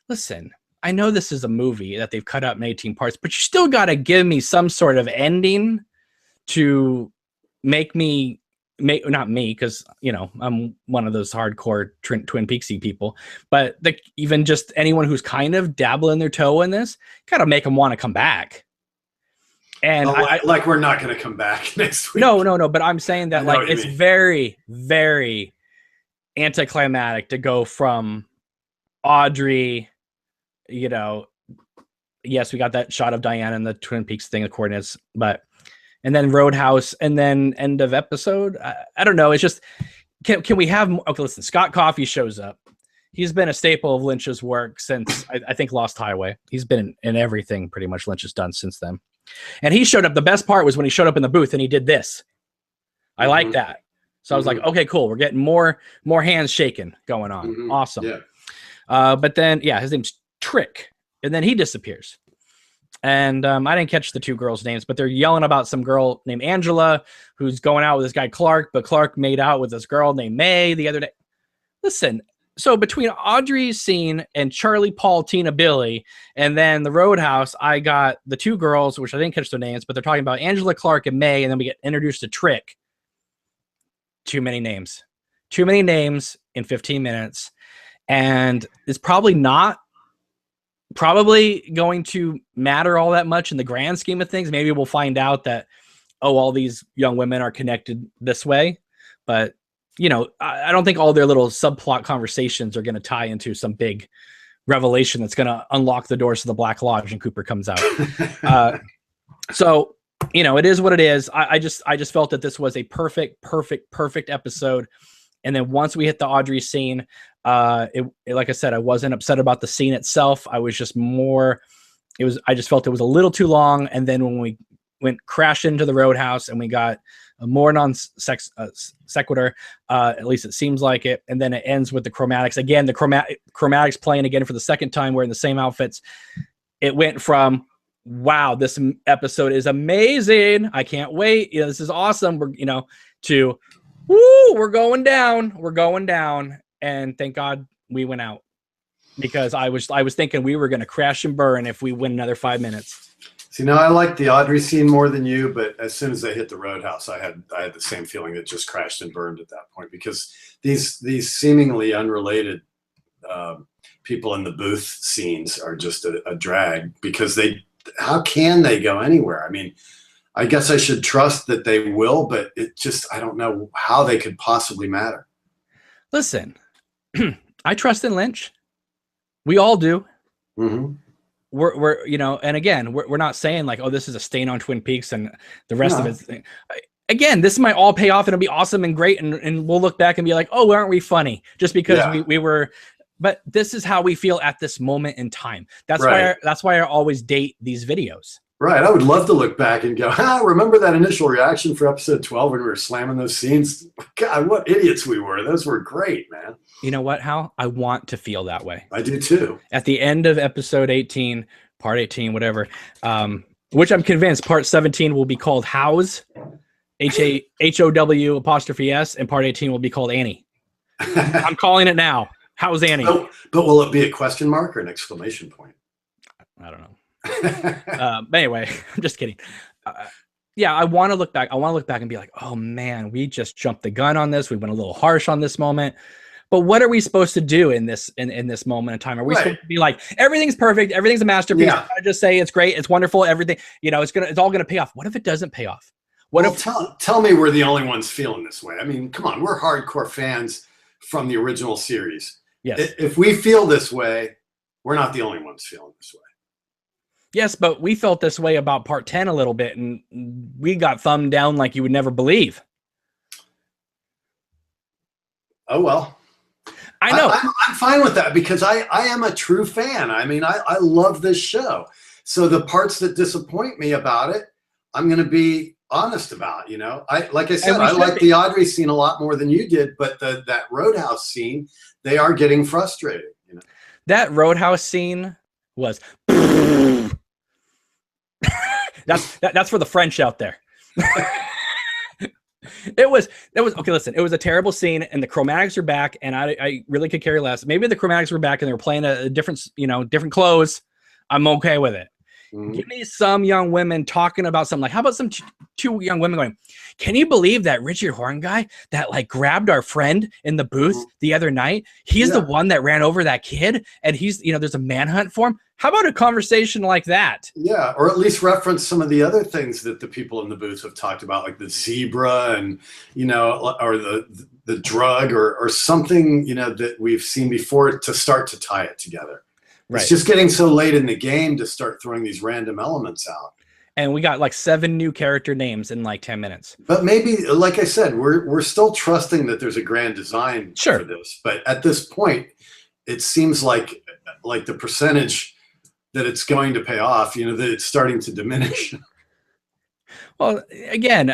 Listen, I know this is a movie that they've cut up in 18 parts, but you still got to give me some sort of ending to make not me, because I'm one of those hardcore Twin Peaksy people, but even just anyone who's kind of dabbling their toe in this, gotta make them want to come back. And like we're not going to come back next week. No, but I'm saying that like it's very, very anticlimactic to go from Audrey, yes, we got that shot of Diana and the Twin Peaks thing, the coordinates, and then Roadhouse, and then end of episode. I don't know. It's just, can we have more? Okay, listen, Scott Coffey shows up. He's been a staple of Lynch's work since I think Lost Highway. He's been in everything pretty much Lynch has done since then. And he showed up. The best part was when he showed up in the booth and he did this. I like that. So I was like, okay, cool. We're getting more hands shaking going on. Awesome. Yeah. But then, his name's Trick. And then he disappears. And I didn't catch the two girls' names, but they're yelling about some girl named Angela who's going out with this guy Clark, but Clark made out with this girl named May the other day. Listen, so between Audrey's scene and Charlie, Paul, Tina, Billy, and then the Roadhouse, I got the two girls, which I didn't catch their names, but they're talking about Angela, Clark, and May, and then we get introduced to Trick. Too many names in 15 minutes. And it's probably going to matter all that much in the grand scheme of things. Maybe we'll find out that, all these young women are connected this way. But, I don't think all their little subplot conversations are going to tie into some big revelation that's going to unlock the doors to the Black Lodge and Cooper comes out. So, it is what it is. I just felt that this was a perfect episode. And then once we hit the Audrey scene, like I said, I wasn't upset about the scene itself. I was just I just felt it was a little too long. And then when we went crash into the Roadhouse and we got a more sequitur, at least it seems like it. And then it ends with the chromatics. Again, the chromatics playing again for the second time, wearing the same outfits. It went from, wow, this episode is amazing, I can't wait, this is awesome, to, woo, we're going down. And thank God we went out, because I was thinking we were going to crash and burn if we win another 5 minutes. See, now I like the Audrey scene more than you, but as soon as they hit the Roadhouse, I had the same feeling that just crashed and burned at that point, because these seemingly unrelated people in the booth scenes are just a drag, because how can they go anywhere? I mean, I guess I should trust that they will, but I don't know how they could possibly matter. Listen, I trust in Lynch. We all do. Mm-hmm. We're and again, we're not saying like, this is a stain on Twin Peaks and the rest of it. Again, this might all pay off and it'll be awesome and great, and we'll look back and be like, aren't we funny? Just because we were. But this is how we feel at this moment in time. That's why I always date these videos. Right. I would love to look back and go, remember that initial reaction for episode 12 when we were slamming those scenes? God, what idiots we were. Those were great, man. You know what, Hal? I want to feel that way. I do too. At the end of episode 18, part 18, whatever, which I'm convinced part 17 will be called Hows, HOW''S, and part 18 will be called Annie. I'm calling it now. How's Annie? But will it be a question mark or an exclamation point? I don't know. But anyway, I'm just kidding. I want to look back. I want to look back and be like, oh man, we just jumped the gun on this. We went a little harsh on this moment. But what are we supposed to do in this moment in time? Are we supposed to be like, everything's perfect, everything's a masterpiece? Yeah. I just say it's great, it's wonderful, everything. It's all gonna pay off. What if it doesn't pay off? Tell me we're the only ones feeling this way. I mean, come on, we're hardcore fans from the original series. Yes. If we feel this way, we're not the only ones feeling this way. Yes, but we felt this way about part 10 a little bit, and we got thumbed down like you would never believe. Oh, well. I know. I'm fine with that, because I am a true fan. I mean, I love this show. So the parts that disappoint me about it, I'm going to be honest about, like I said, I like the Audrey scene a lot more than you did, but that Roadhouse scene, they are getting frustrated. That Roadhouse scene was that's for the French out there. It was okay. Listen, it was a terrible scene, and the chromatics are back, and I really could care less. Maybe the chromatics were back and they were playing a different, different clothes. I'm okay with it. Give me some young women talking about something. Like, how about some two young women going, can you believe that Richard Horn guy that like grabbed our friend in the booth the other night? He's the one that ran over that kid, and he's, you know, there's a manhunt for him. How about a conversation like that? Yeah, or at least reference some of the other things that the people in the booth have talked about, like the zebra and, you know, or the drug or something, you know, that we've seen before to start to tie it together. Right. It's just getting so late in the game to start throwing these random elements out. And we got like 7 new character names in like 10 minutes. But maybe, like I said, we're still trusting that there's a grand design for this. But at this point, it seems like the percentage that it's going to pay off, you know, that it's starting to diminish. Well, again,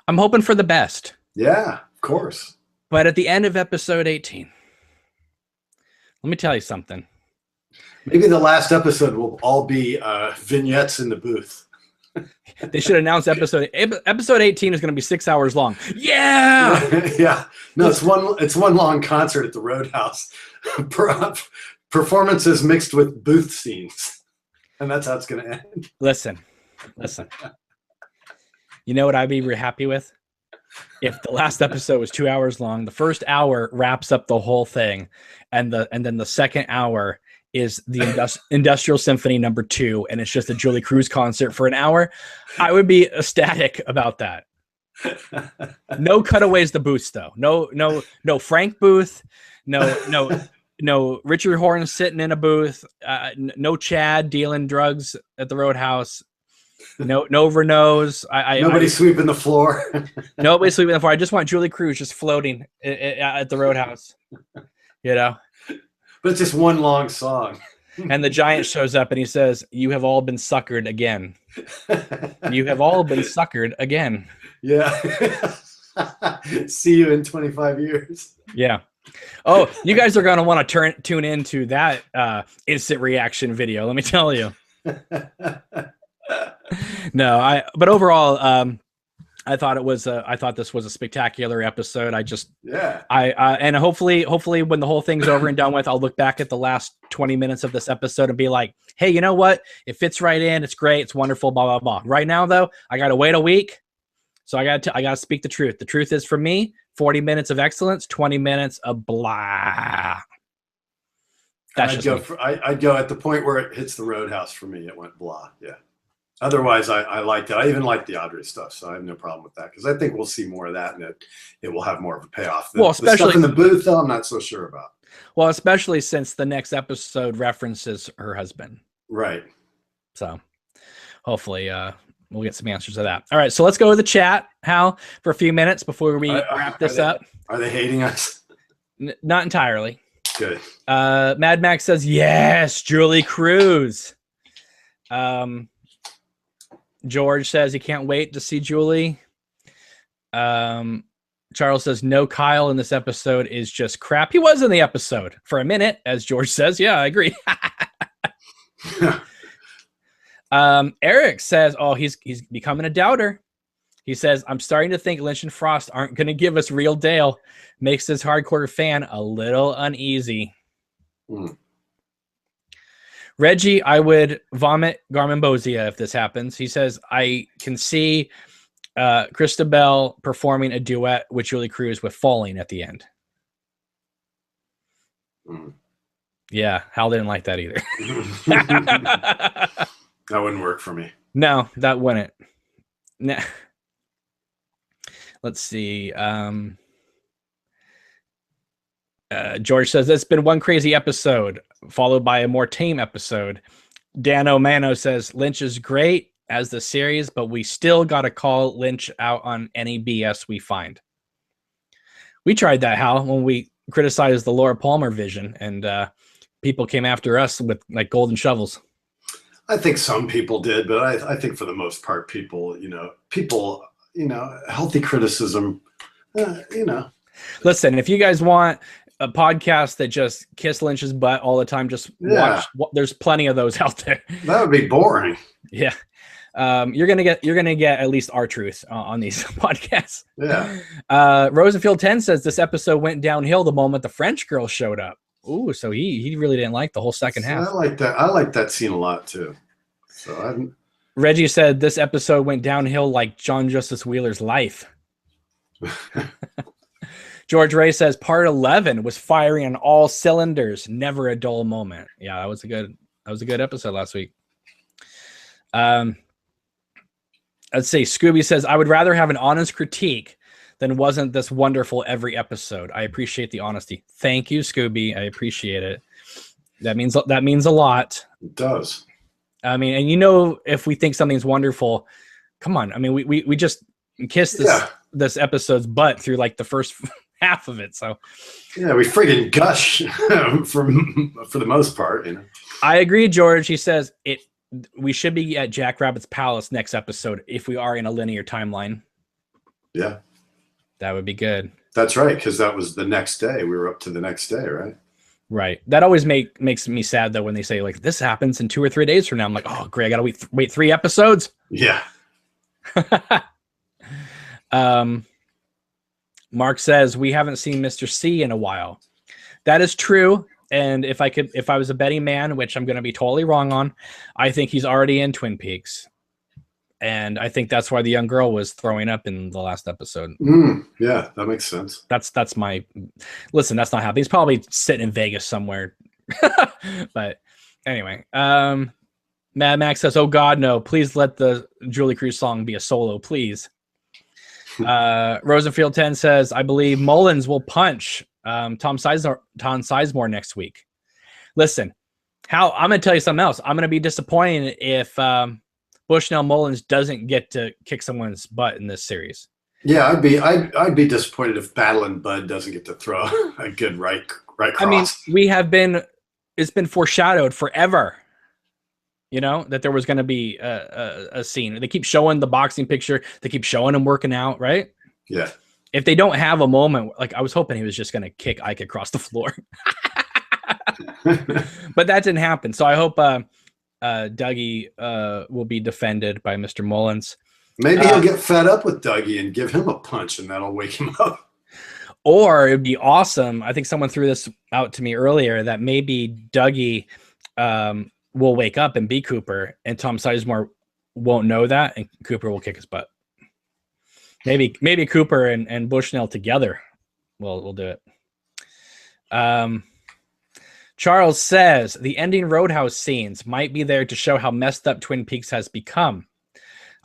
I'm hoping for the best. Yeah, of course. But at the end of episode 18, let me tell you something. Maybe the last episode will all be vignettes in the booth. They should announce episode 18 is going to be 6 hours long. Yeah. Yeah. No, it's one long concert at the Roadhouse. Performances mixed with booth scenes. And that's how it's going to end. Listen. You know what I'd be happy with? If the last episode was 2 hours long, the first hour wraps up the whole thing, and then the second hour is the Industrial Symphony number 2, and it's just a Julie Cruz concert for an hour. I would be ecstatic about that. No cutaways to booths though. No Frank booth. No Richard Horn sitting in a booth. No Chad dealing drugs at the Roadhouse. No Renaults. Nobody sweeping the floor. Nobody sweeping the floor. I just want Julie Cruz just floating at the Roadhouse. You know? But it's just one long song. And the giant shows up and he says, "You have all been suckered again. You have all been suckered again." Yeah. See you in 25 years. Yeah. Oh, you guys are going to want to tune into that instant reaction video. Let me tell you. But overall, I thought this was a spectacular episode. And hopefully when the whole thing's over and done with, I'll look back at the last 20 minutes of this episode and be like, hey, you know what? It fits right in. It's great. It's wonderful, blah, blah, blah. Right now though, I got to wait a week. So I got to speak the truth. The truth is, for me, 40 minutes of excellence, 20 minutes of blah. I'd go at the point where it hits the Roadhouse. For me, it went blah. Yeah. Otherwise, I liked it. I even liked the Audrey stuff, so I have no problem with that, because I think we'll see more of that, and it will have more of a payoff. The stuff in the booth, though, I'm not so sure about. Well, especially since the next episode references her husband. Right. So hopefully we'll get some answers to that. All right, so let's go to the chat, Hal, for a few minutes before we wrap this up. Are they hating us? Not entirely. Good. Mad Max says, yes, Julie Cruz. George says he can't wait to see Julie. Charles says, no, Kyle in this episode is just crap. He was in the episode for a minute, as George says. Yeah, I agree. Eric says, oh, he's becoming a doubter. He says, I'm starting to think Lynch and Frost aren't going to give us real Dale. Makes this hardcore fan a little uneasy. Reggie, I would vomit Garmonbozia if this happens. He says, I can see Christabel performing a duet with Julie Cruz with Falling at the end. Yeah, Hal didn't like that either. That wouldn't work for me. No, that wouldn't. Nah. Let's see. George says, it's been one crazy episode, followed by a more tame episode. Dano Mano says, Lynch is great as the series, but we still got to call Lynch out on any BS we find. We tried that, Hal, when we criticized the Laura Palmer vision, and people came after us with like golden shovels. I think some people did, but I think for the most part, people, healthy criticism, Listen, if you guys want a podcast that just kiss Lynch's butt all the time, just watch. There's plenty of those out there. That would be boring. Yeah. You're gonna get at least our truth on these podcasts. Yeah. Rosenfield 10 says this episode went downhill the moment the French girl showed up. Ooh, so he really didn't like the whole second half. I like that. I like that scene a lot too. So I haven't. Reggie said this episode went downhill like John Justice Wheeler's life. George Ray says part 11 was firing on all cylinders, never a dull moment. Yeah, that was a good episode last week. Let's see. Scooby says, I would rather have an honest critique than wasn't this wonderful every episode. I appreciate the honesty. Thank you, Scooby. I appreciate it. That means a lot. It does. I mean, and you know, if we think something's wonderful, come on. I mean, we just kissed this episode's butt through like the first half of it. So yeah, we friggin' gush for the most part. You know. I agree, George. He says we should be at Jack Rabbit's Palace next episode if we are in a linear timeline. Yeah, that would be good. That's right, because that was the next day. We were up to the next day, right? Right. That always makes me sad though when they say like this happens in 2 or 3 days from now. I'm like, oh great, I gotta wait 3 episodes. Yeah. Mark says we haven't seen Mr. C in a while. That is true. And if I was a betting man, which I'm gonna be totally wrong on, I think he's already in Twin Peaks. And I think that's why the young girl was throwing up in the last episode. Yeah, that makes sense. That's my listen. That's not happening. He's probably sitting in Vegas somewhere. But anyway, Mad Max says, "Oh God, no! Please let the Julie Cruz song be a solo, please." Rosenfield 10 says, "I believe Mullins will punch Tom Sizemore next week." Listen, Hal, I'm gonna tell you something else. I'm gonna be disappointed if Bushnell Mullins doesn't get to kick someone's butt in this series. Yeah, I'd be disappointed if Battlin' Bud doesn't get to throw a good right cross. I mean, it's been foreshadowed forever, you know, that there was going to be a scene. They keep showing the boxing picture. They keep showing him working out, right? Yeah. If they don't have a moment, like I was hoping he was just going to kick Ike across the floor. But that didn't happen. So I hope Dougie will be defended by Mr. Mullins. Maybe he'll get fed up with Dougie and give him a punch, and that'll wake him up. Or it'd be awesome. I think someone threw this out to me earlier that maybe Dougie will wake up and be Cooper, and Tom Sizemore won't know that, and Cooper will kick his butt. Maybe Cooper and Bushnell together will do it. Charles says the ending Roadhouse scenes might be there to show how messed up Twin Peaks has become.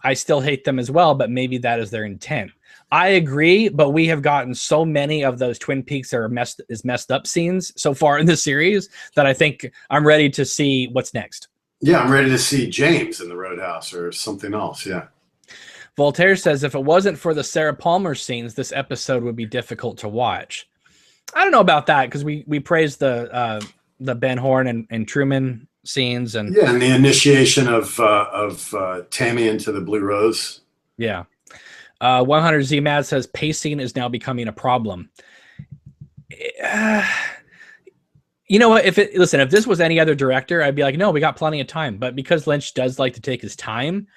I still hate them as well, but maybe that is their intent. I agree, but we have gotten so many of those Twin Peaks that are messed up scenes so far in the series that I think I'm ready to see what's next. Yeah, I'm ready to see James in the Roadhouse or something else. Yeah. Voltaire says if it wasn't for the Sarah Palmer scenes, this episode would be difficult to watch. I don't know about that because we praised the Ben Horn and Truman scenes and the initiation of Tammy into the Blue Rose. Yeah. 100 Z Mad says pacing is now becoming a problem. You know what? If this was any other director, I'd be like, no, we got plenty of time. But because Lynch does like to take his time,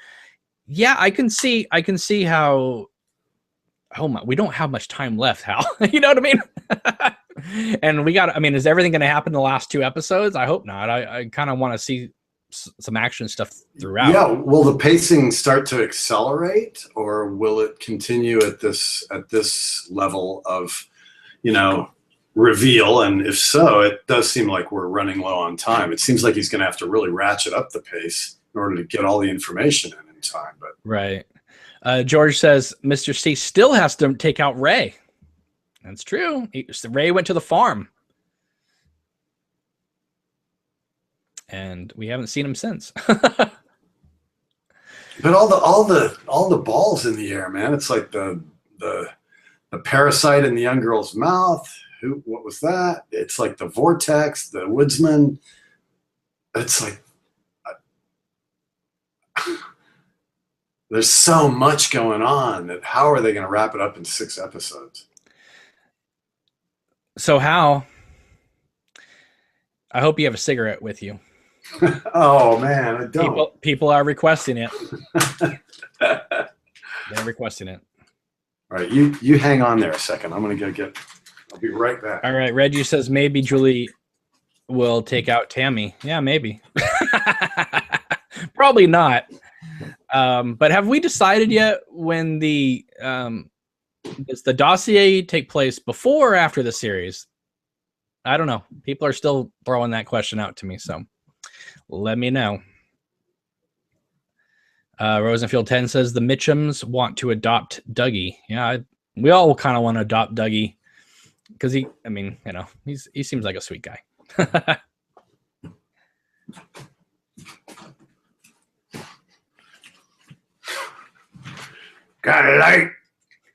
yeah, I can see how. Oh my, we don't have much time left, Hal. You know what I mean? And is everything going to happen in the last 2 episodes? I hope not. I kind of want to see some action stuff throughout. Yeah. Will the pacing start to accelerate, or will it continue at this level of, reveal? And if so, it does seem like we're running low on time. It seems like he's going to have to really ratchet up the pace in order to get all the information in time. But right. George says Mr. C still has to take out Ray. That's true. Ray went to the farm, and we haven't seen him since. But all the balls in the air, man. It's like the parasite in the young girl's mouth. What was that? It's like the vortex, the woodsman. It's like there's so much going on that how are they going to wrap it up in 6 episodes? So Hal, I hope you have a cigarette with you. Oh man, I don't. People are requesting it. They're requesting it. All right, you hang on there a second. I'm gonna go I'll be right back. All right, Reggie says maybe Julie will take out Tammy. Yeah, maybe. Probably not. But have we decided yet when does the dossier take place before or after the series? I don't know. People are still throwing that question out to me, so let me know. Rosenfield 10 says the Mitchums want to adopt Dougie. Yeah, we all kind of want to adopt Dougie because he seems like a sweet guy. Got a light.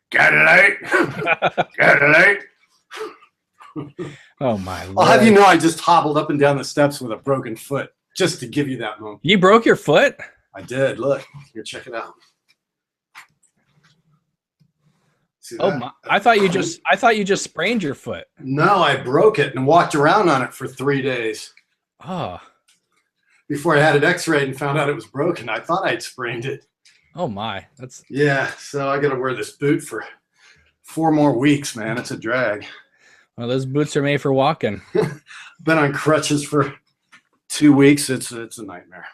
Got a light. Got a light. Oh my Lord. I'll have you know I just hobbled up and down the steps with a broken foot just to give you that moment. You broke your foot? I did. Look, here, check it out. See Oh that? my! I thought you just sprained your foot. No, I broke it and walked around on it for 3 days. Oh. Before I had it x-rayed and found out it was broken. I thought I'd sprained it. Oh my. Yeah, so I got to wear this boot for 4 more weeks, man. It's a drag. Well, those boots are made for walking. Been on crutches for 2 weeks. It's a nightmare.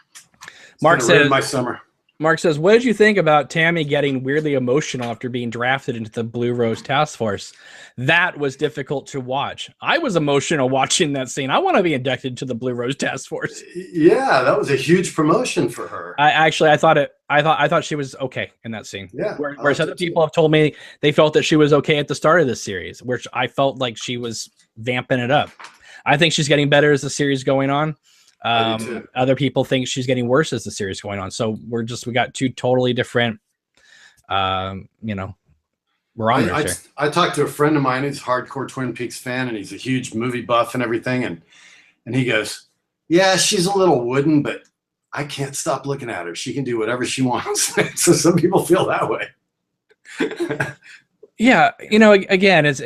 Mark says my summer. Mark says, what did you think about Tammy getting weirdly emotional after being drafted into the Blue Rose Task Force? That was difficult to watch. I was emotional watching that scene. I want to be inducted to the Blue Rose Task Force. Yeah, that was a huge promotion for her. I thought she was okay in that scene. Yeah. Whereas other people have told me they felt that she was okay at the start of the series, which I felt like she was vamping it up. I think she's getting better as the series going on. Other people think she's getting worse as the series going on. So we got 2 totally different, barometers here. I talked to a friend of mine who's a hardcore Twin Peaks fan, and he's a huge movie buff and everything. And he goes, yeah, she's a little wooden, but I can't stop looking at her. She can do whatever she wants. So some people feel that way. Yeah. Again, it's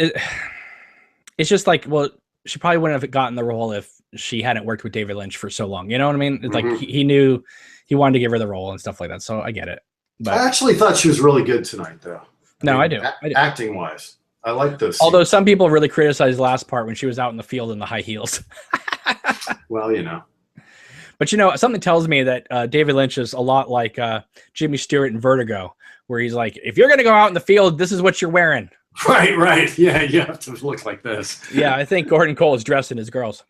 just like, well, she probably wouldn't have gotten the role if she hadn't worked with David Lynch for so long. You know what I mean? It's like he knew he wanted to give her the role and stuff like that. So I get it. But I actually thought she was really good tonight, though. I do. Acting wise, I like those. Although some people really criticized the last part when she was out in the field in the high heels. Well, But something tells me that David Lynch is a lot like Jimmy Stewart in Vertigo, where he's like, if you're going to go out in the field, this is what you're wearing. Right. Yeah, you have to look like this. Yeah, I think Gordon Cole is dressing as girls.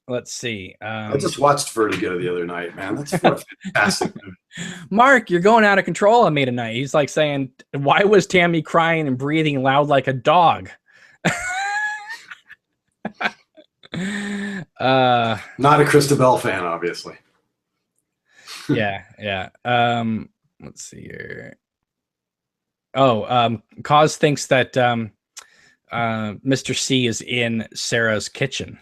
Let's see. I just watched Vertigo the other night, man. That's a fantastic movie. Mark, you're going out of control on me tonight. He's like saying, why was Tammy crying and breathing loud like a dog? Not a Christabel fan, obviously. Yeah. Let's see here. Cause thinks that Mr. C is in Sarah's kitchen.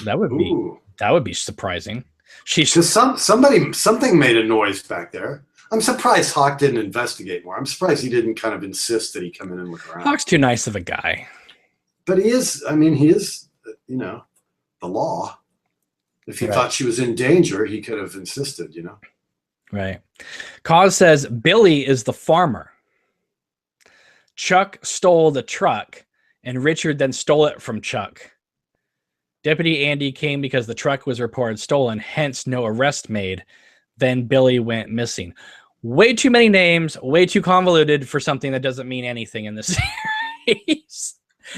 That would be surprising. Something made a noise back there. I'm surprised Hawk didn't investigate more. I'm surprised he didn't kind of insist that he come in and look around. Hawk's too nice of a guy. But he is the law. If he thought she was in danger, he could have insisted, Right. Cause says Billy is the farmer. Chuck stole the truck, and Richard then stole it from Chuck. Deputy Andy came because the truck was reported stolen, hence no arrest made. Then Billy went missing. Way too many names, way too convoluted for something that doesn't mean anything in this series.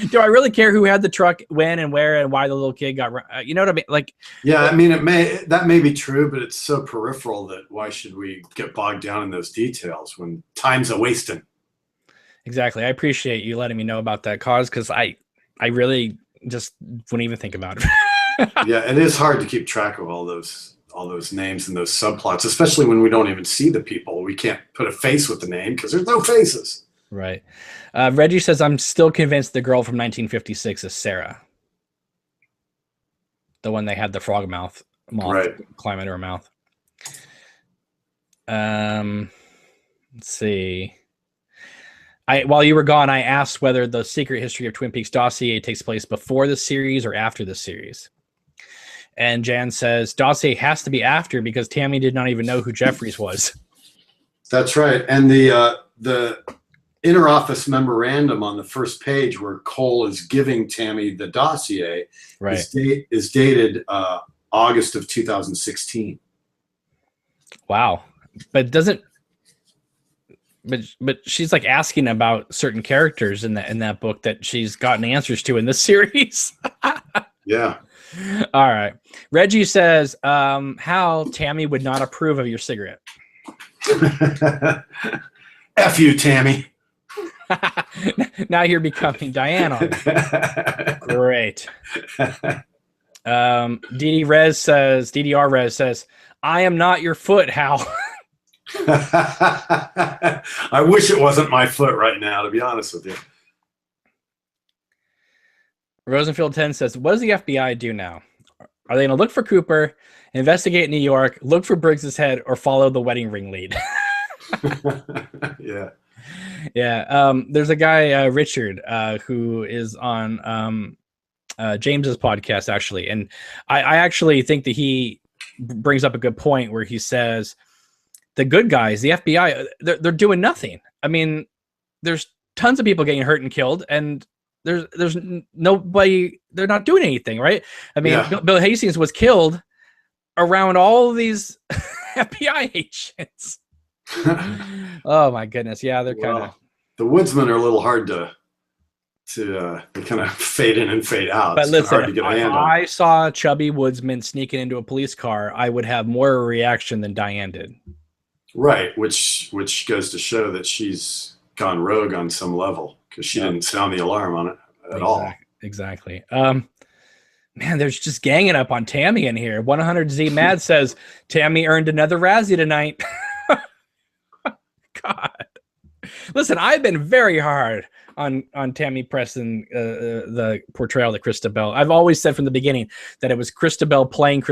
Do I really care who had the truck, when and where, and why the little kid got? You know what I mean? Like, yeah, I mean, that may be true, but it's so peripheral that why should we get bogged down in those details when time's a wasting? Exactly. I appreciate you letting me know about that, Cause, because I really just wouldn't even think about it. Yeah, it is hard to keep track of all those names and those subplots, especially when we don't even see the people. We can't put a face with the name because there's no faces. Right. Reggie says, I'm still convinced the girl from 1956 is Sarah. The one they had the frog moth climb into her mouth. Let's see. While you were gone, I asked whether the Secret History of Twin Peaks dossier takes place before the series or after the series. And Jan says, dossier has to be after because Tammy did not even know who Jeffries was. That's right. And the interoffice memorandum on the first page where Cole is giving Tammy the dossier is dated August of 2016. Wow. But doesn't but she's like asking about certain characters in that book that she's gotten answers to in this series. Yeah. All right. Reggie says, Hal, Tammy would not approve of your cigarette. F you, Tammy. Now you're becoming Diane on me. Great. DDR Rez says, I am not your foot, Hal. I wish it wasn't my foot right now, to be honest with you. Rosenfield 10 says, what does the FBI do now? Are they going to look for Cooper, investigate New York, look for Briggs's head, or follow the wedding ring lead? Yeah. Yeah. There's a guy, Richard, who is on James's podcast, actually. And I actually think that he brings up a good point where he says the good guys, the FBI, they're doing nothing. I mean, there's tons of people getting hurt and killed, and there's nobody, they're not doing anything, right? I mean, yeah. Bill Hastings was killed around all of these FBI agents. Oh my goodness. Yeah, they're kind of, the woodsmen are a little hard to they kind of fade in and fade out. But it's listen, hard to get a hand on. I saw a chubby woodsman sneaking into a police car, I would have more of a reaction than Diane did. Right, which goes to show that she's gone rogue on some level, because she didn't sound the alarm on it at all. Exactly. Man, there's just ganging up on Tammy in here. 100Z Mad says Tammy earned another Razzie tonight. God. Listen, I've been very hard on Tammy Preston, the portrayal of Christabel. I've always said from the beginning that it was Christabel playing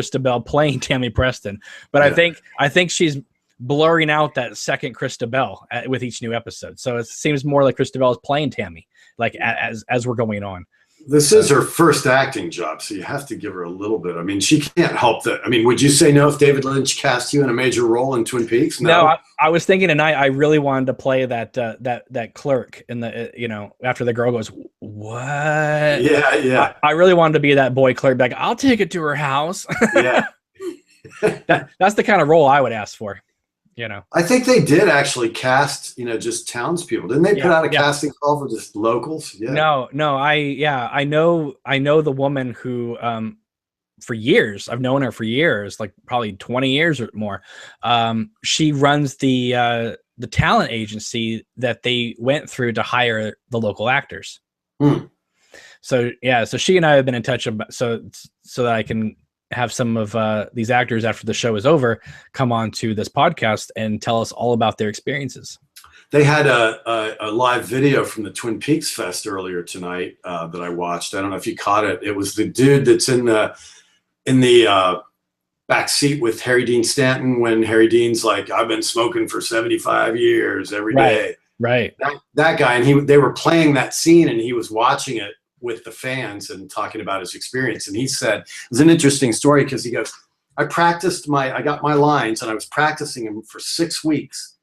Tammy Preston. But yeah. I think she's blurring out that second Christabel with each new episode. So it seems more like Christabel is playing Tammy, like as we're going on. This is her first acting job, so you have to give her a little bit. I mean, she can't help that. I mean, would you say no if David Lynch cast you in a major role in Twin Peaks? No, I was thinking tonight. I really wanted to play that clerk in the after the girl goes, what? Yeah. I really wanted to be that boy clerk. Like, I'll take it to her house. Yeah, that's the kind of role I would ask for. I think they did actually cast, just townspeople. Didn't they put out a casting call for just locals? Yeah. No. I know the woman who, for years, I've known her for years, like probably 20 years or more. She runs the talent agency that they went through to hire the local actors. So she and I have been in touch about, so that I can have some of these actors after the show is over come on to this podcast and tell us all about their experiences. They had a live video from the Twin Peaks Fest earlier tonight that I watched. I don't know if you caught it. It was the dude that's in the back seat with Harry Dean Stanton when Harry Dean's like, I've been smoking for 75 years every day. Right. That guy, and they were playing that scene, and he was watching it with the fans and talking about his experience. And he said, it was an interesting story because he goes, I got my lines and I was practicing them for 6 weeks.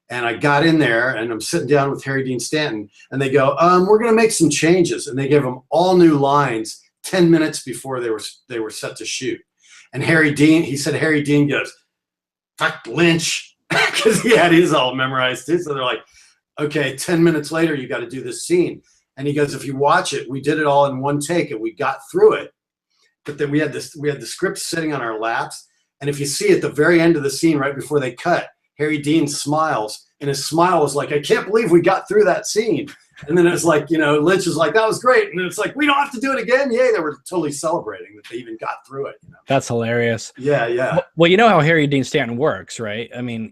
And I got in there and I'm sitting down with Harry Dean Stanton and they go, we're going to make some changes. And they gave him all new lines 10 minutes before they were set to shoot. And Harry Dean goes, fuck Lynch. Because he had his all memorized too. So they're like, okay, 10 minutes later, you got to do this scene. And he goes, if you watch it, we did it all in one take and we got through it. But then we had the script sitting on our laps. And if you see at the very end of the scene, right before they cut, Harry Dean smiles. And his smile was like, I can't believe we got through that scene. And then it was like, Lynch was like, that was great. And then it's like, we don't have to do it again. Yay. They were totally celebrating that they even got through it. That's hilarious. Yeah. Well, you know how Harry Dean Stanton works, right? I mean,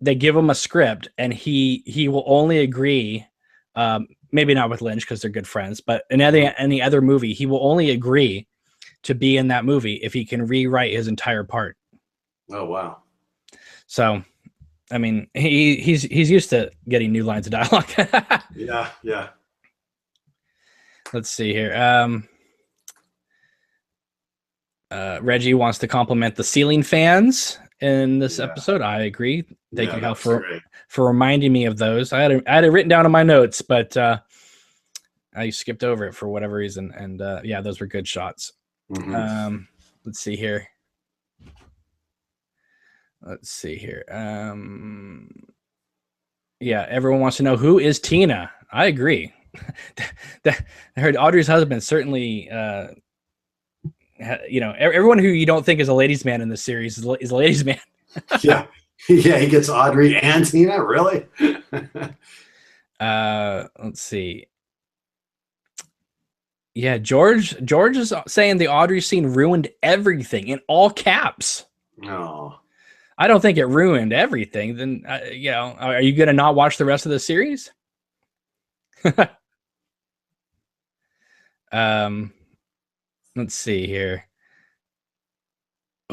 they give him a script and he will only agree, maybe not with Lynch because they're good friends, but in any other movie, he will only agree to be in that movie if he can rewrite his entire part. Oh, wow. So, I mean, he's used to getting new lines of dialogue. Yeah. Let's see here. Reggie wants to compliment the ceiling fans in this episode. I agree. Thank you, Hal, for reminding me of those. I had it written down in my notes, but I skipped over it for whatever reason. And those were good shots. Mm-hmm. Let's see here. Yeah, everyone wants to know who is Tina. I agree. I heard Audrey's husband certainly, everyone who you don't think is a ladies' man in this series is a ladies' man. Yeah, he gets Audrey and Tina. Really? Let's see. Yeah, George is saying the Audrey scene ruined everything in all caps. No. I don't think it ruined everything. Then, are you going to not watch the rest of the series? Let's see here.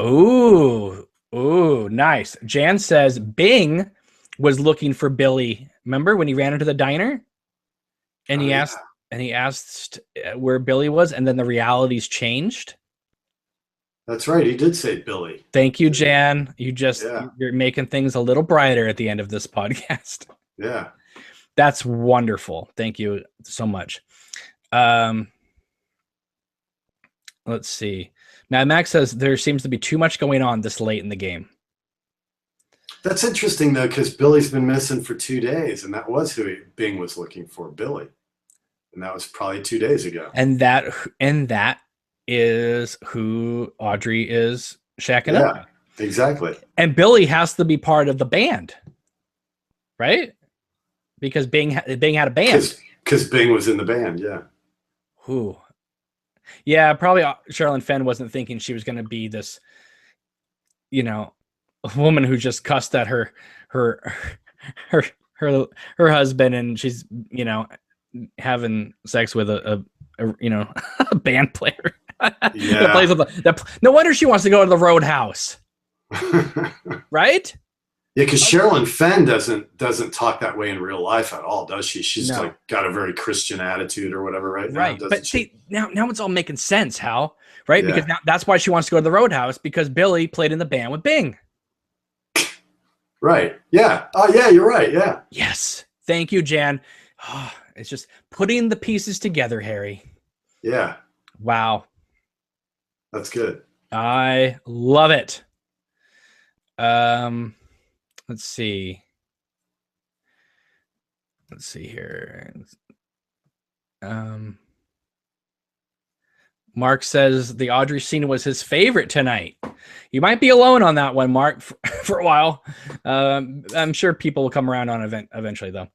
Ooh, nice. Jan says Bing was looking for Billy. Remember when he ran into the diner? And he asked where Billy was, and then the realities changed. That's right. He did say Billy. Thank you, Jan. You're making things a little brighter at the end of this podcast. Yeah. That's wonderful. Thank you so much. Let's see. Now, Max says there seems to be too much going on this late in the game. That's interesting, though, because Billy's been missing for 2 days, and that was who Bing was looking for, Billy. And that was probably 2 days ago. And that is who Audrey is shacking up. Yeah, exactly. And Billy has to be part of the band, right? Because Bing had a band. Because Bing was in the band, yeah. Who? Yeah, probably Sherilyn Fenn wasn't thinking she was going to be this, a woman who just cussed at her husband, and she's, having sex with a band player. Yeah. No wonder she wants to go to the Roadhouse. Right? Yeah, because Sherilyn Fenn doesn't talk that way in real life at all, does she? She's got a very Christian attitude or whatever right now. Right. But see, now it's all making sense, Hal, right? Yeah. Because now that's why she wants to go to the Roadhouse, because Billy played in the band with Bing. Right. Yeah. Oh, yeah, you're right. Yeah. Yes. Thank you, Jan. Oh, it's just putting the pieces together, Harry. Yeah. Wow. That's good. I love it. Let's see here. Mark says the Audrey scene was his favorite tonight. You might be alone on that one, Mark, for a while. I'm sure people will come around on event eventually, though.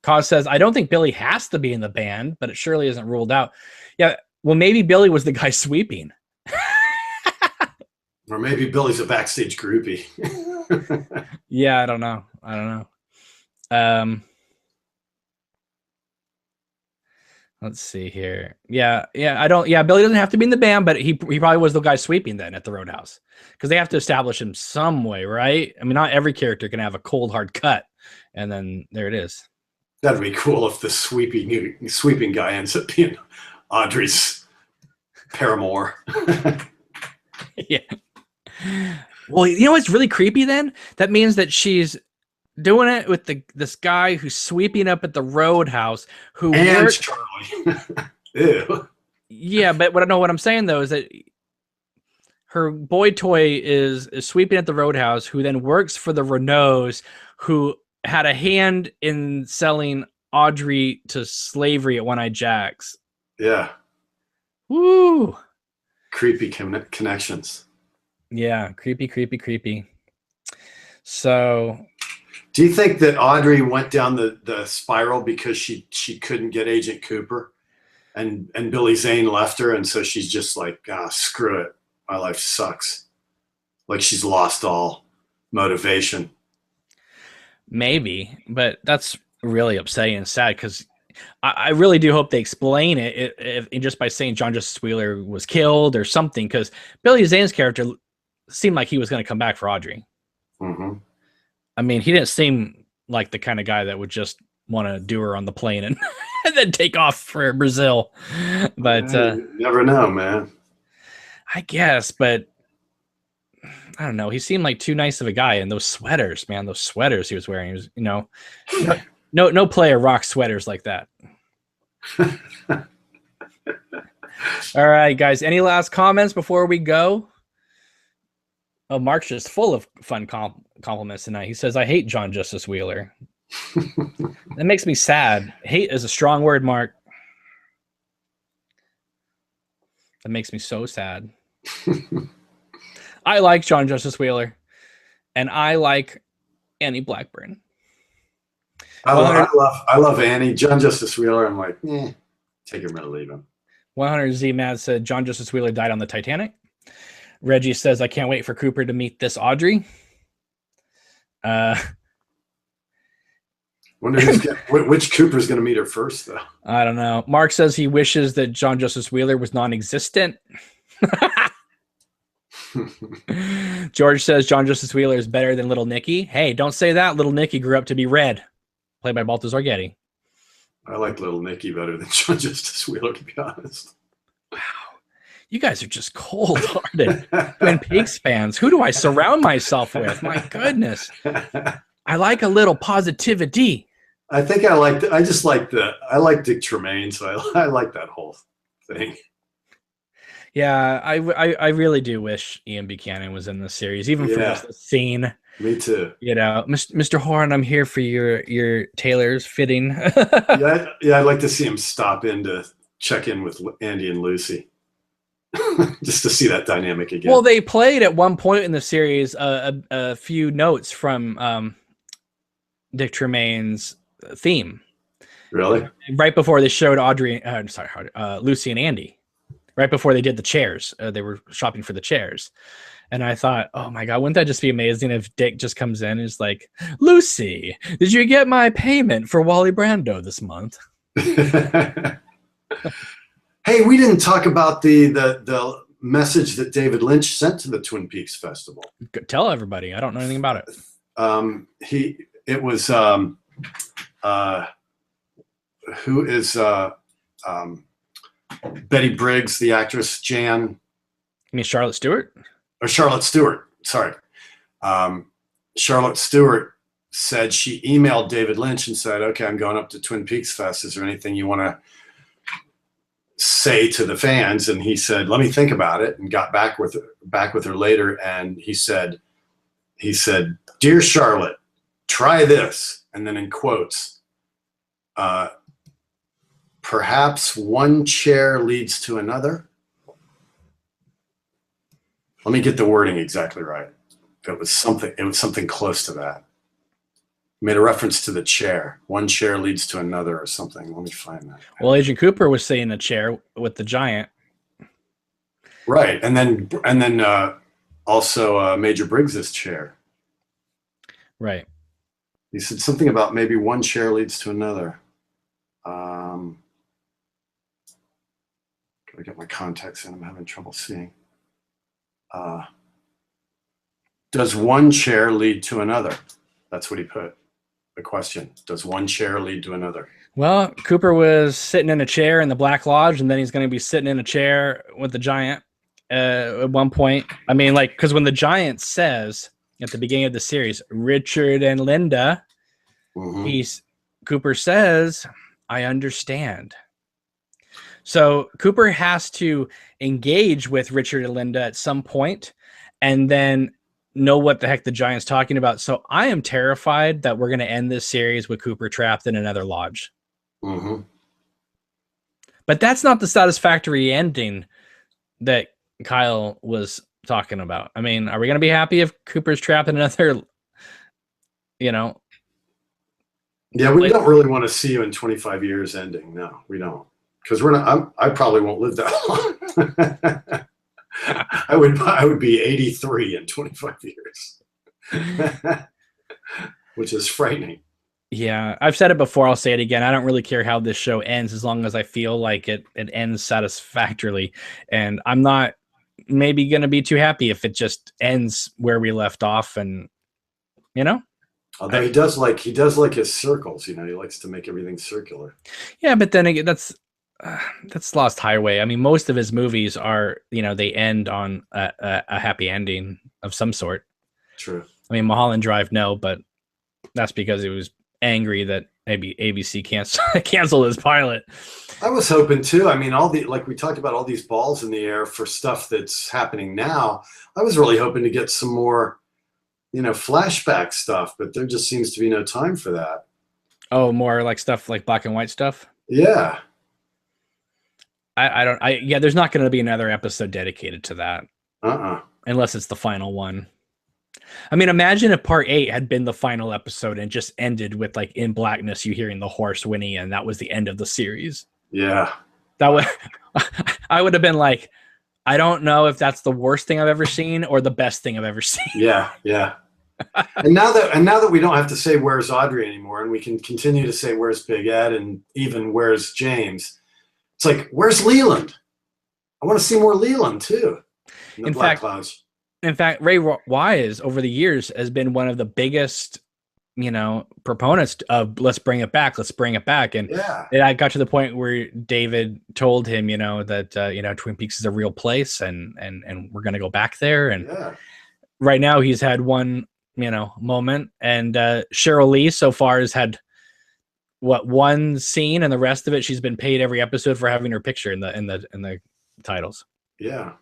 Cause says, I don't think Billy has to be in the band, but it surely isn't ruled out. Yeah, well, maybe Billy was the guy sweeping. Or maybe Billy's a backstage groupie. Yeah, I don't know. Let's see here. Yeah, Billy doesn't have to be in the band, but he probably was the guy sweeping then at the Roadhouse, because they have to establish him some way, right? I mean, not every character can have a cold hard cut, and then there it is. That'd be cool if the sweeping guy ends up being Audrey's paramour. Yeah. Well, you know what's really creepy then? That means that she's doing it with this guy who's sweeping up at the Roadhouse, and Charlie. Ew. Yeah, but what I'm saying though is that her boy toy is sweeping at the Roadhouse, who then works for the Renaults, who had a hand in selling Audrey to slavery at One-Eyed Jack's. Yeah. Woo. Creepy connections. Yeah, creepy. So, do you think that Audrey went down the spiral because she couldn't get Agent Cooper, and Billy Zane left her, and so she's just like, screw it, my life sucks, like she's lost all motivation? Maybe, but that's really upsetting and sad, because I really do hope they explain it if just by saying John Justice Wheeler was killed or something, because Billy Zane's character seemed like he was going to come back for Audrey. Mm-hmm. I mean, he didn't seem like the kind of guy that would just want to do her on the plane and then take off for Brazil. But you never know, man. I guess, but I don't know. He seemed like too nice of a guy. And those sweaters, man, those sweaters he was wearing, he was, no player rocks sweaters like that. All right, guys. Any last comments before we go? Oh, Mark's just full of fun compliments tonight. He says, I hate John Justice Wheeler. That makes me sad. Hate is a strong word, Mark. That makes me so sad. I like John Justice Wheeler, and I like Annie Blackburn. I love Annie. John Justice Wheeler, I'm like, take him or leave him. 100 Z Mad said John Justice Wheeler died on the Titanic. Reggie says, I can't wait for Cooper to meet this Audrey. Wonder which Cooper's going to meet her first, though. I don't know. Mark says he wishes that John Justice Wheeler was non-existent. George says John Justice Wheeler is better than Little Nicky. Hey, don't say that. Little Nicky grew up to be Red, played by Balthazar Getty. I like Little Nicky better than John Justice Wheeler, to be honest. Wow. You guys are just cold-hearted Twin Peaks fans. Who do I surround myself with? My goodness. I like a little positivity. I think I like Dick Tremaine, so I like that whole thing. Yeah, I really do wish Ian Buchanan was in this series, even for just the scene. Me too. You know, Mr. Horn, I'm here for your tailor's fitting. yeah, I'd like to see him stop in to check in with Andy and Lucy. Just to see that dynamic again. Well, they played at one point in the series a few notes from Dick Tremaine's theme. Really? Right before they showed Lucy and Andy. Right before they did the chairs. They were shopping for the chairs. And I thought, oh my God, wouldn't that just be amazing if Dick just comes in and is like, Lucy, did you get my payment for Wally Brando this month? Hey, we didn't talk about the message that David Lynch sent to the Twin Peaks Festival. Tell everybody. I don't know anything about it. It was who is Betty Briggs, the actress, Jan. You mean Charlotte Stewart? Or Charlotte Stewart, sorry. Charlotte Stewart said she emailed David Lynch and said, okay, I'm going up to Twin Peaks Fest. Is there anything you want to say to the fans? And he said, let me think about it, and got back with her later. And he said, Dear Charlotte, try this. And then in quotes, perhaps one chair leads to another. Let me get the wording exactly right. It was something close to that. Made a reference to the chair. One chair leads to another or something. Let me find that. Well, Agent Cooper was saying a chair with the giant. Right. And then also Major Briggs's chair. Right. He said something about maybe one chair leads to another. Gotta get my contacts in. I'm having trouble seeing. Does one chair lead to another? That's what he put. The question. Does one chair lead to another? Well, Cooper was sitting in a chair in the Black Lodge, and then he's going to be sitting in a chair with the giant at one point. I mean, like, because when the giant says at the beginning of the series, Richard and Linda, Cooper says, I understand. So Cooper has to engage with Richard and Linda at some point and then know what the heck the giant's talking about. So I am terrified that we're going to end this series with Cooper trapped in another lodge. Mm-hmm. But that's not the satisfactory ending that Kyle was talking about. I mean, are we going to be happy if Cooper's trapped in another, Yeah, we don't really want to see you in 25 years ending. No, we don't. Because I probably won't live that long. I would be 83 in 25 years, which is frightening. Yeah, I've said it before. I'll say it again. I don't really care how this show ends as long as I feel like it ends satisfactorily. And I'm not maybe going to be too happy if it just ends where we left off. And, Although he does like his circles, he likes to make everything circular. Yeah, but then again, that's Lost Highway. I mean, most of his movies are, they end on a happy ending of some sort. True. I mean, Mulholland Drive, no, but that's because it was angry that maybe ABC canceled his pilot. I was hoping too. I mean, like we talked about all these balls in the air for stuff that's happening now. I was really hoping to get some more, flashback stuff, but there just seems to be no time for that. Oh, more like stuff like black and white stuff? Yeah. There's not going to be another episode dedicated to that. Unless it's the final one. I mean, imagine if part 8 had been the final episode and just ended with like in blackness, you hearing the horse whinny, and that was the end of the series. Yeah. That would, I would have been like, I don't know if that's the worst thing I've ever seen or the best thing I've ever seen. Yeah. Yeah. and now that we don't have to say where's Audrey anymore, and we can continue to say where's Big Ed and even where's James, it's like, where's Leland? I want to see more Leland too. In Black Clouds. In fact, Ray Wise over the years has been one of the biggest, proponents of let's bring it back. And I got to the point where David told him, that Twin Peaks is a real place and we're going to go back there. And right now he's had one, moment, and Cheryl Lee so far has had one scene, and the rest of it she's been paid every episode for having her picture in the titles. Yeah.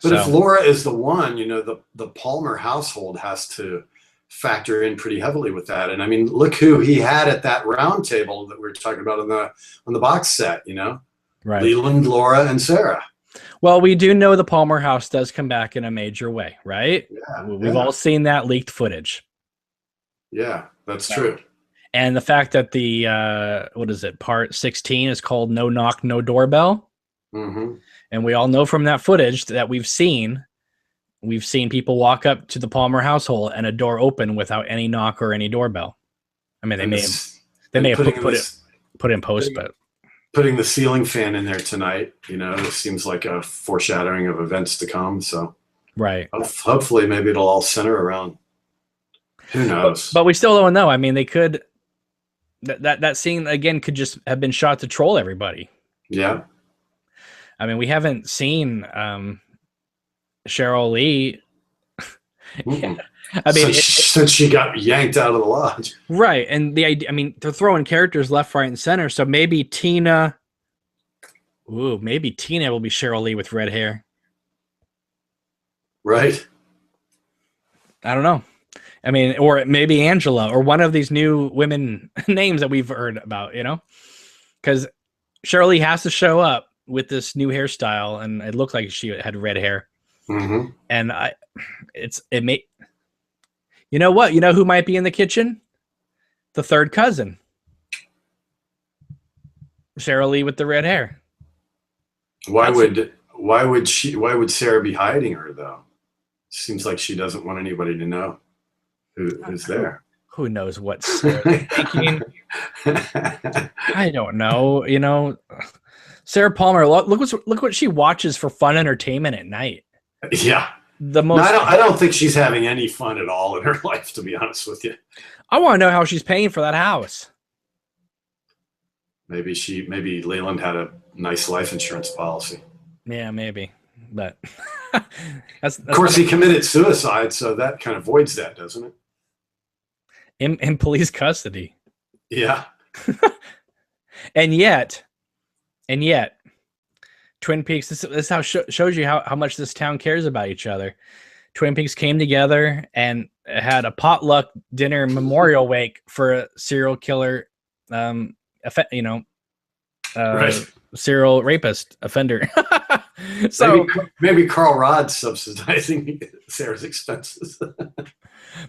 But if Laura is the one, the Palmer household has to factor in pretty heavily with that. And I mean, look who he had at that round table that we were talking about on the box set, right? Leland, Laura, and Sarah. Well, we do know the Palmer house does come back in a major way, right? Yeah, We've all seen that leaked footage. Yeah, that's true. And the fact that the part 16 is called No Knock, No Doorbell. Mm-hmm. And we all know from that footage that we've seen people walk up to the Palmer household and a door open without any knock or any doorbell. I mean, they may have put it in post, but putting the ceiling fan in there tonight, it seems like a foreshadowing of events to come. So right. Hopefully maybe it'll all center around. Who knows? But we still don't know. I mean, they could that scene again could just have been shot to troll everybody. Yeah. I mean, we haven't seen Cheryl Lee. Yeah. I mean, since she got yanked out of the lodge, right? And the idea, I mean, they're throwing characters left, right, and center. So maybe Tina. Maybe Tina will be Cheryl Lee with red hair. Right. I don't know. I mean, or maybe Angela or one of these new women names that we've heard about. Because Cheryl Lee has to show up with this new hairstyle, and it looked like she had red hair. Mm-hmm. And you know what? You know who might be in the kitchen? The third cousin, Cheryl Lee with the red hair. Why would Sarah be hiding her though? Seems like she doesn't want anybody to know who's there. Who knows what Sarah's thinking? I don't know. Sarah Palmer, look what she watches for fun entertainment at night. Yeah. I don't think she's having any fun at all in her life, to be honest with you. I want to know how she's paying for that house. Maybe Leland had a nice life insurance policy. Yeah, maybe. But that's of course he committed suicide, so that kind of voids that, doesn't it? In police custody. Yeah. And yet, Twin Peaks, this how shows you how much this town cares about each other. Twin Peaks came together and had a potluck dinner memorial wake for a serial killer, right. Serial rapist offender. So maybe Carl Rod's subsidizing Sarah's expenses.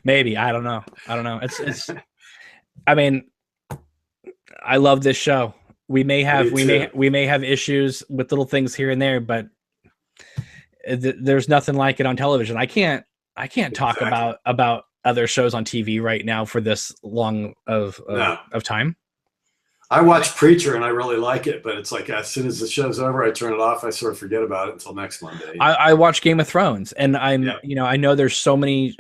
Maybe, I don't know. It's. I mean, I love this show. We may have issues with little things here and there, but there's nothing like it on television. I can't talk about other shows on TV right now for this long of time. I watch Preacher and I really like it, but it's like as soon as the show's over, I turn it off. I sort of forget about it until next Monday. I watch Game of Thrones, and I know there's so many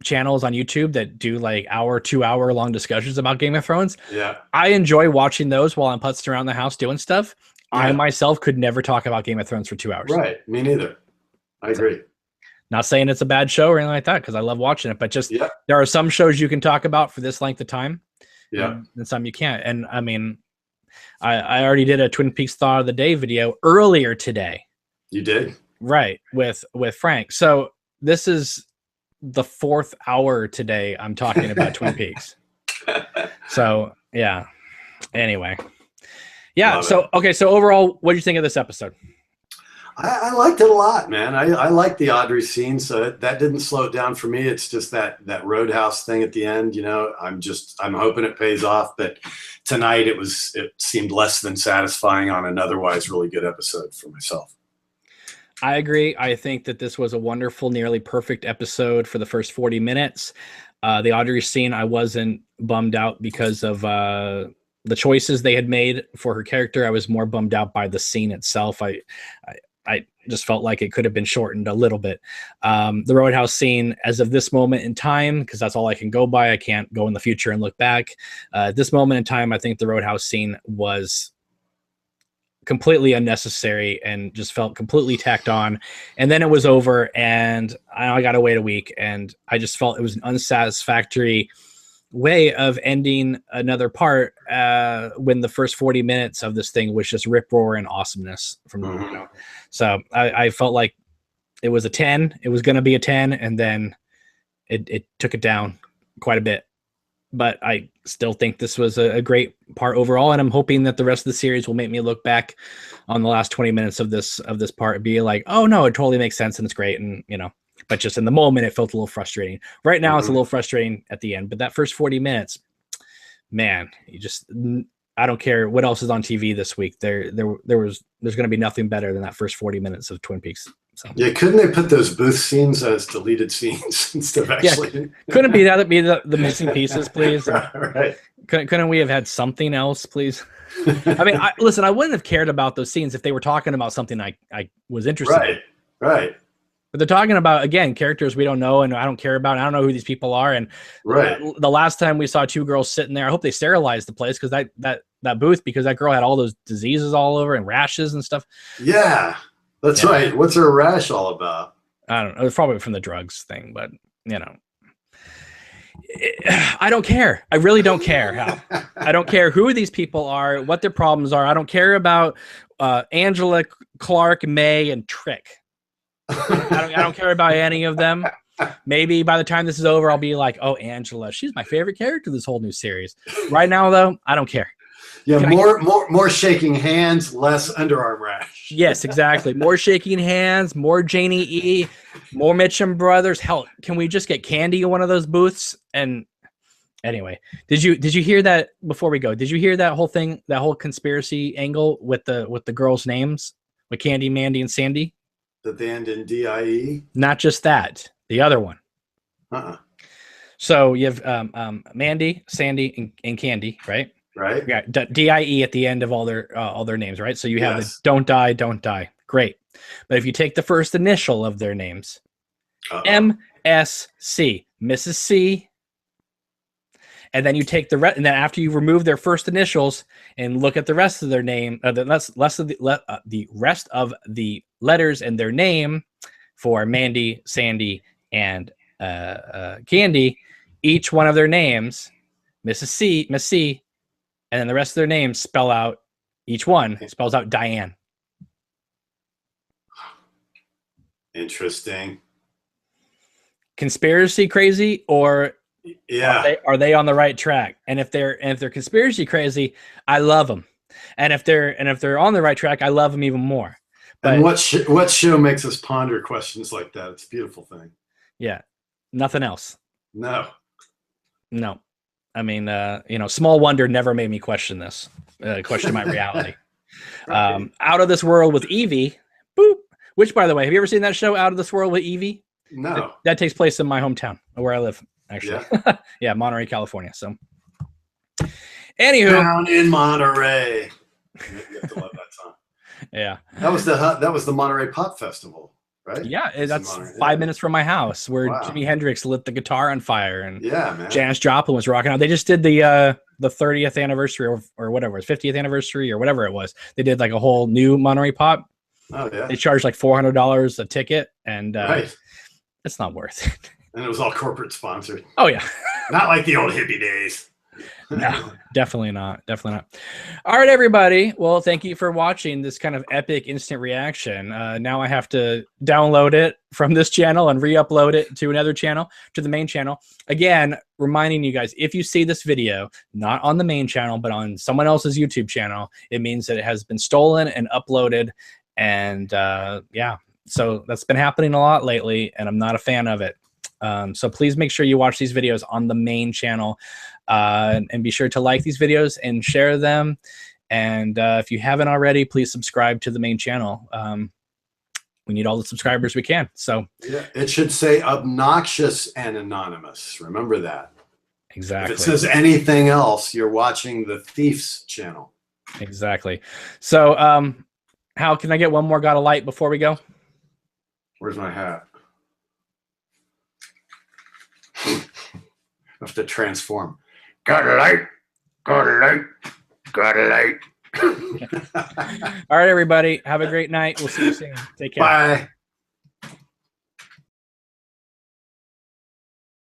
channels on YouTube that do like 2-hour long discussions about Game of Thrones. Yeah, I enjoy watching those while I'm putzing around the house doing stuff. Yeah. I myself could never talk about Game of Thrones for 2 hours. Right, me neither. I agree. Not saying it's a bad show or anything like that, because I love watching it, but just there are some shows you can talk about for this length of time. Yeah. And some you can't. And I mean, I already did a Twin Peaks Thought of the Day video earlier today. You did? Right. With Frank. So this is the 4th hour today I'm talking about Twin Peaks. So yeah. Anyway. Yeah. Love So it. okay. So overall, what do you think of this episode? I liked it a lot, man. I liked the Audrey scene, so that didn't slow it down for me. It's just that Roadhouse thing at the end, you know. I'm hoping it pays off, but tonight it seemed less than satisfying on an otherwise really good episode for myself. I agree. I think that this was a wonderful, nearly perfect episode for the first 40 minutes. The Audrey scene, I wasn't bummed out because of the choices they had made for her character. I was more bummed out by the scene itself. I just felt like it could have been shortened a little bit. The Roadhouse scene, as of this moment in time, because that's all I can go by, I can't go in the future and look back. At this moment in time, I think the Roadhouse scene was completely unnecessary and just felt completely tacked on. And then it was over, and I got to wait a week, and I just felt it was an unsatisfactory way of ending another part when the first 40 minutes of this thing was just rip roar and awesomeness from you know. So I felt like it was a 10. It was going to be a 10, and then it took it down quite a bit. But I still think this was a great part overall, and I'm hoping that the rest of the series will make me look back on the last 20 minutes of this part and be like, oh no, it totally makes sense and it's great, and you know. But just in the moment, it felt a little frustrating. Right now, it's a little frustrating at the end. But that first 40 minutes, man, I don't care what else is on TV this week. There's going to be nothing better than that first 40 minutes of Twin Peaks. So. Yeah, couldn't they put those booth scenes as deleted scenes instead of actually? Yeah, couldn't be that be the missing pieces, please? Right. Couldn't we have had something else, please? I mean, listen, I wouldn't have cared about those scenes if they were talking about something I was interested in. Right. But they're talking about, again, characters we don't know and I don't care about. I don't know who these people are. And the last time we saw 2 girls sitting there, I hope they sterilized the place because that booth, because that girl had all those diseases all over and rashes and stuff. Yeah, that's right. What's her rash all about? I don't know. It's probably from the drugs thing, but you know. I don't care. I really don't care, Hal. I don't care who these people are, what their problems are. I don't care about Angela, Clark, May, and Trick. I don't care about any of them. Maybe by the time this is over, I'll be like, oh, Angela, she's my favorite character of this whole new series. Right now, though, I don't care. Yeah, more shaking hands, less underarm rash. Yes, exactly. More shaking hands, more Janie E, more Mitchum Brothers. Hell, can we just get Candy in one of those booths? And anyway, did you hear that before we go? Did you hear that whole thing, that whole conspiracy angle with the girls' names, with Candy, Mandy, and Sandy? That they end in DIE? Not just that, the other one. So you have Mandy, Sandy, and Candy, right? Right. Yeah, DIE at the end of all their names, right? So you have the don't die. Great. But if you take the first initial of their names, MSC, Mrs. C, and then you take the and then after you remove their first initials and look at the rest of their name, the rest of the letters in their name for Mandy, Sandy, and Candy, each one of their names, Mrs. C, Miss C, and then the rest of their names spell out, each one spells out Diane. Interesting. Conspiracy crazy, or are they on the right track? And if they're conspiracy crazy, I love them. And if they're on the right track, I love them even more. But, and what show makes us ponder questions like that? It's a beautiful thing. Yeah, nothing else. No. I mean, Small Wonder never made me question this, question my reality. Right. Out of This World with Evie, boop. Which, by the way, have you ever seen that show, Out of This World with Evie? No. That takes place in my hometown, where I live, actually. Yeah, Monterey, California. So, anywho, down in Monterey. You have to love that song. Yeah, that was the Monterey Pop Festival. Right? Yeah, that's 5 minutes from my house, where Jimi Hendrix lit the guitar on fire, and man. Janis Joplin was rocking out. They just did the 30th anniversary or whatever, 50th anniversary or whatever it was. They did like a whole new Monterey Pop. Oh yeah. They charged like $400 a ticket, and it's not worth it. And it was all corporate sponsored. Oh yeah. Not like the old hippie days. No, definitely not. Definitely not. All right, everybody. Well, thank you for watching this kind of epic instant reaction. Now I have to download it from this channel and re-upload it to another channel, to the main channel. Again, reminding you guys, if you see this video, not on the main channel, but on someone else's YouTube channel, it means that it has been stolen and uploaded. And yeah, so that's been happening a lot lately, and I'm not a fan of it. So please make sure you watch these videos on the main channel, and be sure to like these videos and share them. And if you haven't already, please subscribe to the main channel. We need all the subscribers we can. So yeah, it should say obnoxious and anonymous. Remember that. Exactly. If it says anything else, you're watching the Thief's channel. Exactly. So Hal, can I get one more God of Light before we go? Where's my hat? I have to transform. Got a light, got a light, got a light. All right, everybody. Have a great night. We'll see you soon. Take care. Bye.